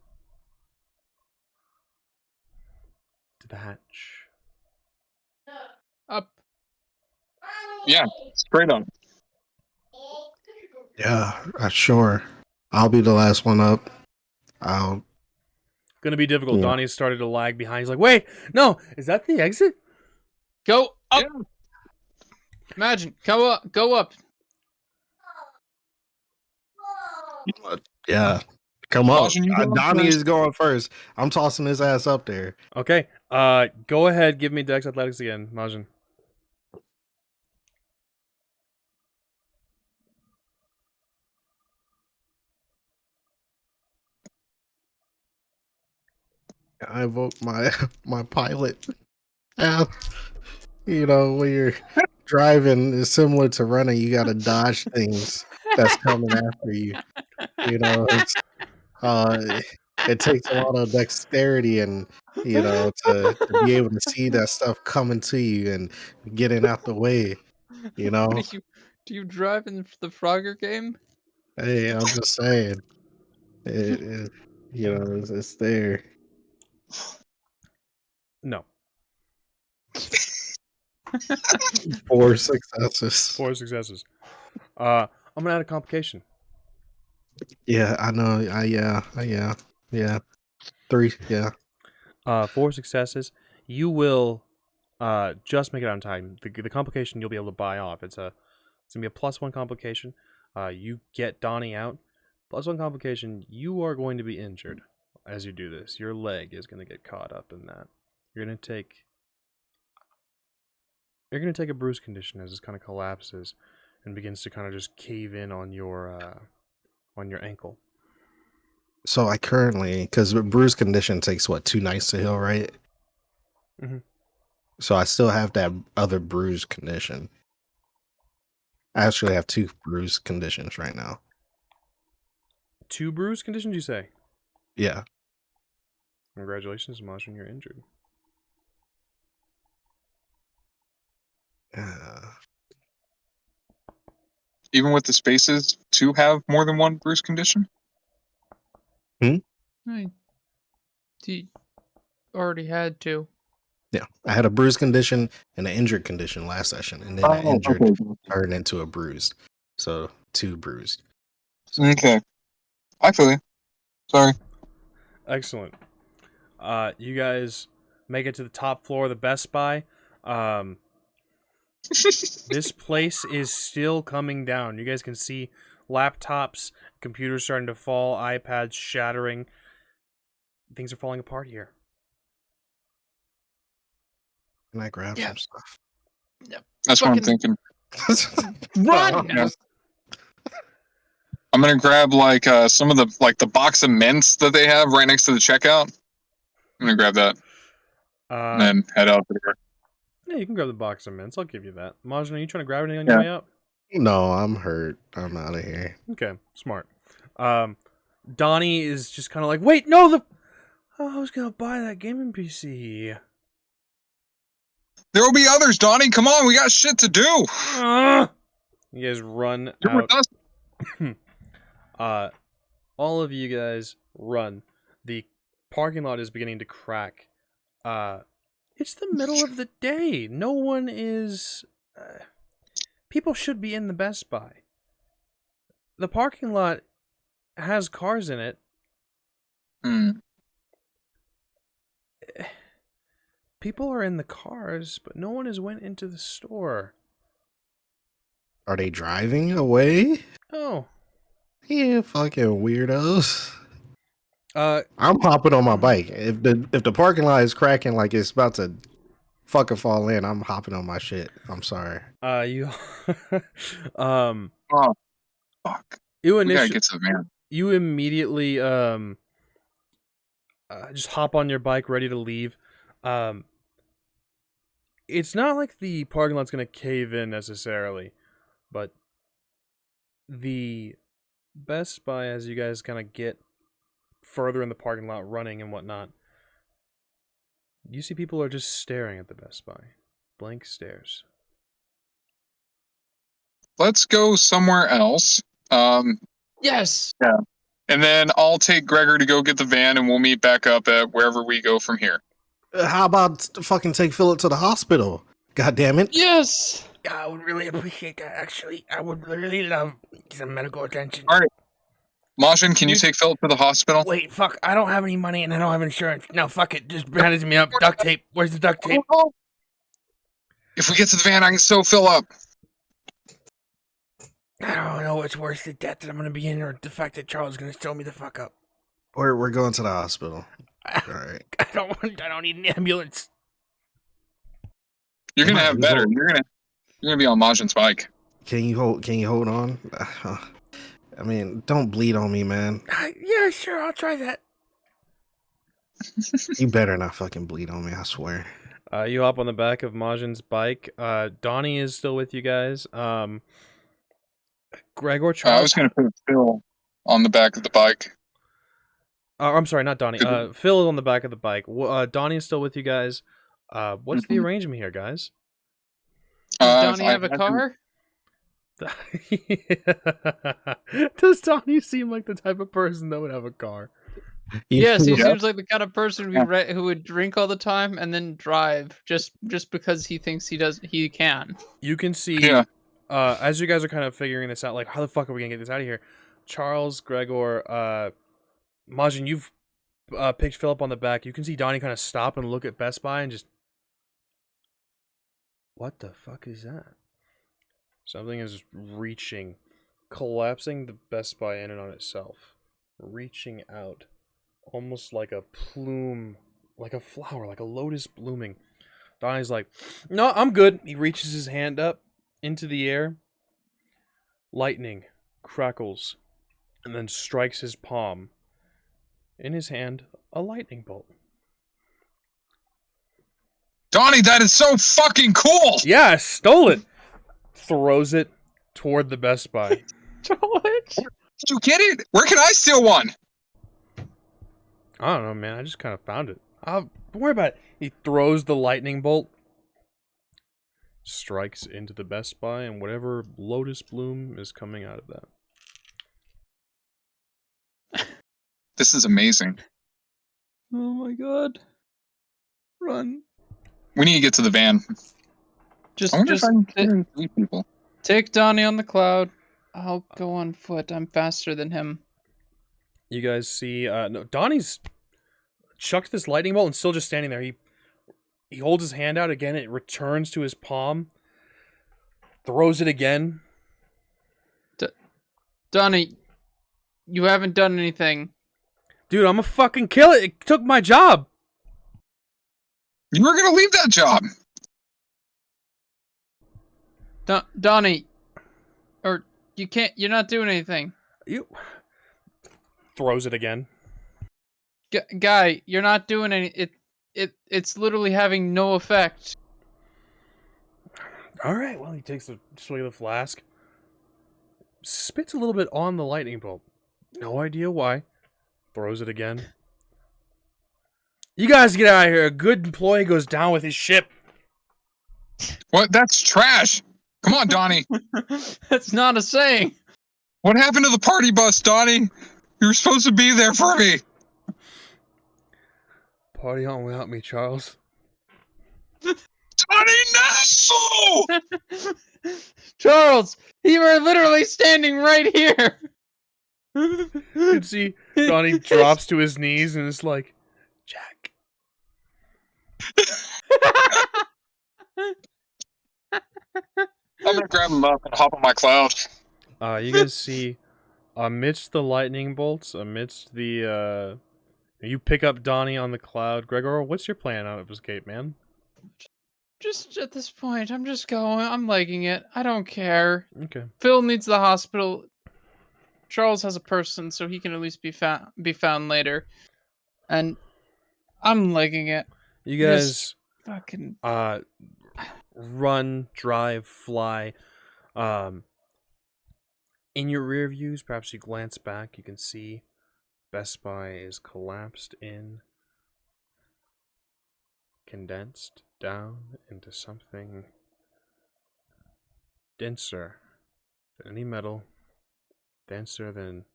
to the hatch. Up. Yeah, straight on. Yeah, sure. I'll be the last one up. Gonna be difficult. Yeah. Donnie's started to lag behind. He's like, wait, no, is that the exit? Go up! Yeah. Imagine, go up, go up. Yeah. Come on. Majin, you go Donnie first. is going first. I'm tossing his ass up there. Okay, go ahead, give me Dex Athletics again, Majin. I invoke my pilot. Yeah. When you're driving, it's similar to running. You got to dodge things that's coming after you. It's it takes a lot of dexterity and to be able to see that stuff coming to you and getting out the way. Do you drive in the Frogger game? Hey, I'm just saying, it's there. No. 4 successes. 4 successes. I'm gonna add a complication. Yeah, I know. Yeah. 3. Yeah. 4 successes. You will just make it on time. The complication you'll be able to buy off. It's gonna be a +1 complication. You get Donnie out. +1 complication. You are going to be injured as you do this. Your leg is going to get caught up in that. You're going to take a bruise condition as this kind of collapses and begins to kind of just cave in on your ankle. So I currently, because bruise condition takes what, 2 nights to heal, right? Mhm. So I still have that other bruise condition. I actually have 2 bruise conditions right now. 2 bruise conditions, you say? Yeah. Congratulations, Majin, you're injured. Even with the spaces to have more than one bruise condition? He already had to. Yeah. I had a bruise condition and an injured condition last session, and then I injured turned into a bruise. So 2 bruised. Okay. I feel you. Sorry. Excellent. You guys make it to the top floor of the Best Buy. This place is still coming down. You guys can see laptops, computers starting to fall, iPads shattering. Things are falling apart here. Can I grab some stuff? That's what I'm thinking. Run! Yeah. I'm gonna grab some of the box of mints that they have right next to the checkout. I'm gonna grab that and then head out there. Yeah, you can grab the box of mints. I'll give you that. Majin, are you trying to grab anything on your way out? No, I'm hurt. I'm out of here. Okay, smart. Donnie is just kind of like, wait, no, I was gonna buy that gaming PC. There will be others, Donnie. Come on, we got shit to do. You guys run You're with out. us. All of you guys run. The parking lot is beginning to crack. It's the middle of the day. No one is... people should be in the Best Buy. The parking lot has cars in it. People are in the cars, but no one has went into the store. Are they driving away? Oh. Yeah, fucking weirdos. I'm hopping on my bike. If the parking lot is cracking like it's about to fucking fall in, I'm hopping on my shit. I'm sorry. You Oh, fuck. You We gotta get to the van. You immediately just hop on your bike ready to leave. It's not like the parking lot's gonna cave in necessarily, but the Best Buy, as you guys kind of get further in the parking lot running and whatnot, you see people are just staring at the Best Buy. Blank stares. Let's go somewhere else. Yes. Yeah. And then I'll take Gregor to go get the van, and we'll meet back up at wherever we go from here. How about fucking take Philip to the hospital? God damn it. Yes. I would really appreciate that, actually. I would really love some medical attention. All right. Majin, can you take Philip to the hospital? Wait, fuck. I don't have any money and I don't have insurance. No, fuck it. Just bandage me up. Duct tape. Where's the duct tape? If we get to the van, I can sew Phil up. I don't know what's worse, the death that I'm going to be in or the fact that Charles is going to sew me the fuck up. We're going to the hospital. All right. I don't need an ambulance. You're gonna have better. You're gonna be on Majin's bike. Can you hold on? I mean, don't bleed on me, man. Yeah, sure, I'll try that. You better not fucking bleed on me, I swear. You hop on the back of Majin's bike. Donnie is still with you guys. Gregor, Charles. I was gonna put Phil on the back of the bike. I'm sorry, not Donnie. Phil is on the back of the bike. Donnie is still with you guys. What's the arrangement here, guys? Does Donnie have a car? Does Donnie seem like the type of person that would have a car? Yes, he seems like the kind of person who would drink all the time and then drive just because he thinks he can. You can see, as you guys are kind of figuring this out, like, how the fuck are we gonna get this out of here? Charles, Gregor, Majin, you've picked Philip on the back. You can see Donnie kind of stop and look at Best Buy and just What the fuck is that? Something is reaching, collapsing the Best Buy in and on itself. Reaching out. Almost like a plume, like a flower, like a lotus blooming. Donnie's like, no, I'm good. He reaches his hand up into the air. Lightning crackles and then strikes his palm. In his hand, a lightning bolt. Donnie, that is so fucking cool! Yeah, I stole it. Throws it toward the Best Buy. Did you get it? Where can I steal one? I don't know, man. I just kind of found it. Don't worry about it. He throws the lightning bolt. Strikes into the Best Buy and whatever lotus bloom is coming out of that. This is amazing. Oh my god. Run. We need to get to the van. Just I wonder if I can carry 3 people. take Donnie on the cloud. I'll go on foot. I'm faster than him. You guys see, no, Donnie's chucked this lightning bolt and still just standing there. He holds his hand out again. It returns to his palm. Throws it again. Donnie, you haven't done anything. Dude, I'm gonna fucking kill it. It took my job. You were gonna leave that job. Donnie, or you can't. You're not doing anything. You throws it again. Guy, you're not doing any. It's literally having no effect. All right. Well, he takes a swig of the flask. Spits a little bit on the lightning bolt. No idea why. Throws it again. You guys get out of here. A good employee goes down with his ship. What? That's trash. Come on, Donnie. That's not a saying. What happened to the party bus, Donnie? You were supposed to be there for me. Party on without me, Charles. Donnie, no! Charles, you were literally standing right here. You can see Donnie drops to his knees and is like, Jack. I'm gonna grab him up and hop on my cloud. You guys see, amidst the lightning bolts, amidst the, you pick up Donnie on the cloud. Gregor, what's your plan out of escape, man? Just at this point, I'm just going. I'm legging it. I don't care. Okay. Phil needs the hospital. Charles has a person, so he can at least be found later. And I'm legging it. You guys, Just fucking run, drive, fly. In your rear views, perhaps you glance back, you can see Best Buy is collapsed in, condensed down into something denser than any metal, denser than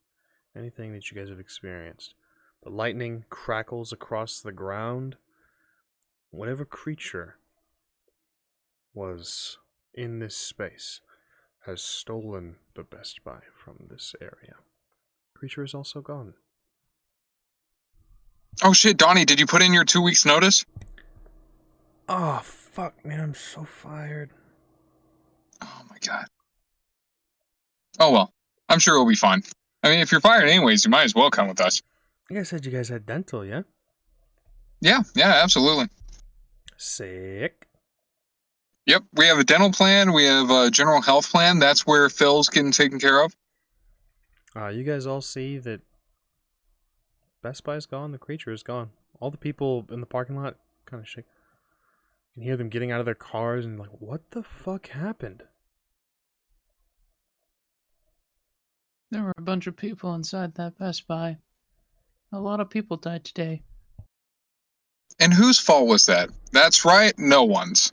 anything that you guys have experienced. The lightning crackles across the ground. Whatever creature was in this space has stolen the Best Buy from this area. The creature is also gone. Oh shit, Donnie, did you put in your 2 weeks notice? Oh, fuck, man, I'm so fired. Oh my god. Oh well, I'm sure it'll be fine. I mean, if you're fired anyways, you might as well come with us. You guys said you guys had dental, yeah? Yeah, absolutely. Sick. Yep, we have a dental plan, we have a general health plan. That's where Phil's getting taken care of. You guys all see that Best Buy's gone, the creature is gone. All the people in the parking lot kind of shake. You can hear them getting out of their cars and like, what the fuck happened? There were a bunch of people inside that Best Buy. A lot of people died today. And whose fault was that? That's right, no one's.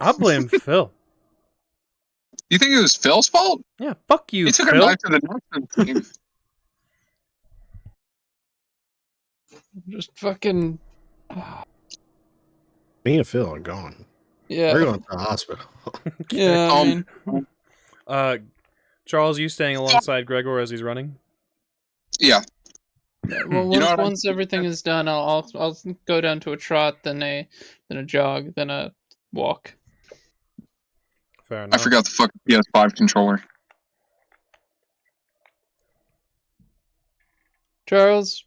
I blame Phil. You think it was Phil's fault? Yeah, fuck you, He took him Phil. back to the nursing team. Just fucking... Me and Phil are gone. Yeah. We're going to the hospital. Yeah, I mean, Charles, you staying alongside Gregor as he's running? Yeah. Yeah, well, You know what once everything is done, I'll go down to a trot, then a jog, then a walk. Fair I enough. forgot the fucking PS5 controller. Charles,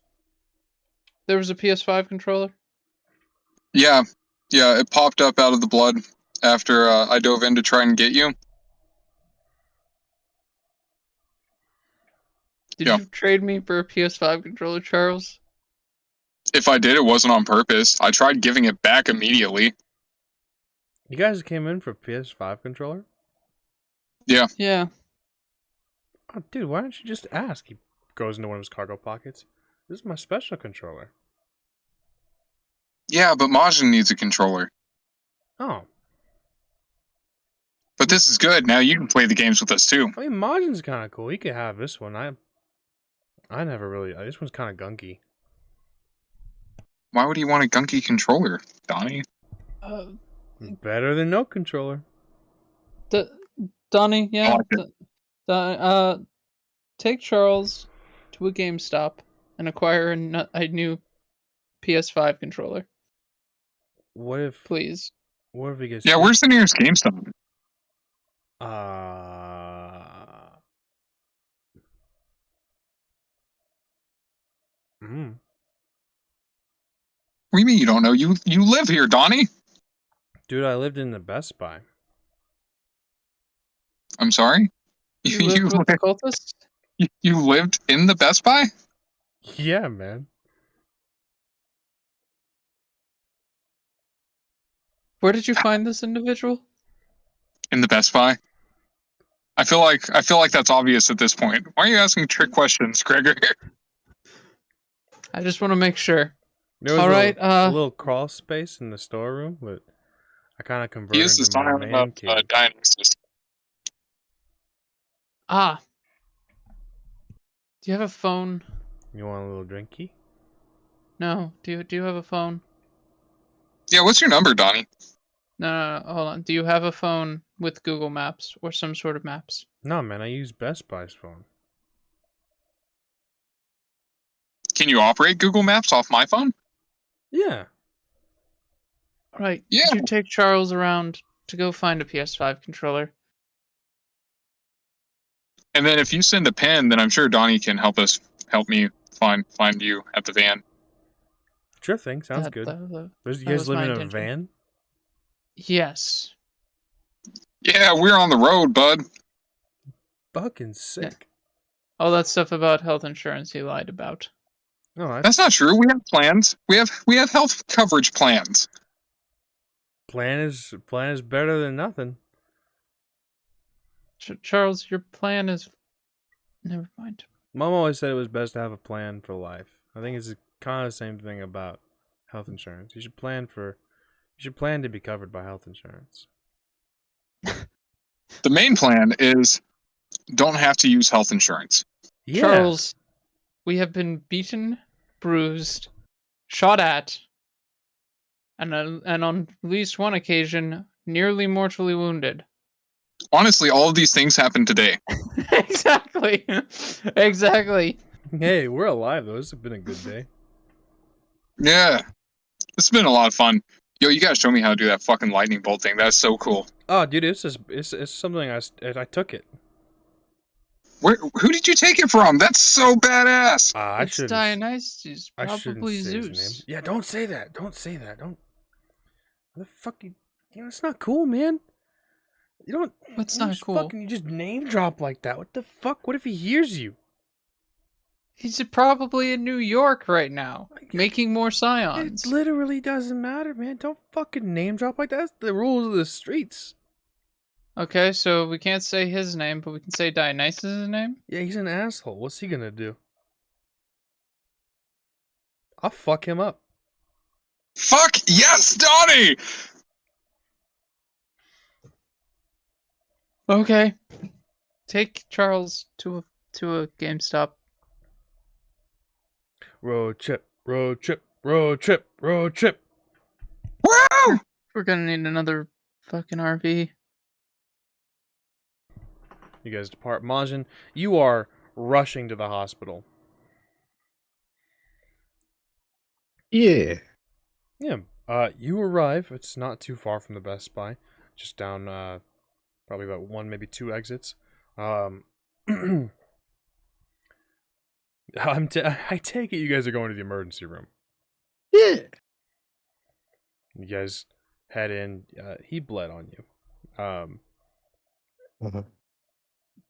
there was a PS5 controller. Yeah, it popped up out of the blood after I dove in to try and get you. Did Yeah. you trade me for a PS5 controller, Charles? If I did, it wasn't on purpose. I tried giving it back immediately. You guys came in for PS5 controller? Yeah. Yeah. Oh, dude, why don't you just ask? He goes into one of his cargo pockets. This is my special controller. Yeah, but Majin needs a controller. Oh. But this is good. Now you can play the games with us too. I mean, Majin's kind of cool. He could have this one. I never really... This one's kind of gunky. Why would he want a gunky controller, Donnie? Better than no controller. Donnie, yeah. I like it. Take Charles to a GameStop and acquire a new PS5 controller, What if... please. What if he gets... Yeah, where's the nearest GameStop? What do you mean you don't know? You live here, Donnie. Dude, I lived in the Best Buy. I'm sorry? You lived with the cultists? You lived in the Best Buy? Yeah, man. Where did you find this individual? In the Best Buy? I feel like that's obvious at this point. Why are you asking trick questions, Gregor? I just want to make sure. There was All right, a little crawl space in the storeroom, but I kind of converted He is the into my Scion man of cave. Dionysus. Do you have a phone? You want a little drinky? No. Do you have a phone? Yeah, what's your number, Donnie? No, hold on. Do you have a phone with Google Maps or some sort of maps? No, man, I use Best Buy's phone. Can you operate Google Maps off my phone? Yeah. Right. Yeah. Could you take Charles around to go find a PS5 controller? And then if you send a pin, then I'm sure Donnie can help me find you at the van. Sure thing. Sounds good. You guys live in a van? Yes. Yeah, we're on the road, bud. Fucking sick. Yeah. All that stuff about health insurance he lied about. No, That's not true. We have plans. We have health coverage plans. Plan is better than nothing. Charles, your plan is... Never mind. Mom always said it was best to have a plan for life. I think it's kind of the same thing about health insurance. You should plan to be covered by health insurance. The main plan is don't have to use health insurance. Yeah. Charles, we have been beaten, bruised, shot at, and on at least one occasion, nearly mortally wounded. Honestly, all of these things happened today. Exactly. Exactly. Hey, we're alive though. This has been a good day. Yeah. It's been a lot of fun. Yo, you gotta show me how to do that fucking lightning bolt thing. That's so cool. Oh, dude, it's something I took it. Who did you take it from? That's so badass. It's Dionysus, probably say his Zeus. name. Yeah, don't say that. Don't. What the fuck you know, it's not cool, man. You don't. What's you not just cool? Fucking, you just name drop like that. What the fuck? What if he hears you? He's probably in New York right now, making more Scions. It literally doesn't matter, man. Don't fucking name drop like that. That's the rules of the streets. Okay, so we can't say his name, but we can say Dionysus' name? Yeah, he's an asshole. What's he gonna do? I'll fuck him up. Fuck yes, Donnie! Okay. Take Charles to a GameStop. Road trip, road trip, road trip, road trip. Woo! We're gonna need another fucking RV. You guys depart. Majin, you are rushing to the hospital. Yeah. Yeah. You arrive. It's not too far from the Best Buy. Just down probably about one, maybe two exits. I take it you guys are going to the emergency room. Yeah. You guys head in. He bled on you. Mhm. You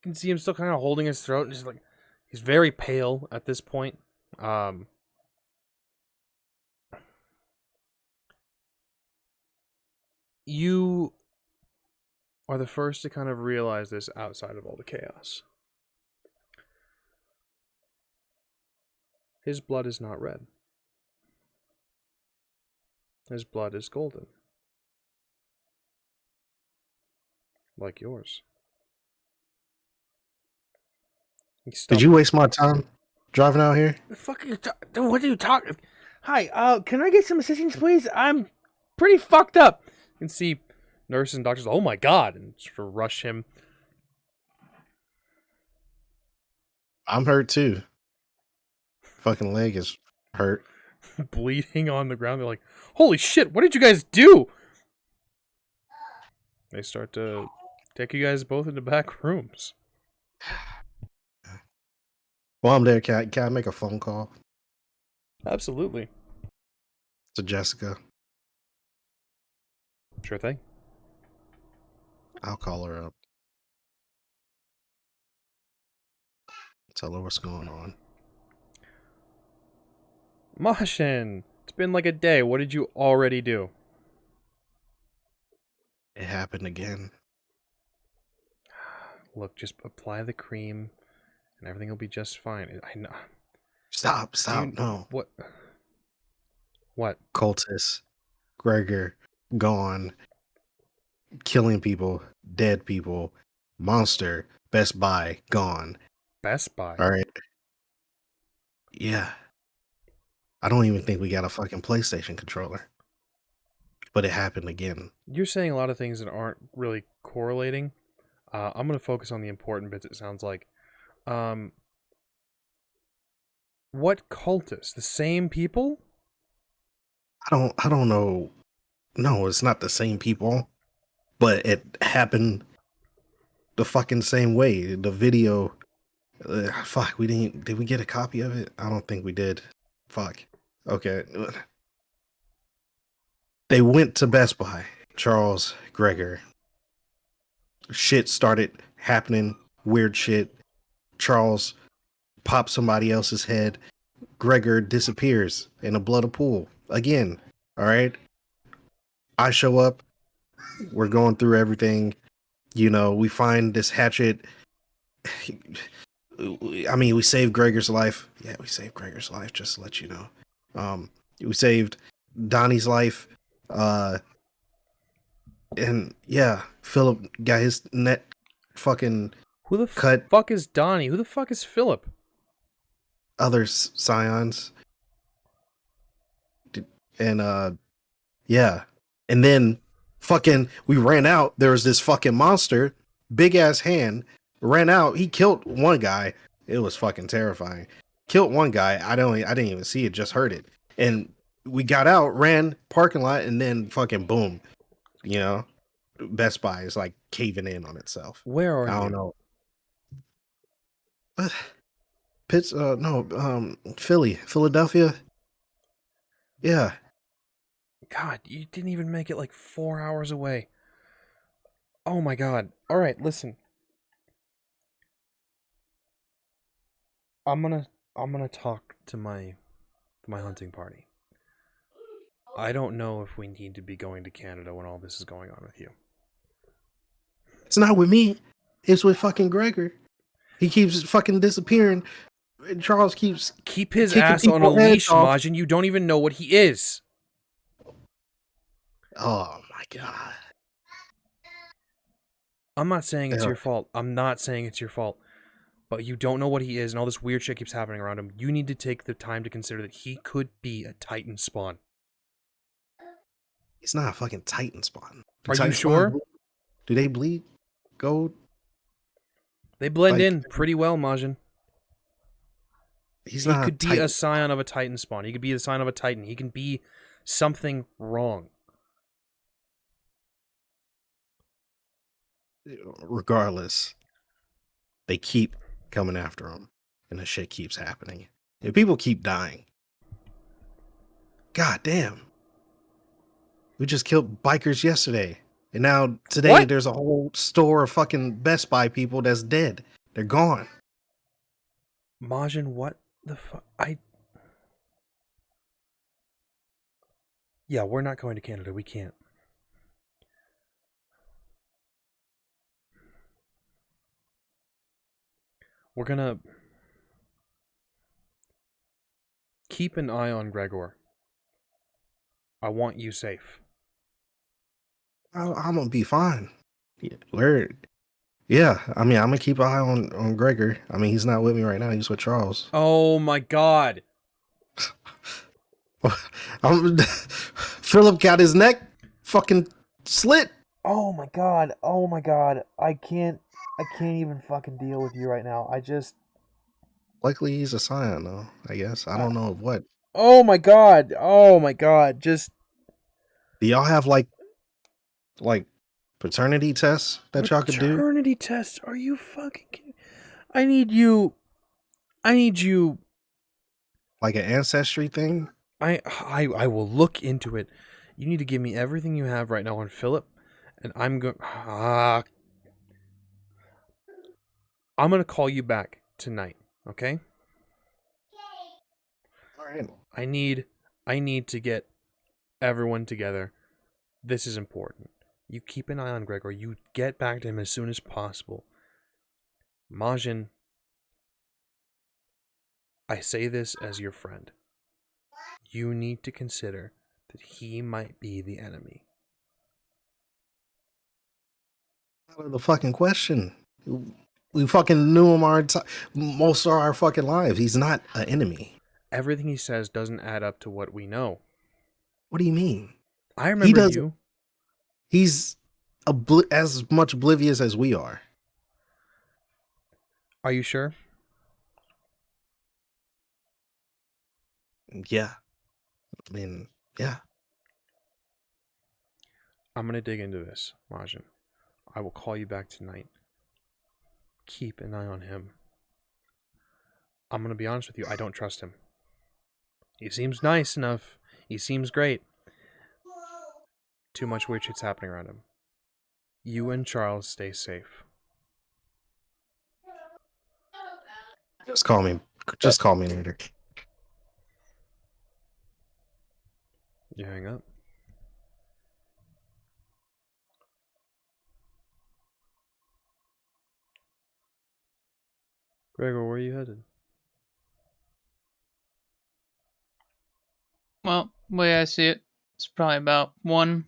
can see him still kind of holding his throat, and he's very pale at this point. You are the first to kind of realize this outside of all the chaos. His blood is not red. His blood is golden. Like yours. Did you waste my time driving out here? The fuck are you what are you talking? Hi, can I get some assistance, please? I'm pretty fucked up. You can see nurses and doctors, oh my god, and sort of rush him. I'm hurt too. Fucking leg is hurt. Bleeding on the ground. They're like, holy shit, what did you guys do? They start to take you guys both into back rooms. While I'm there, can I make a phone call Absolutely. to Jessica? Sure thing. I'll call her up. Tell her what's going on. Majin, it's been like a day. What did you already do? It happened again. Look, just apply the cream and everything will be just fine. I know. Stop, no. What? What? Cultists, Gregor, gone, killing people, dead people, monster, Best Buy, gone. Best Buy? All right. Yeah. I don't even think we got a fucking PlayStation controller. But it happened again. You're saying a lot of things that aren't really correlating. I'm going to focus on the important bits, it sounds like. What cultists? The same people? I don't know. No, it's not the same people. But it happened the fucking same way. The video. Fuck, did we get a copy of it? I don't think we did. Fuck. Okay. They went to Best Buy. Charles, Gregor. Shit started happening. Weird shit. Charles pops somebody else's head. Gregor disappears in a bloody pool. Again. Alright? I show up. We're going through everything. You know, we find this hatchet. I mean, we saved Gregor's life. Yeah, we saved Gregor's life, just to let you know. We saved Donnie's life. And yeah, Philip got his neck fucking Who the cut. Fuck is Donnie? Who the fuck is Philip? Other Scions. And yeah. And then fucking we ran out. There was this fucking monster, big ass hand, ran out. He killed one guy. It was fucking terrifying. Killed one guy. I didn't even see it, just heard it. And we got out, ran parking lot, and then fucking boom. You know, Best Buy is like caving in on itself. Where are you? I don't know. Philadelphia. Yeah. God, you didn't even make it like 4 hours away. Oh my god. Alright, listen. I'm gonna talk to my hunting party. I don't know if we need to be going to Canada when all this is going on with you. It's not with me. It's with fucking Gregor. He keeps fucking disappearing. Charles keeps Keep his ass on a leash, Majin. You don't even know what he is. Oh my god. I'm not saying it's your fault. I'm not saying it's your fault. But you don't know what he is, and all this weird shit keeps happening around him. You need to take the time to consider that he could be a Titan spawn. He's not a fucking Titan spawn. Are you sure? Do they bleed gold? They blend in pretty well, Majin. He's He not could be a Titan. scion of a Titan spawn. He could be the scion of a Titan. He can be something wrong. Regardless, they keep coming after him, and the shit keeps happening. And people keep dying. God damn. We just killed bikers yesterday. And now today What? there's a whole store of fucking Best Buy people that's dead. They're gone. Majin, what the fuck? Yeah, we're not going to Canada. We can't. We're gonna keep an eye on Gregor. I want you safe. I'm gonna be fine. Yeah, I mean, I'm gonna keep an eye on Gregor. I mean, he's not with me right now. He's with Charles. Oh my god. Philip got his neck fucking slit. Oh my god. Oh my god. I can't even fucking deal with you right now. Luckily, he's a Scion, though. I guess I don't know of what. Oh my god. Oh my god. Just Do y'all have like paternity tests that y'all could do? paternity test. Are you fucking kidding? I need you. Like an ancestry thing? I will look into it. You need to give me everything you have right now on Philip, and I'm going. I'm gonna call you back tonight. Okay? All right. I need to get everyone together. This is important. You keep an eye on Gregor. You get back to him as soon as possible. Majin, I say this as your friend. You need to consider that he might be the enemy. Out of the fucking question. We fucking knew him most of our fucking lives. He's not an enemy. Everything he says doesn't add up to what we know. What do you mean? I remember you. He's as much oblivious as we are. Are you sure? Yeah. I mean, yeah. I'm going to dig into this, Majin. I will call you back tonight. Keep an eye on him. I'm going to be honest with you. I don't trust him. He seems nice enough. He seems great. Too much weird shit's happening around him. You and Charles stay safe. Just call me. Just call me later. You hang up. Gregor, where are you headed? Well, the way I see it, it's probably about 1.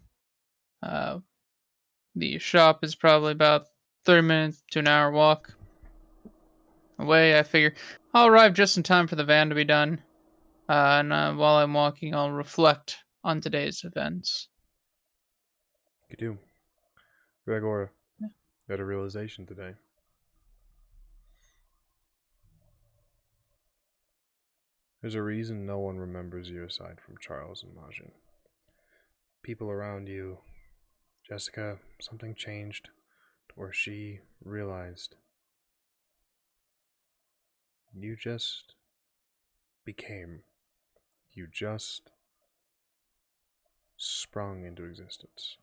The shop is probably about 30 minutes to an hour walk away. I figure I'll arrive just in time for the van to be done. And while I'm walking, I'll reflect on today's events. You do. Gregor, had a realization today. There's a reason no one remembers you aside from Charles and Majin. People around you, Jessica, something changed to where she realized you just became. You just sprung into existence.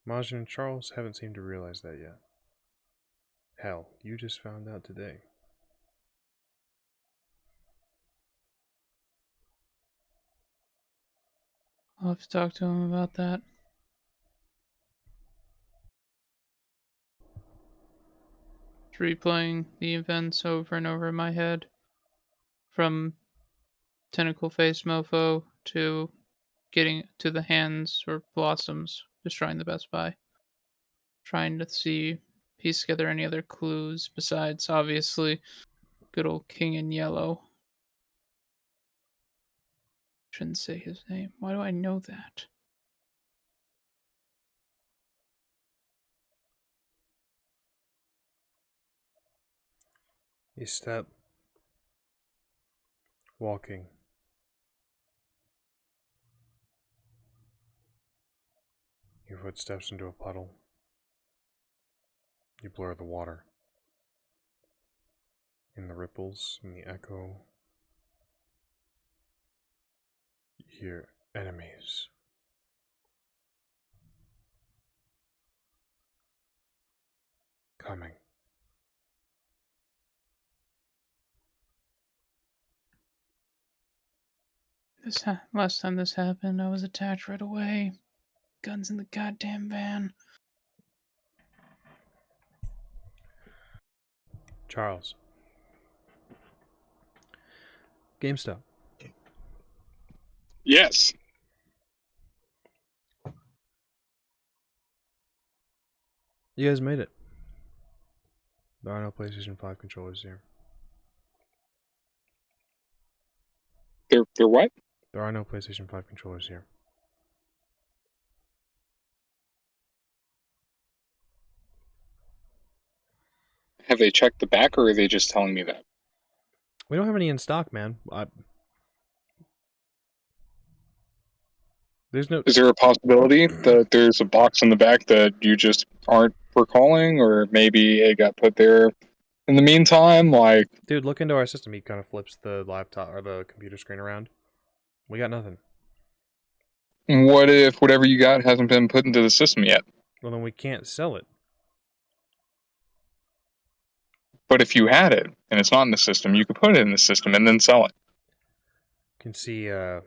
Majin and Charles haven't seemed to realize that yet. Hell, you just found out today. I'll have to talk to him about that. Replaying the events over and over in my head. From Tentacle Face Mofo to getting to the hands or blossoms, destroying the Best Buy. Trying to piece together any other clues besides, obviously, good old King in Yellow. Shouldn't say his name. Why do I know that? You step walking. Your foot steps into a puddle. You blur the water. In the ripples, in the echo, you hear enemies. Coming. Last time this happened, I was attacked right away. Guns in the goddamn van. Charles. GameStop. Yes. You guys made it. There are no PlayStation 5 controllers here. They're what? There are no PlayStation 5 controllers here. Have they checked the back, or are they just telling me that? We don't have any in stock, man. There's no. Is there a possibility that there's a box in the back that you just aren't recalling, or maybe it got put there in the meantime? Like, Dude, look into our system. He kind of flips the laptop or the computer screen around. We got nothing. what if whatever you got hasn't been put into the system yet? Well, then we can't sell it. But if you had it and it's not in the system, you could put it in the system and then sell it. You can see. Kind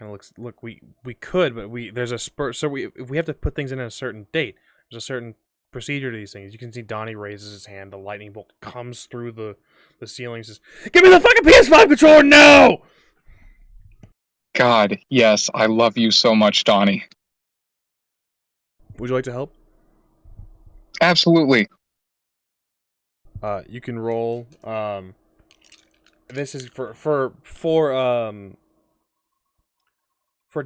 of looks. Look, we could, but there's a spurt. So we have to put things in at a certain date. There's a certain procedure to these things. You can see Donnie raises his hand. The lightning bolt comes through the ceiling. Says, "Give me the fucking PS5 controller now!" God, yes, I love you so much, Donnie. Would you like to help? Absolutely. You can roll. This is for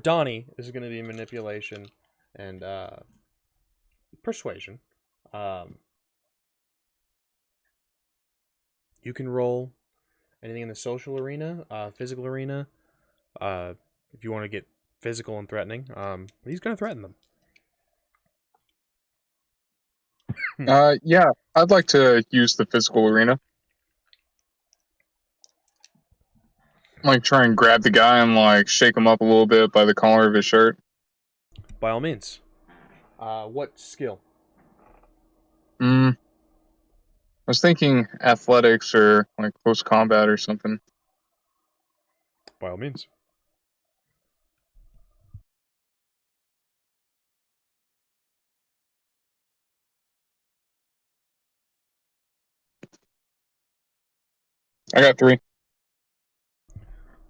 Donnie. This is going to be manipulation and persuasion. You can roll anything in the social arena, physical arena. If you want to get physical and threatening, he's going to threaten them. Yeah, I'd like to use the physical arena. Like, try and grab the guy and, like, shake him up a little bit by the collar of his shirt. By all means. What skill? I was thinking athletics or, like, close combat or something. By all means. I got 3.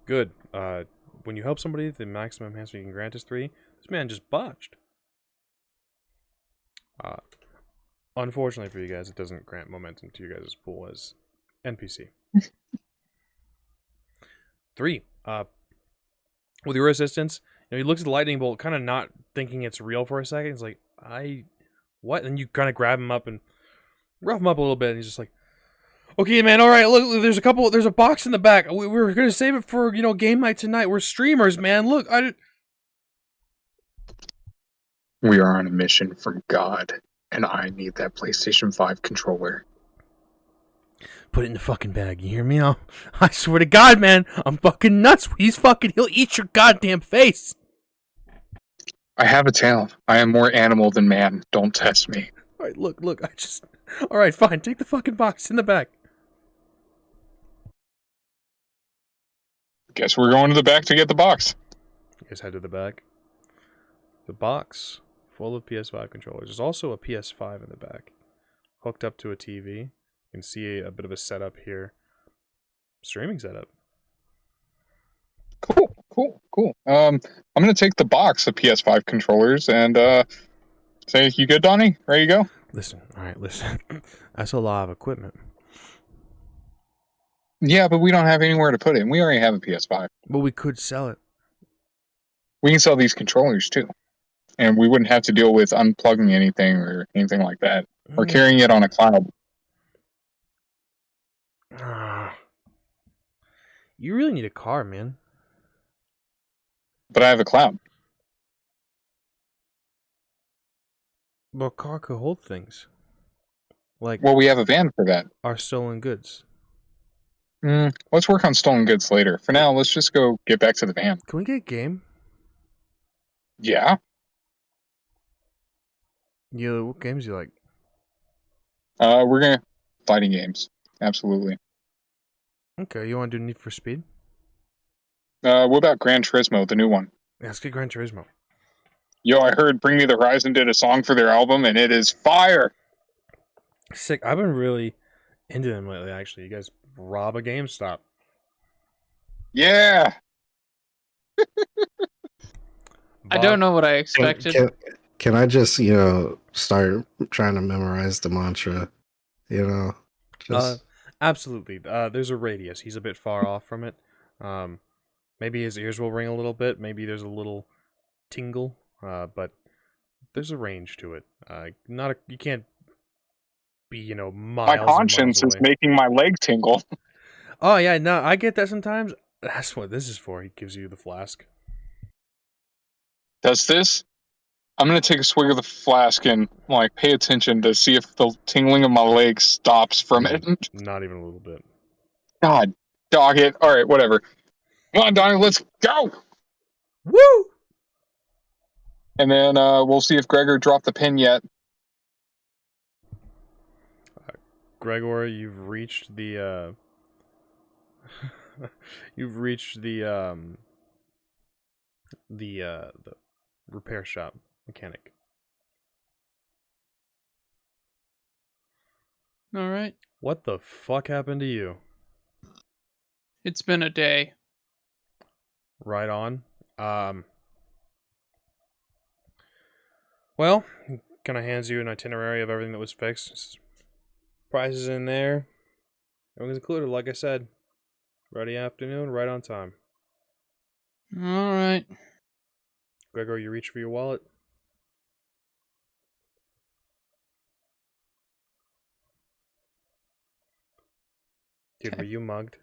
Good. When you help somebody, the maximum enhancement you can grant is 3. This man just botched. Unfortunately for you guys, it doesn't grant momentum to your guys' pool as NPC. 3. With your assistance, he looks at the lightning bolt, kind of not thinking it's real for a second. He's like, what? And you kind of grab him up and rough him up a little bit, and he's just like, okay, man, all right, look, there's a box in the back. We're going to save it for, game night tonight. We're streamers, man. Look, We are on a mission from God, and I need that PlayStation 5 controller. Put it in the fucking bag, you hear me? I swear to God, man, I'm fucking nuts. He'll eat your goddamn face. I have a tail. I am more animal than man. Don't test me. All right, look, all right, fine. Take the fucking box in the back. Guess we're going to the back to get the box. You guys head to the back. The box full of PS5 controllers. There's also a PS5 in the back, hooked up to a TV. You can see a bit of a setup here. Streaming setup. Cool. I'm gonna take the box of PS5 controllers and say, you good, Donnie? Ready to go? Listen. That's a lot of equipment. Yeah, but we don't have anywhere to put it. We already have a PS5. But we could sell it. We can sell these controllers too. And we wouldn't have to deal with unplugging anything or anything like that. Or carrying it on a cloud. You really need a car, man. But I have a clown. Well, a car could hold things. Like Well, we have a van for that. our stolen goods. Let's work on stolen goods later. For now, let's just go get back to the van. Can we get a game? Yeah. What games you like? We're gonna fighting games. Absolutely. Okay, you want to do Need for Speed? What about Gran Turismo, the new one? Yeah, let's get Gran Turismo. Yo, I heard Bring Me the Horizon did a song for their album, and it is fire. Sick. I've been really into them lately, actually. You guys rob a GameStop. Yeah. I don't know what I expected. Can I just, start trying to memorize the mantra? Just Absolutely. There's a radius. He's a bit far off from it. Maybe his ears will ring a little bit. Maybe there's a little tingle. But there's a range to it. You can't be, miles My and conscience miles is away. making my leg tingle. Oh yeah, no, I get that sometimes. That's what this is for. He gives you the flask. Does this? I'm gonna take a swig of the flask and pay attention to see if the tingling of my leg stops from it. Not even a little bit. God, dog it. All right, whatever. Come on, Donnie, let's go. Woo! And then we'll see if Gregor dropped the pin yet. Gregor, you've reached the you've reached the repair shop mechanic. All right. What the fuck happened to you? It's been a day. Right on. Well, kind of hands you an itinerary of everything that was fixed. Prices in there. Everything's included, like I said. Friday afternoon, right on time. All right. Gregor, you reach for your wallet. Dude, Okay. were you mugged?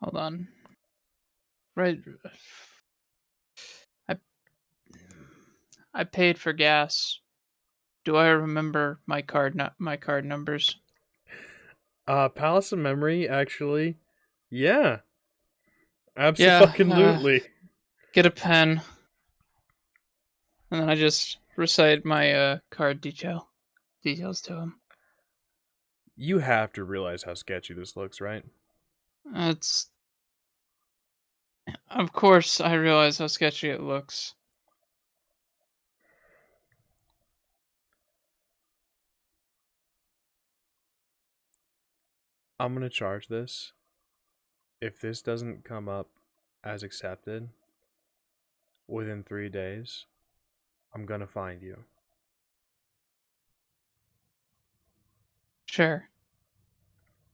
Hold on. Right. I paid for gas. Do I remember my card numbers? Palace of Memory, actually. Yeah. Yeah. Absolutely. Get a pen. And then I just recite my card details to him. You have to realize how sketchy this looks, right? Of course, I realize how sketchy it looks. I'm gonna charge this. If this doesn't come up as accepted within 3 days, I'm gonna find you. Sure.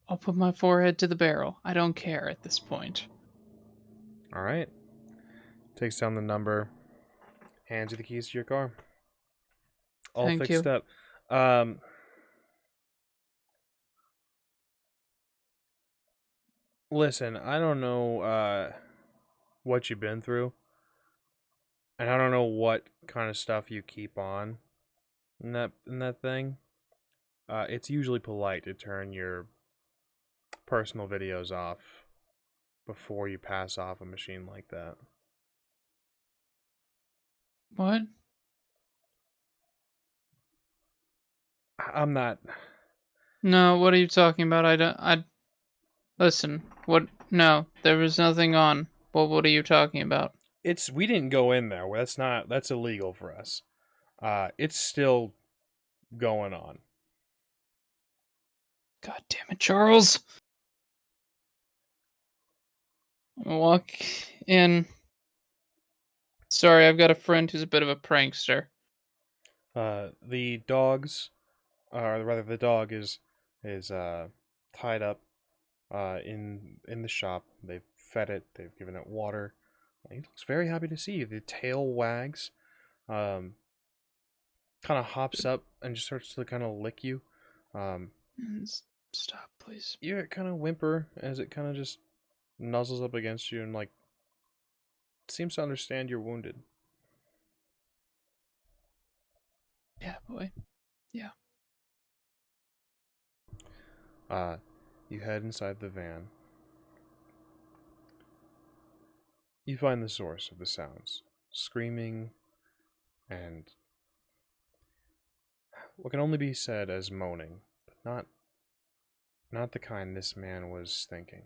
I'll put my forehead to the barrel. I don't care at this point. Alright. Takes down the number. Hands you the keys to your car. All Thank fixed you. up. Listen, I don't know what you've been through. And I don't know what kind of stuff you keep on in that thing. It's usually polite to turn your personal videos off before you pass off a machine like that. What? I'm not. No, what are you talking about? Listen, what? No, there was nothing on. What are you talking about? We didn't go in there. That's illegal for us. It's still going on. God damn it, Charles! I'll walk in. Sorry, I've got a friend who's a bit of a prankster. The dogs, or rather, the dog is tied up in the shop. They've fed it. They've given it water. He looks very happy to see you. The tail wags, kind of hops up and just starts to kind of lick you. Stop, please. You hear it kind of whimper as it kind of just nuzzles up against you and, like, seems to understand you're wounded. Yeah, boy. You head inside the van. You find the source of the sounds. Screaming and what can only be said as moaning, but not the kind this man was thinking.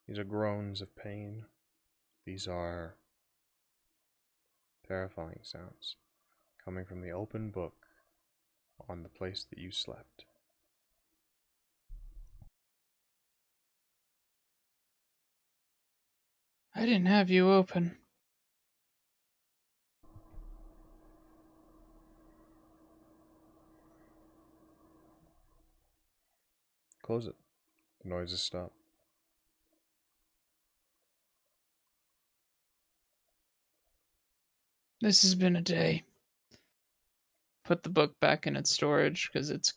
These are groans of pain. These are terrifying sounds coming from the open book on the place that you slept. I didn't have you open. Close it. The noises stop. This has been a day. Put the book back in its storage, because it's...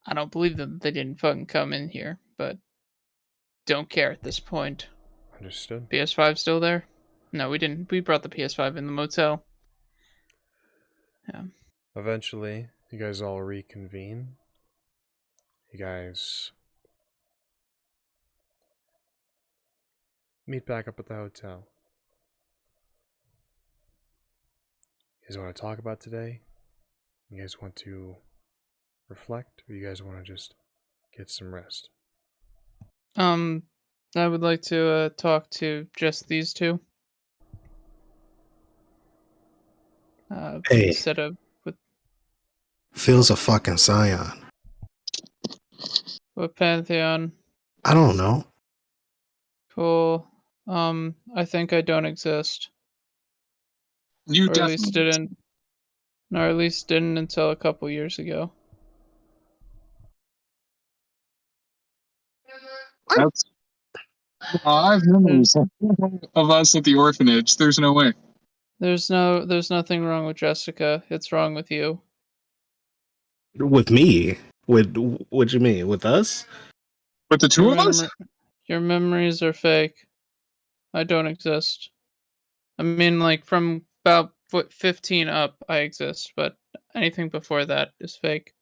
I don't believe that they didn't fucking come in here, but don't care at this point. Understood. PS5 still there? No, we didn't. We brought the PS5 in the motel. Yeah. Eventually, you guys all reconvene. You guys meet back up at the hotel. You guys want to talk about today? You guys want to reflect? Or you guys want to just get some rest? I would like to talk to just these two. Hey. Instead of Phil's a fucking Scion. with Pantheon. I don't know. Cool. I think I don't exist. You Or at least definitely. didn't. Or at least didn't until a couple years ago. That's. I have memories of us at the orphanage. There's no way. There's nothing wrong with Jessica. It's wrong with you. With me? With what you mean? With us? But the two of us? Your memories are fake. I don't exist. I mean, like, from about 15 up, I exist, but anything before that is fake.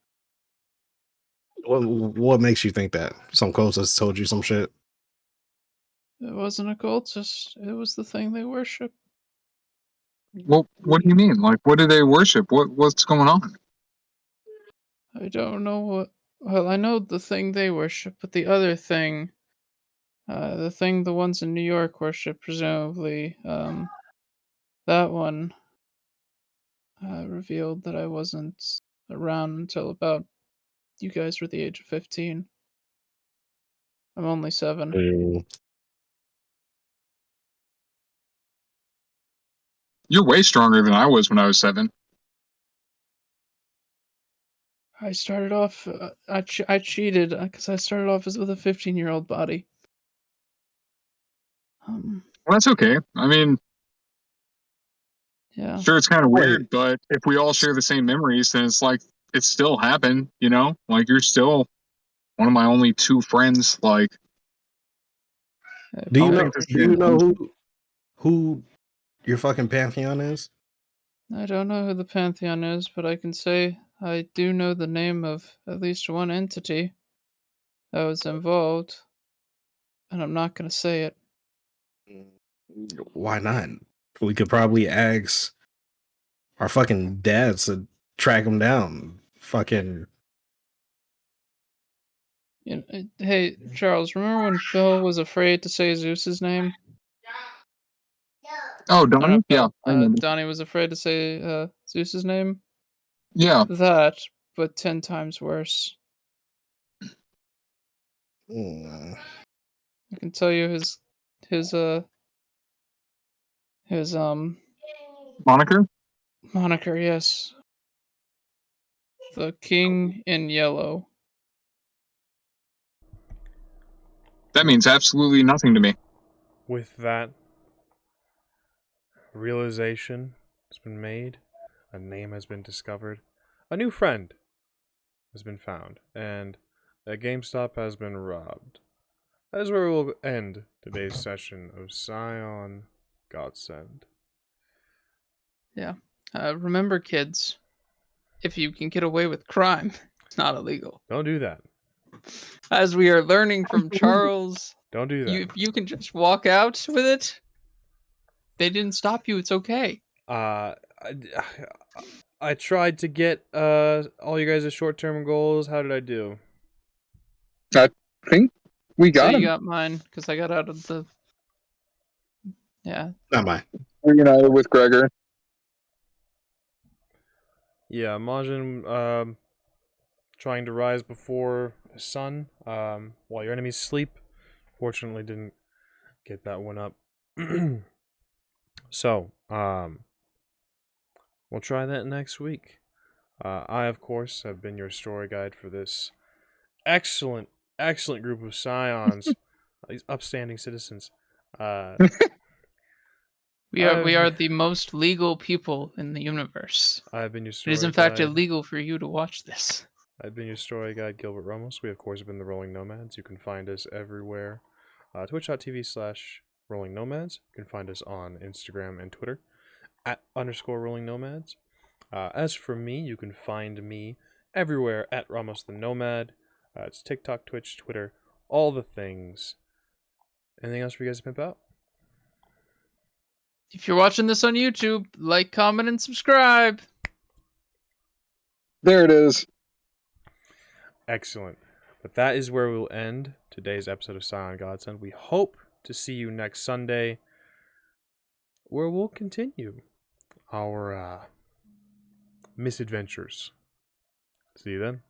What makes you think that? Some cultist told you some shit? It wasn't a cultist. It was the thing they worship. Well, what do you mean? Like, what do they worship? What's going on? I don't know what... Well, I know the thing they worship, but the other thing... the thing the ones in New York worship, presumably, that one revealed that I wasn't around until about... You guys were the age of 15. I'm only 7. Mm. You're way stronger than I was when I was 7. I started off... I cheated, because I started off with a 15-year-old body. Well, that's okay. I mean, Yeah. sure, it's kind of Wait. weird, but if we all share the same memories, then it's like it still happened, you know? Like, you're still one of my only 2 friends. Like, Do I you don't know? think this Do you know is who your fucking pantheon is? I don't know who the Pantheon is, but I can say I do know the name of at least one entity that was involved, and I'm not gonna say it. Why not? We could probably ask our fucking dads to track him down. Fucking Hey, Charles, remember when Phil was afraid to say Zeus's name? Oh, No, Donnie? not Yeah, Phil. I remember. Donnie was afraid to say Zeus's name? Yeah. That, but 10 times worse. mm, I can tell you his Moniker? moniker, yes. The King in Yellow. That means absolutely nothing to me. With that realization has been made, a name has been discovered, a new friend has been found, and a GameStop has been robbed. That is where we'll end today's session of Scion Godsend. Yeah. Remember, kids, if you can get away with crime, it's not illegal. Don't do that. As we are learning from Charles, Don't do that. if you can just walk out with it, they didn't stop you. It's okay. I tried to get all you guys' short-term goals. How did I do? I think we got So him. you got mine because I got out of the. Yeah. Not mine. Reunited with Gregor. Yeah, Majin trying to rise before the sun while your enemies sleep. Fortunately, didn't get that one up. So, we'll try that next week. I, of course, have been your story guide for this excellent group of Scions, these upstanding citizens. We are the most legal people in the universe. I've been your It story is in fact guide. illegal for you to watch this. I've been your story guide, Gilbert Ramos. We, of course, have been the Rolling Nomads. You can find us everywhere. Twitch.tv/Rolling Nomads. You can find us on Instagram and Twitter @_Rolling Nomads. As for me, you can find me everywhere at Ramos the Nomad. It's TikTok, Twitch, Twitter, all the things. Anything else for you guys to pimp out? If you're watching this on YouTube, like, comment, and subscribe. There it is. Excellent. But that is where we'll end today's episode of Scion Godsend. We hope to see you next Sunday, where we'll continue our misadventures. See you then.